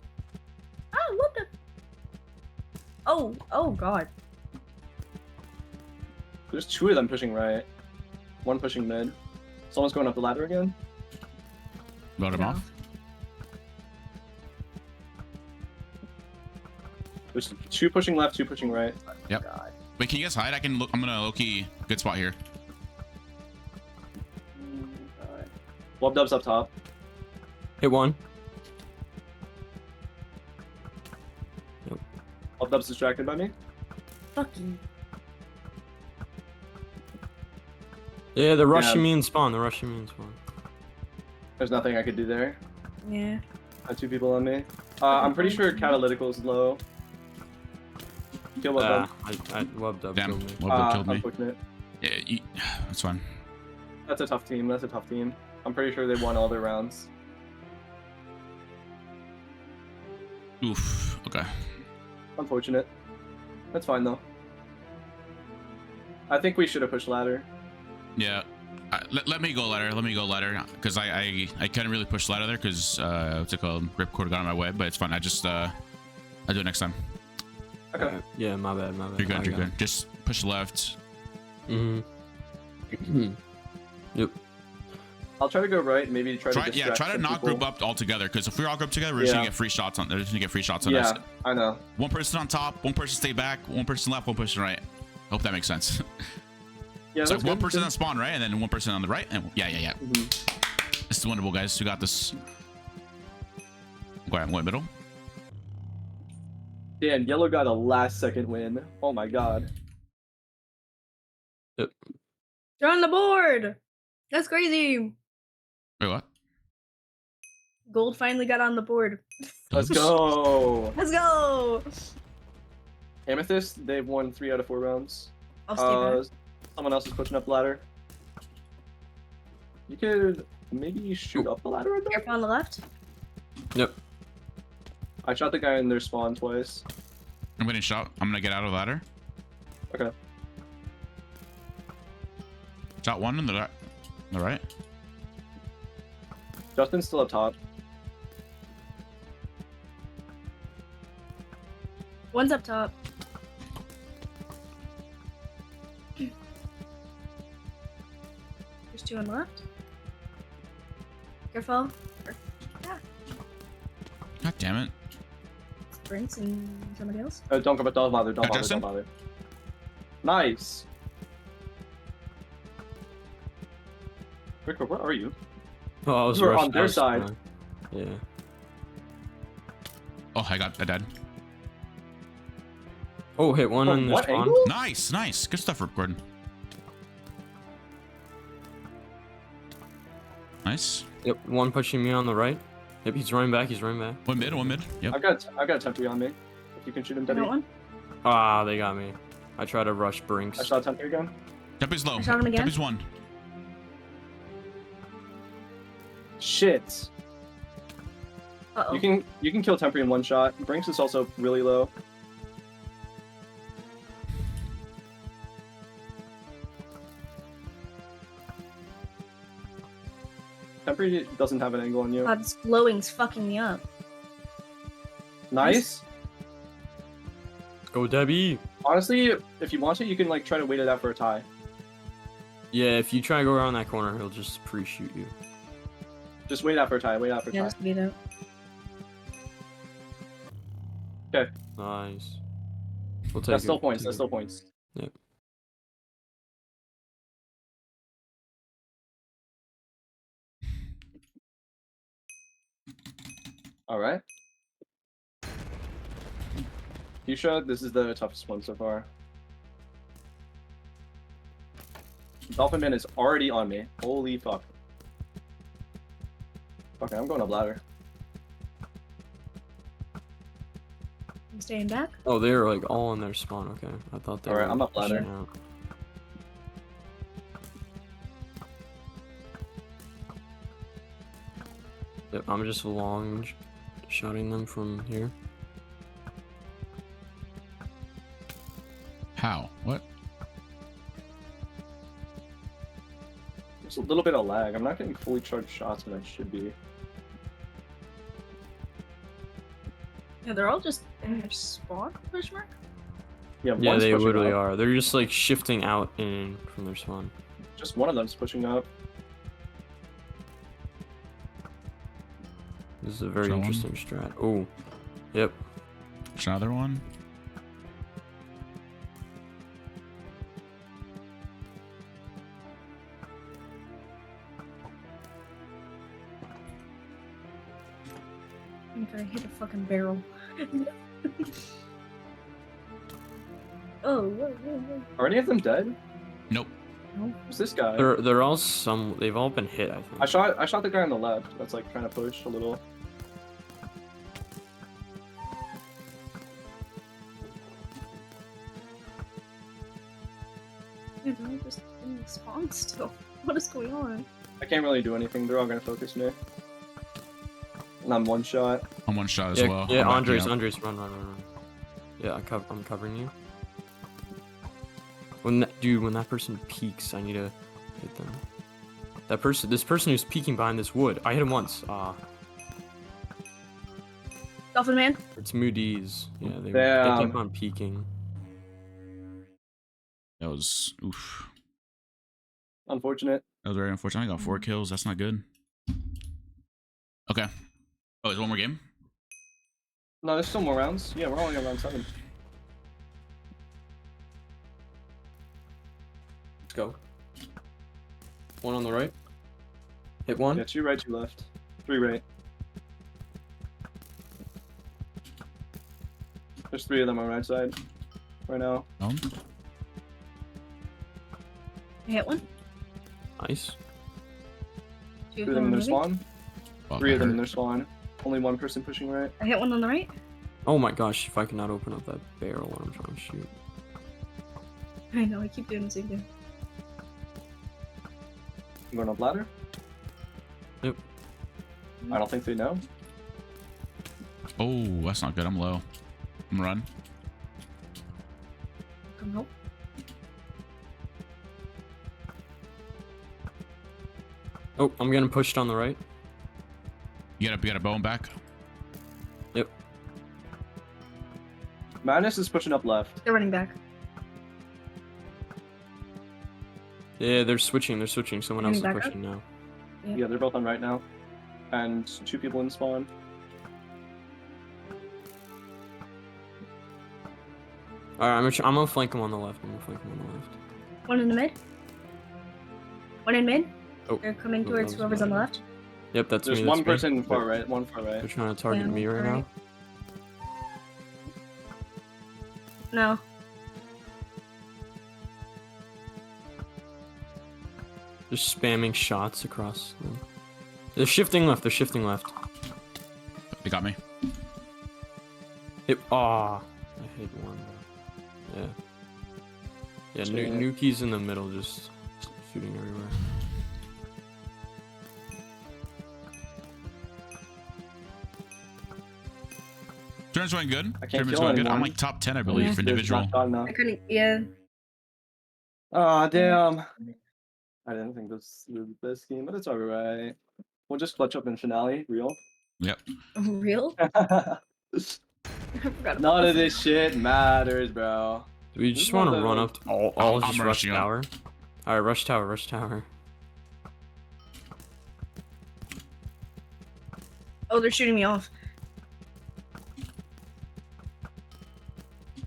Oh, what the? Oh god.
There's 2 of them pushing right. 1 pushing mid. Someone's going up the ladder again.
Load him
No.
off.
There's 2 pushing left, 2 pushing right.
Yep.
God.
Wait, can you guys hide? I can look. I'm gonna low-key good spot here.
Wub Dub's up top.
Hit one.
Wub Dub's distracted by me.
Fuck you.
Yeah, they're rushing me in spawn.
There's nothing I could do there.
Yeah.
I have 2 people on me. I'm pretty sure Catalytical is low. Kill Wub Dub.
I Wub Dub
Damn,
killed me.
Wub killed me.
Unfortunate.
Yeah, that's fine.
That's a tough team. I'm pretty sure they won all their rounds.
Oof. Okay.
Unfortunate. That's fine though. I think we should have pushed ladder.
Yeah. Let me go ladder. Because I couldn't really push ladder there because what's it called? Ripcord got in my way, but it's fine. I just I'll do it next time.
Okay.
Yeah, my bad.
You're good. Just push left.
Yep.
I'll try to go right and maybe try to distract
try to
some
not
people.
group up all together because if we're all grouped together, we're just gonna get free shots on. They're just gonna get free shots on us.
Yeah, I know.
One person on top, one person stay back, one person left, one person right. Hope that makes sense.
Yeah,
So
that's
one
good,
person
good.
on spawn, right, and then one person on the right, and yeah. This is winnable, guys. We got this. Okay, I'm going middle.
Damn, yellow got a last-second win. Oh my god.
Yep.
They're on the board. That's crazy.
Wait, what?
Gold finally got on the board.
Let's go.
Let's go.
Amethyst, they've won 3 out of 4 rounds.
I'll stay back.
Someone else is pushing up the ladder. You could maybe shoot up the ladder at them?
Careful on the left.
Yep.
I shot the guy in their spawn twice.
I'm getting shot. I'm gonna get out of the ladder.
Okay.
Shot one on the right.
Justin's still up top.
One's up top. There's 2 on the left. Careful.
God damn it.
Sprints and somebody else.
Don't bother. Don't
Justin?
bother. Nice. Rick, where are you?
Oh, I was
You were on
rushing
their
out,
side.
Yeah.
Oh, I died.
Oh, hit one
From
in the
what
spawn.
angle?
Nice. Good stuff, Rip Gordon. Nice.
Yep, one pushing me on the right. Yep, he's running back.
One mid. Yep.
I've got Temporary on me. If you can shoot him,
I got
Debbie.
one.
Ah, they got me. I try to rush Brinks.
I shot Temporary again.
Deppy's low.
I shot him again.
Deppy's one.
Shit.
Uh-oh.
You can kill Temporary in one shot. Brinks is also really low. Temporary doesn't have an angle on you.
God, this glowing's fucking me up.
Nice.
Go, Debbie.
Honestly, if you want to, you can like try to wait it out for a tie.
Yeah, if you try to go around that corner, he'll just pre-shoot you.
Just wait out for a tie. Wait out for a
Yeah,
tie.
just beat out.
Okay.
Nice. We'll take
That's
it.
still points.
Take
That's
it.
still points.
Yep.
All right. Fuchsia, this is the toughest one so far. Dolphin Man is already on me. Holy fuck. Okay, I'm going up ladder.
I'm staying back.
Oh, they're like all in their spawn. Okay, I thought they
Alright,
were
I'm up ladder.
pushing out. Yep, I'm just long shotting them from here.
How? What?
a little bit of lag. I'm not getting fully charged shots when I should be.
Yeah, they're all just in their spawn, question mark?
Yeah,
Yeah,
one's
they
pushing
literally
up.
are. They're just like shifting out in from their spawn.
Just one of them's pushing up.
This is a very
Show 'em.
interesting strat. Oh, yep.
There's another one.
I think I hit a fucking barrel. Oh, whoa.
Are any of them dead?
Nope.
Who's this guy?
They're all some. They've all been hit. I think.
I shot the guy on the left. That's like trying to push a little.
Dude, they're all just in the spawn still. What is going on?
I can't really do anything. They're all gonna focus me. And I'm one shot.
I'm one shot as
Yeah,
well.
yeah.
I'm backing
Andres,
up.
run. Yeah, I'm covering you. When that person peeks, I need to hit them. This person who's peeking behind this wood. I hit him once. Ah,
Dolphin Man?
it's Moody's. Yeah, they
Damn.
keep on peeking.
That was oof.
Unfortunate.
That was very unfortunate. I got 4 kills. That's not good. Okay. Oh, is one more game?
No, there's still more rounds. Yeah, we're only on round 7.
Let's go. One on the right. Hit one.
Yeah, 2 right, 2 left. 3 right. There's 3 of them on right side right now.
No.
I hit one.
Nice.
2
2 of them in their
moving.
spawn.
Fuck,
3
I
of them in
hurt.
their spawn. Only 1 person pushing right.
I hit one on the right.
Oh my gosh! If I could not open up that barrel when I'm trying to shoot.
I know, I keep doing the same thing.
I'm going up ladder.
Yep.
I don't think they know.
Oh, that's not good. I'm low. I'm gonna run.
Come help.
Oh, I'm getting pushed on the right.
You got a bow and back.
Yep.
Madness is pushing up left.
They're running back.
Yeah, they're switching. Someone else is
Coming back up?
pushing now.
Yeah.
Yeah, they're both on right now. And 2 people in spawn.
Alright, I'm gonna flank him on the left.
One in the mid. One in mid.
Oh,
They're coming
that
towards
was
whoever's on the left.
Yep, that's
There's
me.
one
that's me.
person far right, one far right.
They're trying to target
Yeah,
me right
alright.
now.
No.
Just spamming shots across them. They're shifting left.
They got me.
I hit one. Though. Yeah.
Shit.
Nuki's in the middle, just shooting everywhere.
Turns going good.
I can't
Tournament's
kill
going good. I'm
anyone.
like top 10, I believe,
Yeah.
for individual.
There's not enough.
I couldn't. Yeah.
Aw, damn. I didn't think this was the best game, but it's alright. We'll just clutch up in finale, real.
Yep.
Real? I forgot about
None of this shit matters, bro.
Do we
This
just
is one
want to
of
run
the-
up to all
I'm
just rush
rushing up.
tower? Alright, rush tower.
Oh, they're shooting me off.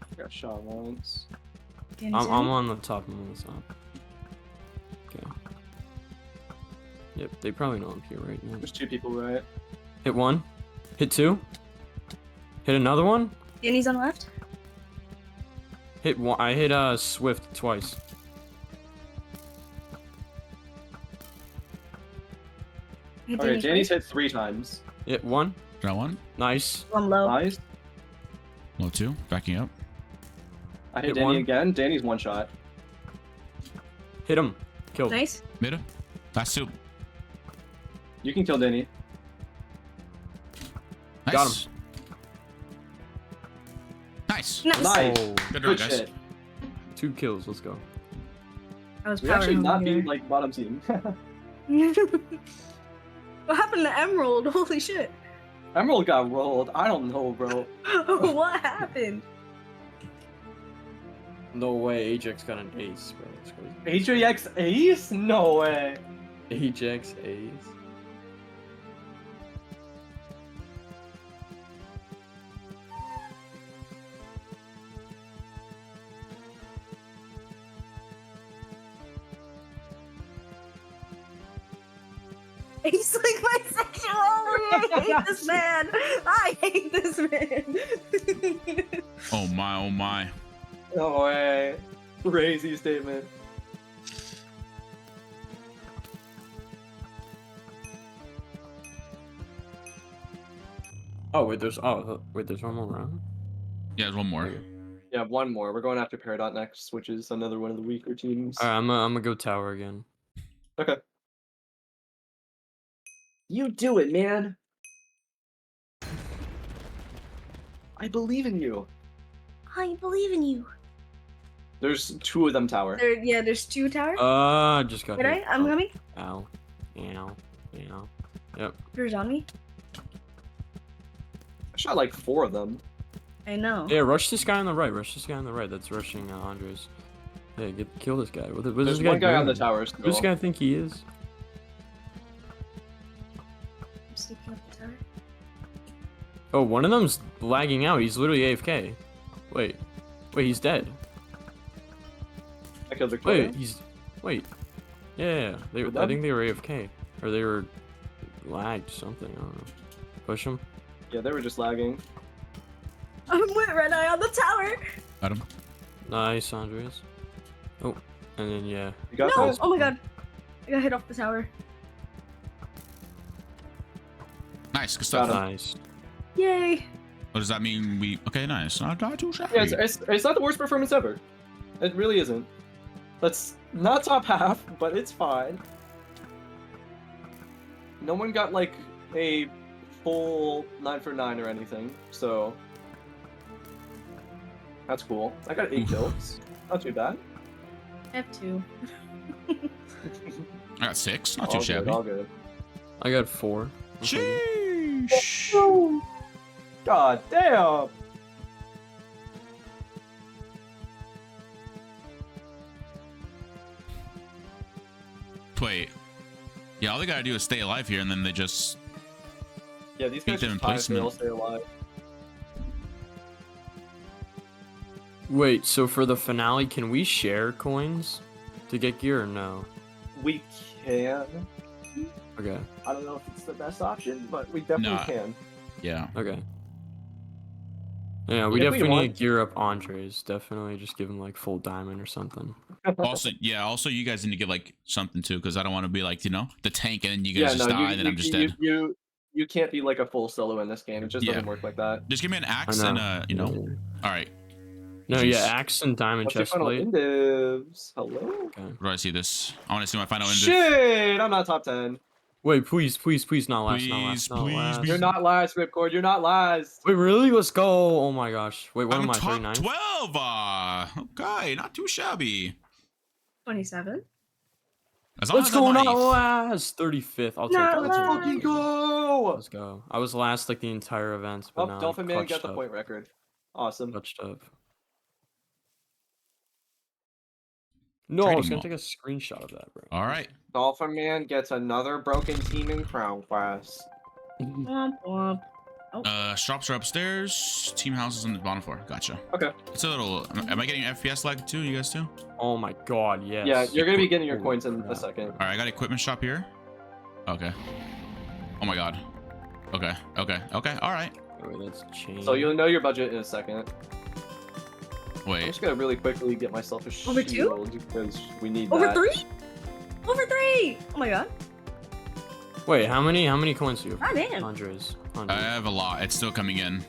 I got shot once.
Danny's
I'm
in.
on the top. Okay. Yep, they probably know I'm here right now.
There's 2 people right.
Hit one. Hit two. Hit another one.
Danny's on the left.
Hit one. I hit Swift twice.
Hey,
Okay, Danny's hit 3 times.
Hit one.
Got one.
Nice.
I'm low.
Nice.
Low 2. Backing up.
I hit
Hit
Danny
one.
again. Danny's 1 shot.
Hit him. Killed.
Nice.
Mid. Last 2.
You can kill Danny.
Nice.
Got him.
Nice.
Nice.
Nice.
Oh,
Good run,
Good
guys.
shit.
2 kills. Let's go.
I was
We actually
powering
not
over
being
here.
like bottom team.
What happened to Emerald? Holy shit.
Emerald got rolled. I don't know, bro.
What happened?
No way, Ajax got an ace, bro. That's crazy.
Ajax Ace? No way.
Ajax ace.
He's like my sexual. I hate this man. I hate this man.
Oh my, oh my.
No way. Crazy statement.
Oh wait, there's one more round.
Yeah, there's one more.
Okay.
Yeah, one more. We're going after Peridot next, which is another one of the weaker teams.
All right, I'm gonna go tower again.
Okay. You do it, man. I believe in you.
I believe in you.
There's two of them tower.
There's 2 towers.
I just got
Did I?
hit.
I'm
Oh,
coming.
Ow. Ow. Ow. Yep.
There's on me.
I shot like 4 of them.
I know.
Yeah, rush this guy on the right. Rush this guy on the right. That's rushing Qndres. Yeah, kill this guy. What is
There's
this guy
one guy on the
doing?
tower
Who does this
still.
guy think he is?
I'm sneaking up the tower.
Oh, one of them's lagging out. He's literally AFK. Wait, he's dead.
I killed Victoria.
Wait. Yeah. I
With them?
think they were AFK, or they were lagged something. I don't know. Push him.
Yeah, they were just lagging.
I'm with Red Eye on the tower.
Got him.
Nice, Qndres. Oh, and then yeah.
You got
No!
this?
Oh my god. I got hit off the tower.
Nice, good stuff.
Got him.
Nice.
Yay!
What does that mean? Okay, nice. Not too shabby.
Yeah, it's not the worst performance ever. It really isn't. That's not top half, but it's fine. No one got like a full 9 for 9 or anything, so that's cool. I got 8 kills. Not too bad.
I have 2.
I got 6. Not
All
too
good,
shabby.
all good.
I got 4.
Sheesh.
God damn!
Wait. Yeah, all they gotta do is stay alive here, and then they just.
Yeah, these
Beat
guys
them in
just tie if they
placement.
all stay alive.
Wait, so for the finale, can we share coins to get gear or no?
We can.
Okay.
I don't know if it's the best option, but we definitely
Nah.
can.
Yeah.
Okay. Yeah, we
If we
definitely
want-
need to gear up Qndres. Definitely just give him like full diamond or something.
Also, yeah. Also, you guys need to get like something too, because I don't want to be like, the tank, and then you guys just die, and then I'm just dead.
You can't be like a full solo in this game. It just doesn't work like that.
Just give me an
I
axe
know.
and
Yeah.
All right.
No,
Jeez.
yeah, axe and diamond
What's your
chest
final
plate.
indives? Hello?
Okay.
Where do I see this? I want to see my final end.
Shit! I'm not top 10.
Wait, please, not last, not
Please,
last, not
please,
last.
please.
You're not last, Ripcord. You're not last.
Wait, really? Let's go. Oh my gosh. Wait, what
I'm
am I?
top
39?
12. Okay, not too shabby.
27.
As long
Let's
as
go,
I'm
not
not
last. 35th. I'll take
Not
it.
Let's
last.
fucking go!
Let's go. I was last like the entire event, but
Oh,
now
Dolphin Man got
clutched
the
up.
point record. Awesome.
Clutched up. No, I was
Trading
gonna take a screenshot of that, bro.
All right.
Dolphin Man gets another broken team in Crown Quest.
Womp womp.
Shops are upstairs. Team houses on the bottom floor. Gotcha.
Okay.
It's a little. Am I getting FPS lag too? You guys too?
Oh my god, yes.
Yeah, you're gonna be getting your
Holy
coins in a
crap.
second.
All right, I got equipment shop here. Okay. Oh my god. Okay. Okay. Okay. All right.
Wait, that's changed.
So you'll know your budget in a second. I'm
Wait.
just gonna really quickly get myself a
Over 2?
shield because we need
Over
that.
3? Over 3! Oh my god.
Wait, how many coins do you have?
God damn.
Qndres.
I have a lot. It's still coming in.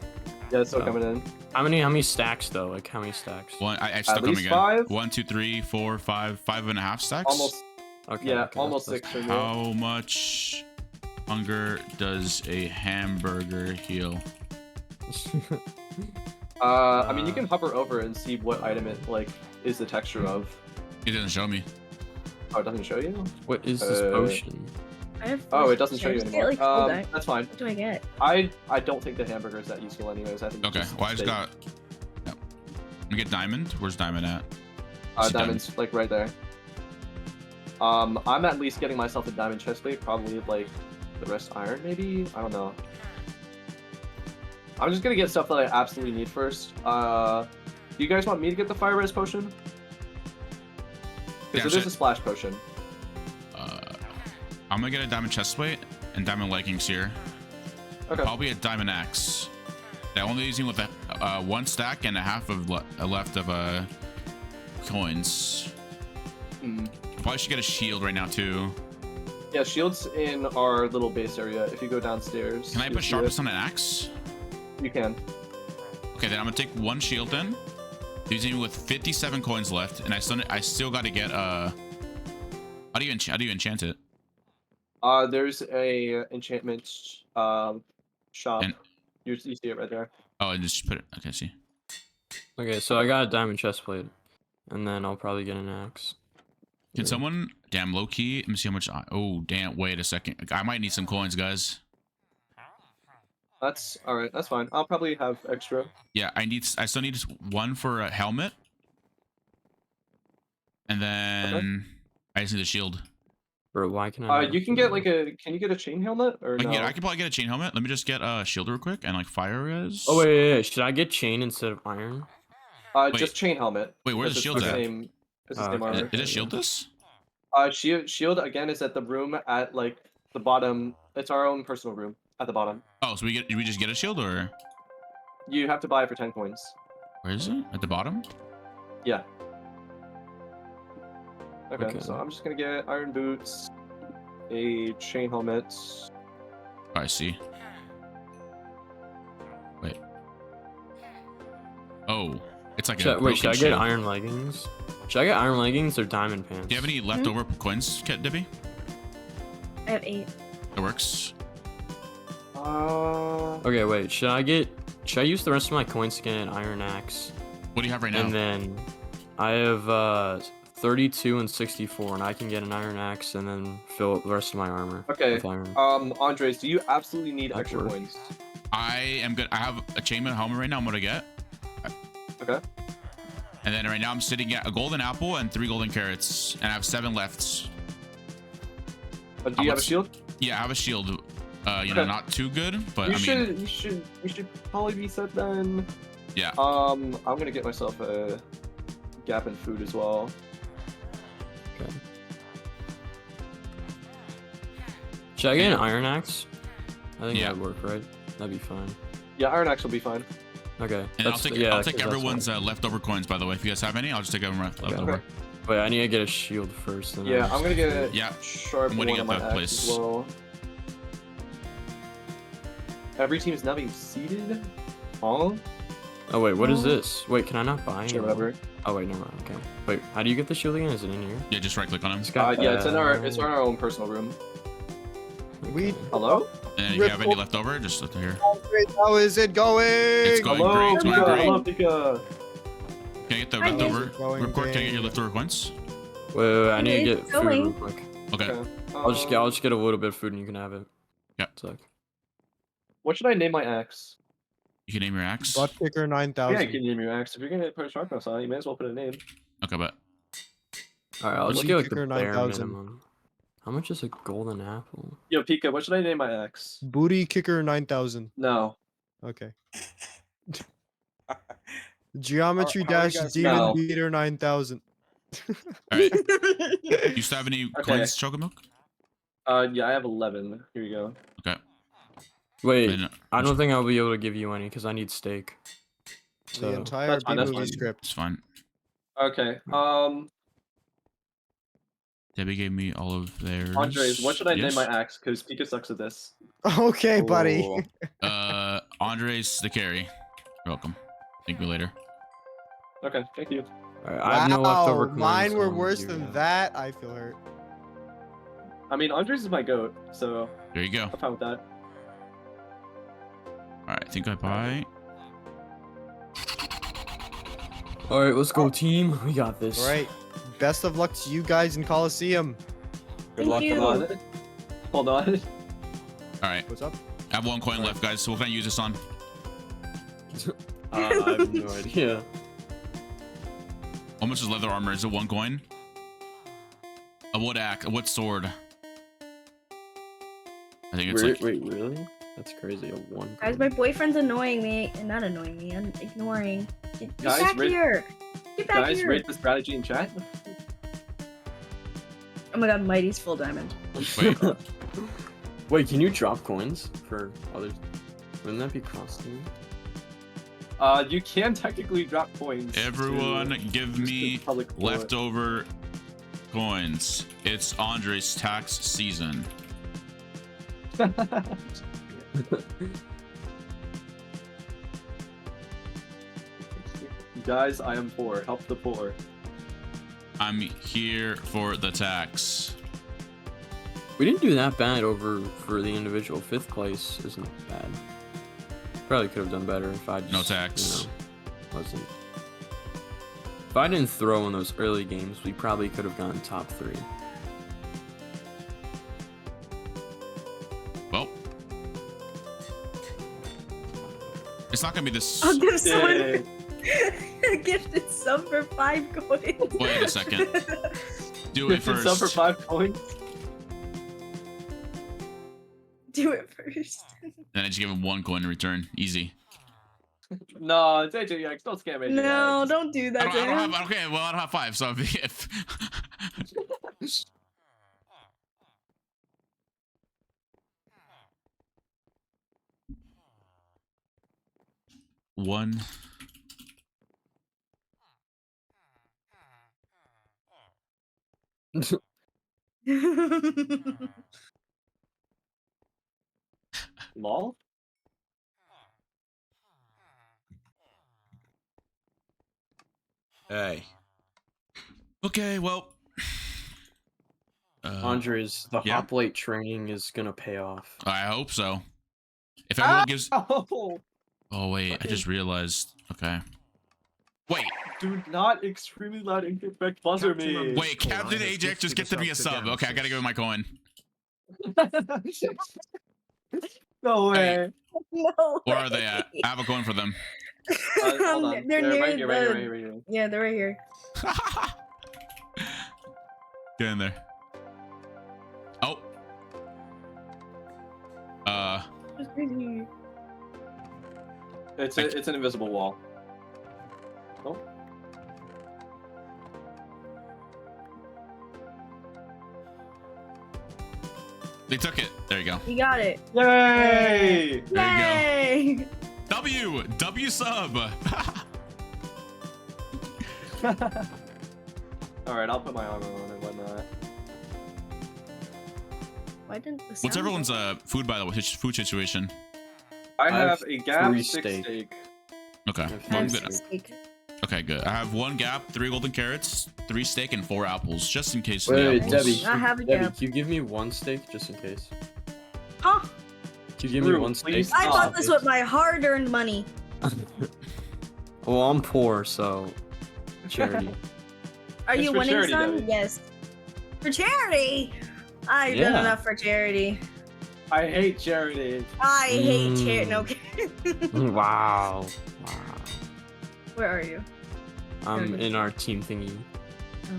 Yeah, it's still
Oh.
coming in.
How many stacks though? Like how many stacks?
One. It's still
At
coming
least
in.
5?
1, 2, 3, 4, 5. 5.5 stacks.
Almost.
Okay.
Yeah,
okay,
almost
that's-
6 for me.
How much hunger does a hamburger heal?
I mean, you can hover over and see what item it like is the texture of.
It doesn't show me.
Oh, it doesn't show you?
What is this potion?
I have
Oh,
four
it doesn't show
should I
you
just
anymore.
Get, like, full
That's fine.
What do I get?
I don't think the hamburger is that useful anyways. I think
Okay, well, I just
steak.
got. Yep. We get diamond. Where's diamond at?
Diamond's like right there. I'm at least getting myself a diamond chestplate, probably like the rest iron, maybe? I don't know. I'm just gonna get stuff that I absolutely need first. Do you guys want me to get the fire res potion? Because it is a splash potion.
I'm gonna get a diamond chestplate and diamond leggings here.
Okay.
Probably a diamond axe. They're only using with a 1 stack and a half of left of coins. Probably should get a shield right now too.
Yeah, shields in our little base area. If you go downstairs.
Can I put sharpness on an axe?
You can.
Okay, then I'm gonna take 1 shield then. Using with 57 coins left, and I still got to get how do you enchant it?
There's a enchantment shop.
And-
You see it right there.
Oh, and just put it. Okay, see.
Okay, so I got a diamond chestplate, and then I'll probably get an axe.
Can someone, damn, low key? Let me see how much. Oh, damn. Wait a second. I might need some coins, guys.
That's all right. That's fine. I'll probably have extra.
Yeah, I still need 1 for a helmet, and then I just need a shield.
Bro, why can I?
You can get like a. Can you get a chain helmet or no?
I can probably get a chain helmet. Let me just get a shield real quick and like fire res.
Oh wait, should I get chain instead of iron?
Wait.
Just chain helmet.
Wait, where's the
because
shield
it's
at?
same- it's the same
Okay.
armor.
Is it shield this?
Shield again is at the room at like the bottom. It's our own personal room at the bottom.
Oh, so we just get a shield, or
You have to buy it for 10 coins.
where is it? At the bottom?
Yeah. Okay,
Okay.
so I'm just gonna get iron boots, a chain helmet.
Oh, I see. Wait. Oh, it's like a
Wait, should I
broken
get
shield.
iron leggings? Should I get iron leggings or diamond pants?
Do you have any leftover coins, Debbie?
I have 8.
That works.
Okay, wait. Should I use the rest of my coins to get an iron axe?
What do you have right now?
And then I have 32 and 64, and I can get an iron axe and then fill up the rest of my armor
Okay.
with iron.
Andres, do you absolutely need
That
extra
works.
coins?
I am good. I have a chainmail helmet right now. I'm gonna get.
Okay.
And then right now I'm sitting at a golden apple and 3 golden carrots, and I have 7 left.
Do you have a shield?
Yeah, I have a shield. You know,
Okay.
not too good, but
You
I mean,
should probably be set then.
yeah.
I'm gonna get myself a gap in food as well.
Okay. Should I get an iron axe? I think
Yeah.
that'd work, right? That'd be fine.
Yeah, iron axe will be fine.
Okay.
And I'll take I'll take
'cause that's
everyone's
fine.
leftover coins, by the way. If you guys have any, I'll just take everyone leftover.
Okay.
Wait, I need to get a shield first. Then
Yeah,
I'll
I'm gonna get a
Yeah,
sharp
I'm
one
waiting
on
at
my
that
axe as
place.
well. Every team is now being seated. Huh?
Oh wait, what is this? Wait, can I not buy
Sure,
anymore?
whatever.
Oh wait, never mind. Okay. Wait, how do you get the shield again? Is it in here?
Yeah, just right click on them.
It's got
Yeah, it's in
that.
it's in our own personal room.
We
Hello?
And if you have any leftover, just let here.
how is it going?
It's going
Hello,
great. It's going
Pika.
great.
Hello, Pika.
Can I get the
Hi,
leftover?
Going
Report. Can I get your
great.
leftover coins?
Wait, I need to
It's
get food real
going.
quick.
Okay.
Okay.
I'll just get a little bit of food and you can have it.
Yeah.
Sec.
What should I name my axe?
You can name your axe.
Butt kicker
Yeah,
9000.
you can name your axe. If you're gonna put a sharpness on it, you may as well put a name.
Okay, but
Alright, I'll just
Booty
get like the
kicker
bare
9000.
minimum. How much is a golden apple?
Yo, Pika, what should I name my axe?
Booty kicker 9000.
No.
Okay. Geometry
How are you
dash
guys-
demon
No.
beater 9000.
all right. You still have any
Okay.
coins, Chocolate Milk?
Yeah, I have 11. Here you go.
Okay.
Wait,
Then,
I don't think I'll be able to give you any because I need steak.
The
So
entire
That's fine, that's
B-movie
fine.
script.
it's fine.
Okay.
Debbie gave me all of theirs.
Andres, what should I name
Yes.
my axe? Because Pika sucks at this.
Okay, buddy.
Oh.
Andres the carry. You're welcome. Thank you later.
Okay, thank you.
alright, I have no leftover coins.
Mine were
on
worse
you
than
guys.
that. I feel hurt.
I mean, Andres is my goat, so
There you go.
I'm fine with that.
All right, I think I buy.
Alright, let's go team. We got this.
All right. best of luck to you guys in Coliseum.
Good
Thank
luck.
you.
Hold on. Hold on.
All right.
What's up?
I have 1 coin left, guys. So what can I use this on?
I have no idea.
How much is leather armor? Is it 1 coin? A wood axe, a wood sword. I think it's
Wait,
like.
wait, really? That's crazy. A 1.
Guys, my boyfriend's annoying me. Not annoying me. I'm ignoring. Get
Guys,
back
rate-
here. Get back
Guys,
here.
rate the strategy in chat.
Oh my god, Mighty's full diamond.
Wait.
Wait, can you drop coins for others? Wouldn't that be costing?
You can technically drop coins.
Everyone,
to-
give
just to
me
public wallet.
leftover coins. It's Andres tax season.
Guys, I am poor. Help the poor.
I'm here for the tax.
We didn't do that bad over for the individual. 5th place isn't bad. Probably could have done better if I just,
No tax.
you know, wasn't. If I didn't throw in those early games, we probably could have gone top 3.
Well, it's not gonna be this.
I'll give someone
Yay.
a gifted sub for 5 coins.
Wait a second. Do it
Gifted sub for
first.
5 coins.
Do it first.
Then I just give him 1 coin in return. Easy.
No, it's AJX. Don't scam AJX.
No, don't do
I
that
don't,
to
I don't
him.
have. Okay, well I don't have 5, so if. One.
Lol.
Hey. Okay, well.
Andres, the
yeah?
hoplite training is gonna pay off.
I hope so. If everyone gives.
Oh,
Oh wait, I just realized. Okay. Wait,
do not extremely loud incorrect buzzer me.
wait, Captain Ajax just gifted me a sub. Okay, I gotta give him my coin.
No way.
No.
Where are they at? I have a coin for them.
Hold on.
They're near
right here, right here,
the-
right here, right here.
Yeah, they're right here.
Get in there. Oh.
That's crazy.
It's an invisible wall. Oh.
They took it. There you go.
You got it.
Yay!
There you
Yay!
go. W sub.
Alright, I'll put my armor on and whatnot.
Why didn't the
What's
sound
everyone's food by the way? Food situation?
I
I
have
have
a gap
3
6
steak.
steak.
Okay.
I
Well,
I
I'm
have
good.
steak.
Okay, good. I have 1 gap, 3 golden carrots, 3 steak, and 4 apples, just in case.
Wait,
the
wait,
apples-
Debbie.
I have a
Debbie,
gap.
can you give me 1 steak just in case?
Huh?
Can you give me
Drew,
1 steak?
please
I
stop.
bought this with my hard-earned money.
Well, I'm poor, so charity.
Are
It's
you
for
winning,
charity,
son?
Debbie.
Yes. For charity. I've done
Yeah.
enough for charity.
I hate charity.
I hate charity.
Mm.
No. Okay.
Wow. Wow.
Where are you?
I'm in our team thingy.
Oh.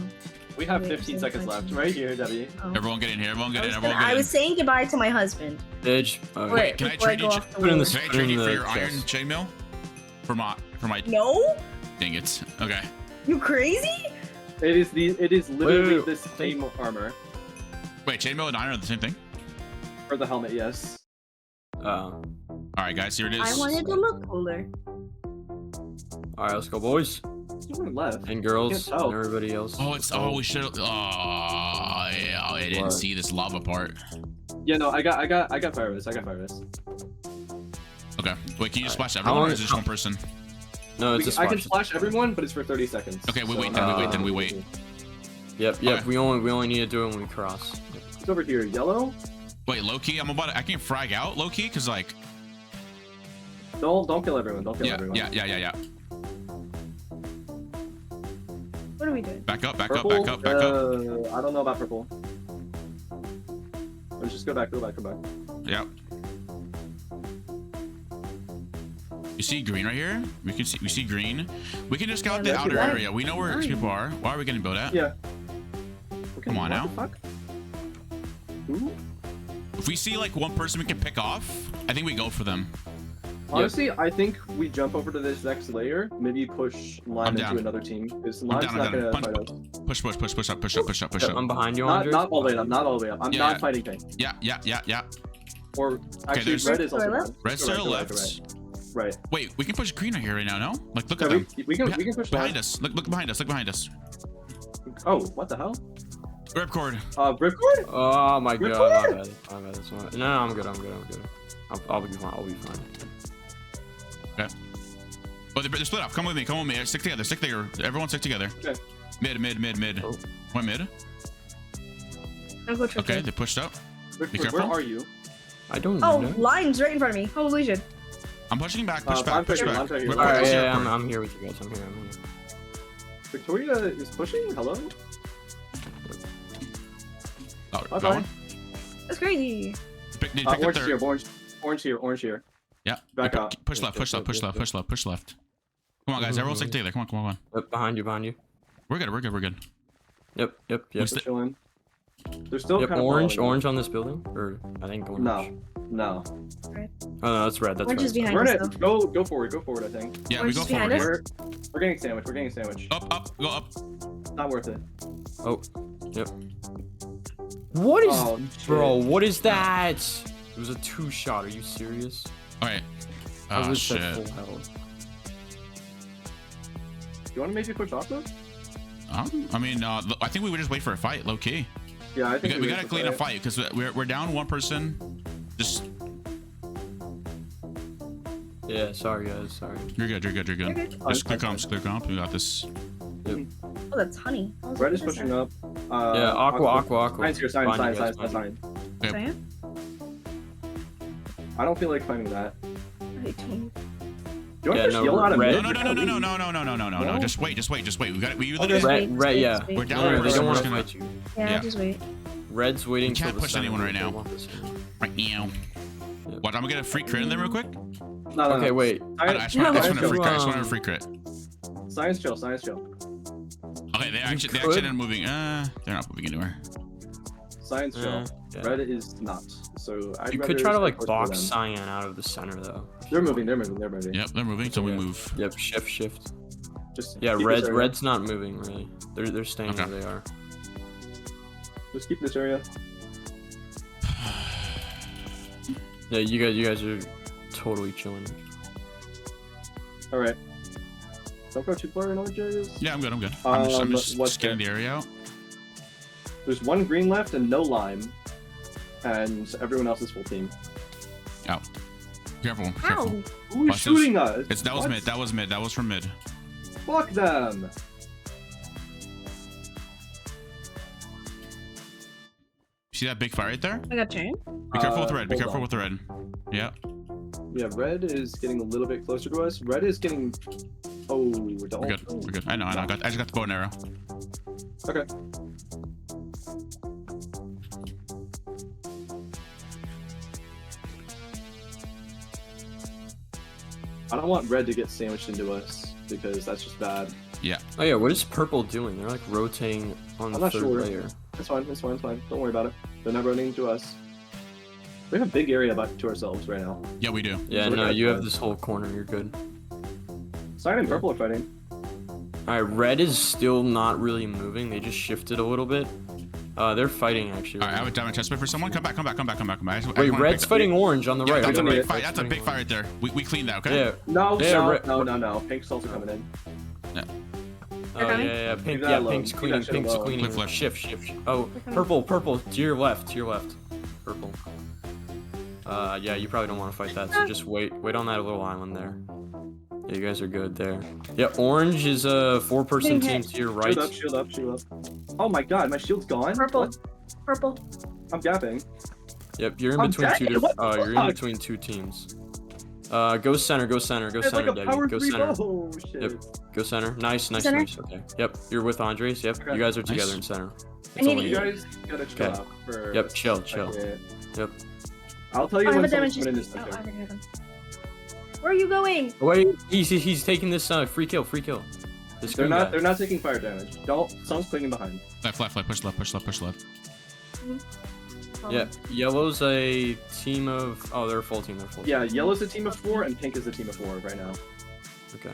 We have
Wait,
15
I'm
seconds
saying
left.
15.
Right here, Debbie.
Oh.
Everyone get in here. Everyone get in.
I was
Everyone
gonna- I
get in.
was saying goodbye to my husband.
Edge.
Wait,
can I
before I
trade
go
you-
off the
put in
wheel.
the-
Can I
Put
trade
in
you for
the
your iron
chest.
chainmail? For my.
No?
Dang it. Okay.
You crazy?
It is literally
wait.
this same armor
Wait, chainmail and iron are the same thing?
for the helmet. Yes.
All right, guys. Here it is.
I wanted to look cooler.
All right, let's go, boys
Someone left.
and girls
Can't tell.
and everybody else.
Oh, it's. Oh, we should. Oh, yeah. I didn't
What?
see this lava part.
Yeah, no, I got Fyrus. I got Fyrus.
Okay. Wait, can you just
Alright.
splash everyone,
How
or
long-
is it just one person?
No, it's a
I can
splash.
splash everyone, but it's for 30 seconds.
Okay, we
So,
wait then. We wait.
Yep.
Okay.
We only need to do it when we cross.
It's over here. Yellow.
Wait, low key. I can't frag out low key because like.
Don't kill everyone. Don't kill
Yeah.
everyone.
Yeah.
What What are we doing?
Back up, back
Purple,
up, back up, back up.
I don't know about purple. Let's just go back, go back, go back.
Yep. You see green right here? We see green. We can just go out the
look at
outer
that.
area. We know where
Nice.
people are. Why are we getting built at?
Yeah. Okay,
Come on
what
now.
the fuck? Ooh.
If we see like one person we can pick off, I think we go for them.
Honestly, I think we jump over to this next layer, maybe push Lime
down.
into another team. Because
I'm
Lime's
down,
not
I'm down.
gonna fight us.
Push, push, push, push up, push up, push up, push
Yep,
up.
I'm behind you,
Not,
Qndres.
not all the way up, not all the way up. I'm
Yeah.
not fighting thing.
Yeah, yeah, yeah, yeah.
Or actually,
there's-
red is
To our
also
left?
down.
Red's
Go
to
right,
our
go right,
left.
go right. Right.
Wait, we can push green right here right now, no? Like, look
Yeah,
at them.
we can push
Behind
that.
us. Look behind us. Look behind us.
Oh, what the hell?
Ripcord.
Ripcord?
Oh my
Ripcord?
god, my bad. My bad. That's my... No, I'm good. I'm good. I'm good. I'll be fine. I'll be fine.
Okay. Oh, they're split off. Come with me. Come with me. Stick together. Stick together. Everyone stick together.
Okay.
Mid, mid, mid, mid.
Oh.
What mid?
I'll go trick
Okay,
it.
they pushed up.
Ripcord,
careful.
where are you?
I don't
Oh,
know.
Lime's right in front of me. Holy shit.
I'm pushing back. Push
I'm
back. Push
right here,
back.
I'm right here.
Ripcord,
Alright,
I see
yeah,
Ripcord.
I'm here with you guys. I'm here.
Victoria is pushing? Hello?
Oh,
Bye-bye.
going.
That's crazy.
Pick, need to pick up
Orange
their...
here, orange here, orange here.
Yeah.
Back up.
Push left. Push left. Push left. Push left. Push left. Come on, guys. Everyone stick together. Come on. Come on. Come on.
Yep, behind you. Behind you.
We're good. We're good. We're good.
Yep. Yep.
We
Yep.
st-
Chilling. They're still
Yep.
kind of
Orange.
following
Orange on this building, or I think orange.
No.
Oh no, that's red. That's
Orange
red.
is behind
We're
us,
in
though.
it. Go forward, I think.
Yeah,
Orange
we go
is behind
forward
us.
here.
We're getting sandwich, we're getting sandwich.
Up. Go up.
Not worth it.
Oh. Yep. What is,
Oh,
bro?
shit.
What is that? It was a 2-shot. Are you serious?
All right.
I
Oh,
was
shit.
at full health.
You want to maybe push off though?
I mean, I think we would just wait for a fight, low key.
Yeah, I
We,
think
we gotta clean a fight because we're down one person. Just
Yeah. Sorry, guys. Sorry.
you're good. You're good. You're
You're
good.
good.
Just clear comps. Clear comp. We got this.
Oh, that's honey. I was
Red
like,
is
what
pushing
that?
up.
Yeah. Aqua.
Signs here, signs.
Behind you guys,
Cyan?
I don't feel like fighting that.
I don't.
You want
Yeah,
to
no,
yell out of
red-
mid?
No. Just wait. We gotta. We either
Just
do.
wait,
Red. Yeah.
wait,
We're
wait.
down
No,
one
they
person.
don't
We're
want
just
to
gonna.
fight you.
Yeah,
Yeah.
just wait.
Red's waiting.
We can't
till the
push
center.
anyone right
They
now.
want the center.
Right now.
Yep.
What? I'm gonna get a free crit in there real quick.
No,
Okay, wait.
I just want
Science
a free
chill.
crit. I just want a free crit.
Science chill.
Okay, they actually
could.
ended up moving. They're not moving anywhere.
Science chill.
Yeah.
Red is not. So I'd
You
rather
could try to
stay
like
close
box
them.
Cyan out of the center though.
They're moving. They're moving.
Yep, they're moving, so we
Yeah.
move.
Yep. Shift.
Just
Yeah.
keep this
Red's
area.
Red's not moving really. They're staying
Okay.
where they are.
Just keep this area.
Yeah. You guys are totally chilling.
All right. Don't go too far in orange areas.
Yeah, I'm good. I'm just
what's
getting
there?
the area out.
There's one green left and no lime, and everyone else is full team.
Out. Careful.
Ow!
Who's
Watch this.
shooting us?
That was
What?
mid. That was mid. That was from mid.
Fuck them.
See that big fire right there?
I got chain.
Be careful with red. Be
hold
careful
on.
with the red. Yeah.
Yeah, red is getting a little bit closer to us. Red is getting. Oh, don't.
We're good. We're good. I know. I just got the bow and arrow.
Okay. I don't want red to get sandwiched into us because that's just bad.
Oh yeah. What is purple doing? They're like rotating on the
I'm not
third
sure.
layer.
It's fine. Don't worry about it. They're not running to us. We have a big area back to ourselves right now.
Yeah, we do.
Yeah.
We're
No.
good.
You have this whole corner. You're good.
Cyan and purple are fighting.
All right. Red is still not really moving. They just shifted a little bit. They're fighting actually.
All right, I have a diamond chest plate for someone. Come back.
Wait, red's fighting orange on the
Yeah,
right.
that's a
on the
big
right.
fight.
Red's
That's a
fighting
big fight
orange.
right there. We cleaned that, okay?
Yeah.
No,
Yeah,
no. Pink's also coming in.
Oh
They're coming?
yeah. Pink.
Leave that
Yeah.
alone.
Pink's
Leave
cleaning.
that shit
Pink's
alone.
cleaning.
Flip.
Shift. Oh,
Okay.
purple. To your left. Purple. Yeah. You probably don't want to fight that. So just wait on that little island there. Yeah, you guys are good there. Yeah. Orange is a 4-person
Getting
team
hit.
to your right.
Shield up. Oh my god, my shield's gone.
Purple.
What?
Purple.
I'm gapping.
Yep. You're in
I'm
between
dead.
two.
What the
You're in
fuck?
between two teams. Go center, go center, go
It's
center,
like a
Debbie.
power
Go
3
center.
bow. Shit.
Yep. Go center. Nice, nice,
Center?
nice. Okay. Yep. You're with Andres. Yep.
Okay.
You guys are
Nice.
together in center.
I need
only
to
You
you.
guys gotta chill
Okay.
out for.
Yep. Chill,
a
chill.
second.
Yep.
I'll tell you
I have
when
a damage.
someone's coming in this
Oh, I
second.
already have him. Where are you going?
Oh, wait, he's taking this free kill, free kill. This
They're
green
not.
guy.
They're not taking fire damage. Don't. Someone's clinging behind.
Left, left, left. Push left, push left, push left.
Oh,
Yeah, yellow's a team of. Oh, they're a full team. They're a full team.
Yeah, yellow's a team of 4 and pink is a team of 4 right now.
Okay.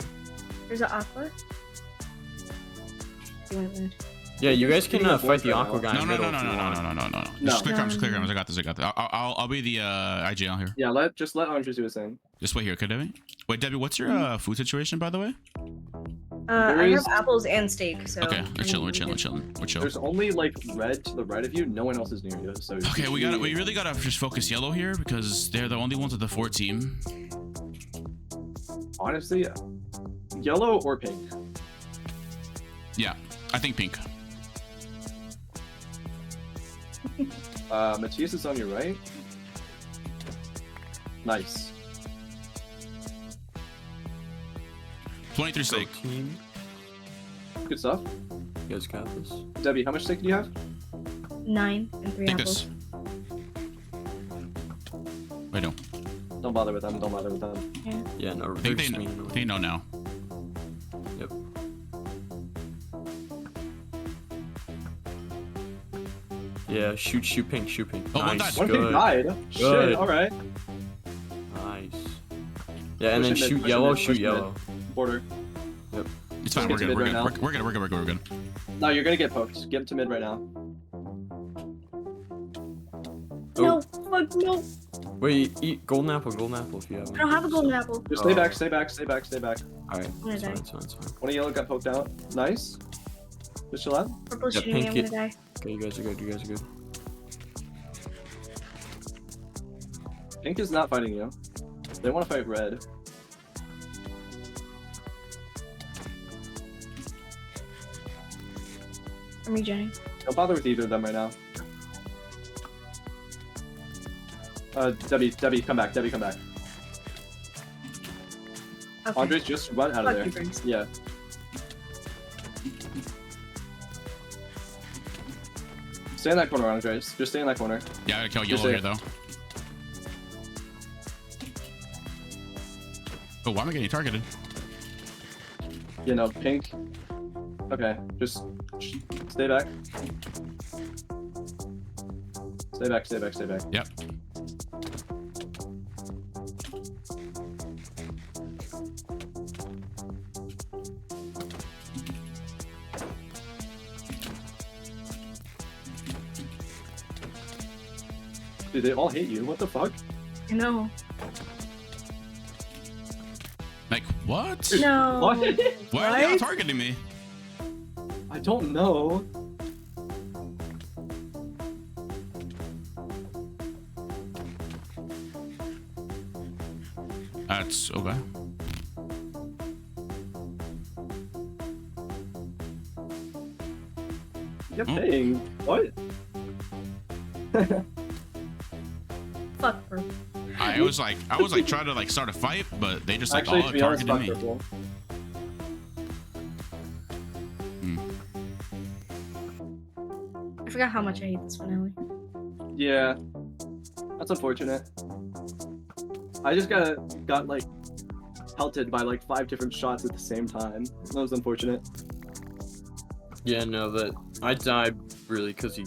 There's an aqua. You went mid.
Yeah, you guys can
Speaking of
fight the
boys right
aqua
now-
guy
No,
in
no,
the
no,
middle
no,
if
no,
you
no,
want.
no, no, no, no.
No.
Just clear arms, clear arms. I got this, I got this. I'll be the IGL here.
Yeah, just let Andres do his thing.
Just wait here, okay, Debbie? Wait, Debbie, what's your
Hmm?
food situation, by the way?
I
There
have
is-
apples and steak, so.
Okay,
I
we're chilling, we're
mean,
chilling, we're
we
chilling, we're chill.
There's only like red to the right of you. No one else is near you. So.
Okay, we really gotta just focus yellow here because they're the only ones with the 4 team.
Honestly, yellow or pink.
Yeah, I think pink.
Matthias is on your right. Nice.
23
Go
steak.
team.
Good stuff.
You guys got this.
Debbie, how much steak do you have?
9 and 3
Take
apples.
this. Wait, no.
Don't bother with them. Don't bother with them.
Yeah, no.
I
They're
think
just mean annoying.
they know now.
Yep. Yeah, shoot pink, shoot pink.
Oh, one
Nice,
died.
One pink
good.
died. Shit.
Good.
All right.
Nice. Yeah, and then
Push it mid,
shoot
push it
yellow,
mid,
shoot
push it mid.
yellow.
Border.
It's fine,
Get
we're
to
good,
mid
we're
right
good.
now.
We're good, we're good, we're good.
No, you're gonna get poked. Get to mid right now.
No, fuck, no.
Wait, eat golden apple if you have
I
one.
don't have a golden apple.
Just stay
Oh.
back. Stay back. Stay back. Stay back.
Alright,
I'm gonna
it's fine,
die.
it's fine, it's fine.
One of yellow got poked out. Nice. Just chill out.
Purple's
Yeah,
shooting me, I'm
pink
gonna die.
Okay, you guys are good, you guys are good.
Pink is not fighting you. They want to fight red.
I'm regenerating.
Don't bother with either of them right now. Debbie, come back. Debbie, come back.
Okay.
Andres, just run out of
Fuck
there.
you, Bruce.
Yeah. Stay in that corner, Andres. Just stay in that corner.
Yeah, I gotta kill
Just
yellow
say-
here, though. Oh, why am I getting targeted?
You know, pink. Okay, just stay back. Stay back, stay back, stay back.
Yep.
Dude, they all hate you. What the fuck?
I know.
Like, what?
No.
What?
Why are they all
What?
targeting me?
I don't know.
That's okay.
You're
Oh.
paying. What?
Fuck, bro.
I was like trying to like start a fight, but they just like
Actually,
all
to be honest,
targeted
fuck
me.
purple.
I forgot how much I hate this finale.
Yeah, that's unfortunate. I just got like pelted by like 5 different shots at the same time. That was unfortunate.
Yeah, no, that I died really because he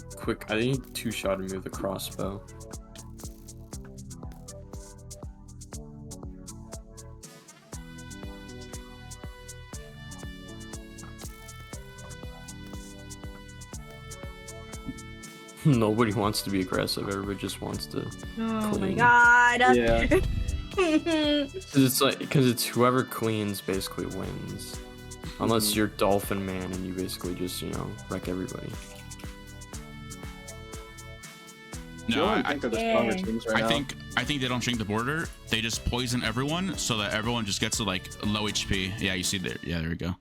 I think he two-shotted me with a crossbow. Nobody wants to be aggressive. Everybody just wants to.
Oh my
Clean.
god.
Yeah.
Because it's whoever cleans basically wins. Unless you're Dolphin Man and you basically just, wreck everybody.
No,
Joe and
I
Pink are the stronger
Yeah.
teams right now.
I think they don't shrink the border. They just poison everyone so that everyone just gets to like low HP. Yeah, you see there. Yeah, there we go.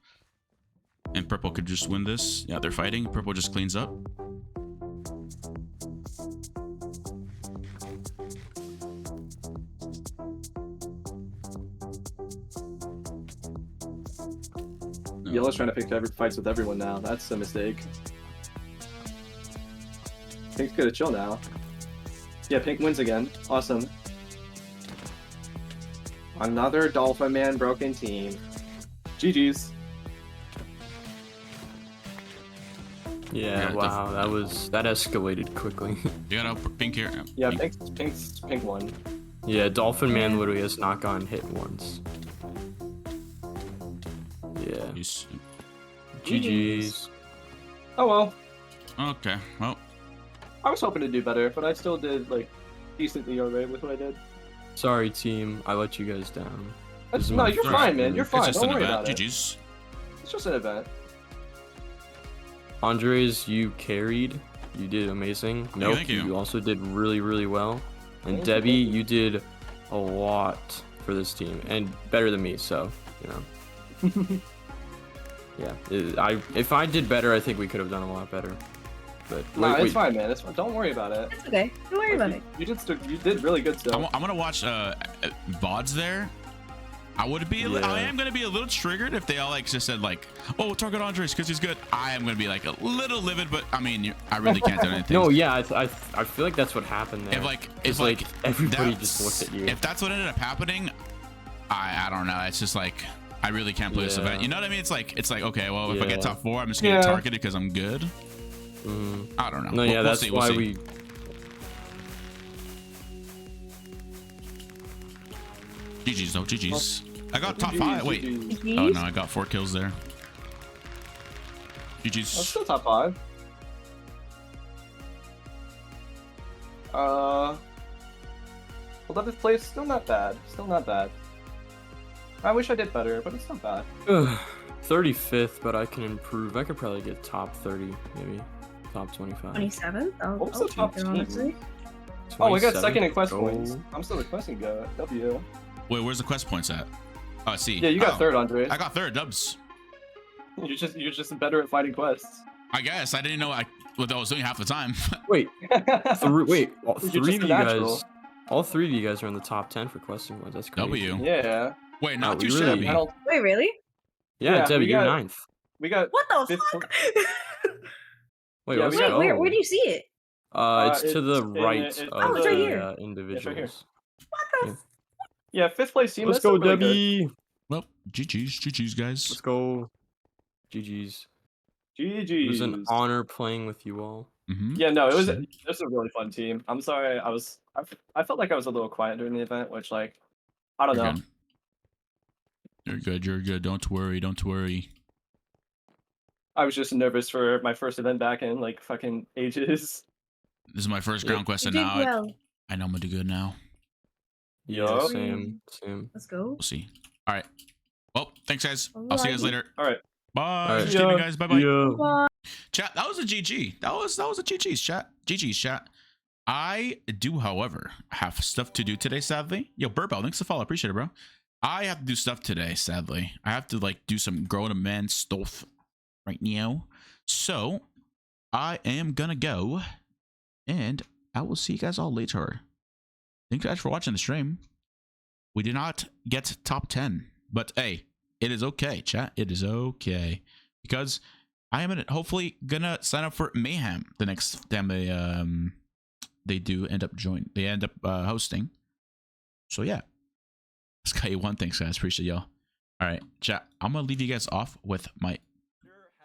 And purple could just win this. Yeah, they're fighting. Purple just cleans up.
Yellow's trying to pick fights with everyone now. That's a mistake. Pink's gonna chill now. Yeah, Pink wins again. Awesome. Another Dolphin Man broken team. GG's.
Yeah, wow, that escalated quickly.
You got a pink here.
Yeah,
Pink.
Pink won.
Yeah, Dolphin Man literally has not gotten hit once. Yeah.
Jeez.
GG's.
Oh well.
Okay, well,
I was hoping to do better, but I still did like decently alright with what I did.
Sorry, team. I let you guys down. This is
No,
my
you're
first
fine, man.
move.
You're fine.
it's just
Don't
an
worry
event.
about it.
GG's.
It's just an event.
Andres, you carried. You did amazing. Nope,
thank you.
you also did really, really well. And
Thank
Debbie,
you.
you did a lot for this team, and better than me. So, you know. Yeah, if I did better, I think we could have done a lot better. But
Nah, it's fine, man. It's fine. Don't worry about it.
It's okay. Don't worry about it.
You did really good stuff.
I'm gonna watch VODs there. I would be.
Yeah.
I am gonna be a little triggered if they all like just said like, "Oh, target Andres because he's good." I am gonna be like a little livid, but I mean, I really can't do anything.
No, yeah, I feel like that's what happened there.
If
like everybody
that's-
just looked at you.
If that's what ended up happening, I don't know. It's just like I really can't play this
Yeah.
event. You know what I mean? It's like okay. Well, if I get
Yeah.
top 4, I'm just gonna get targeted because I'm good.
Mhm.
I don't know.
No, yeah,
We'll
that's
see,
why
we'll see.
we.
GG's though. GG's. I got top 5. Wait.
GG's.
Oh no, I got 4 kills there.
I'm
GG's.
still top 5. 11th place, still not bad. Still not bad. I wish I did better, but it's not bad.
35th, but I can improve. I could probably get top 30, maybe top 25.
27th? I'll,
What was
I'll
the top
take it,
team?
honestly.
Oh, I got
27th,
second in quest
go.
points. I'm still the questing go. W.
Wait, where's the quest points at? Oh, C.
Yeah, you got
Oh,
third, Andre.
I got 3rd. Dubs.
You're just better at fighting quests.
I guess I didn't know what I was doing half the time.
Wait, all
You're
three
just
of
a
you
natural.
guys, all 3 of you guys are in the top 10 for questing points. That's crazy.
W.
Yeah.
Wait, not
we
too
really-
shabby.
I don't.
Wait, really?
Yeah,
Yeah,
Debbie,
we
you're
got-
9th.
We got.
What the
Fifth
fuck?
Wait,
Yeah,
let's
we
Wait,
got-
go.
where do you see it?
It's to the
it's in-
right
it's
of
Oh, it's right
the
here.
individuals.
What the?
Yeah.
Yeah, 5th place team.
Let's
that's still
go,
really good.
Debbie.
Well, GG's, guys.
Let's go. GG's.
GG's.
It was an honor playing with you all.
Mm-hmm.
Yeah, no, it was a really fun team. I'm sorry, I felt like I was a little quiet during the event, which like I don't know.
You're good. You're good. Don't worry.
I was just nervous for my first event back in like fucking ages.
This is my first
Yeah.
ground quest,
You
and
did
now
well.
I know I'm gonna do good now.
Yeah,
Yup.
same.
Let's go.
We'll see. All right. Well, thanks, guys. I'll see you guys
Alrighty.
later.
All right.
Bye.
Alright.
Streaming,
Yeah.
guys. Bye bye.
Yeah.
Chat. That was a GG. That was a GG's chat. GG's chat. I do, however, have stuff to do today. Sadly, yo, Burbell, thanks for the follow. Appreciate it, bro. I have to do stuff today. Sadly, I have to like do some grown man stuff right now. So I am gonna go, and I will see you guys all later. Thank you guys for watching the stream. We did not get top 10, but hey, it is okay, chat. It is okay because I am hopefully gonna sign up for Mayhem the next time they do end up hosting. So yeah, Sky1, thanks guys, appreciate y'all. All right, chat. I'm gonna leave you guys off with my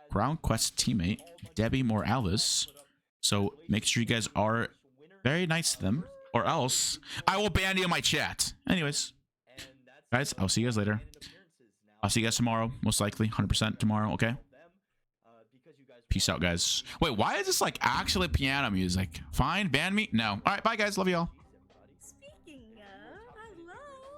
Ground Quest teammate Debbie Morales. So make sure you guys are very nice to them, or else I will ban you in my chat. Anyways, guys, I'll see you guys later. I'll see you guys tomorrow, most likely, 100% tomorrow. Okay. Peace out, guys. Wait, why is this like actually piano music? Fine, ban me? No. All right, bye, guys. Love you all.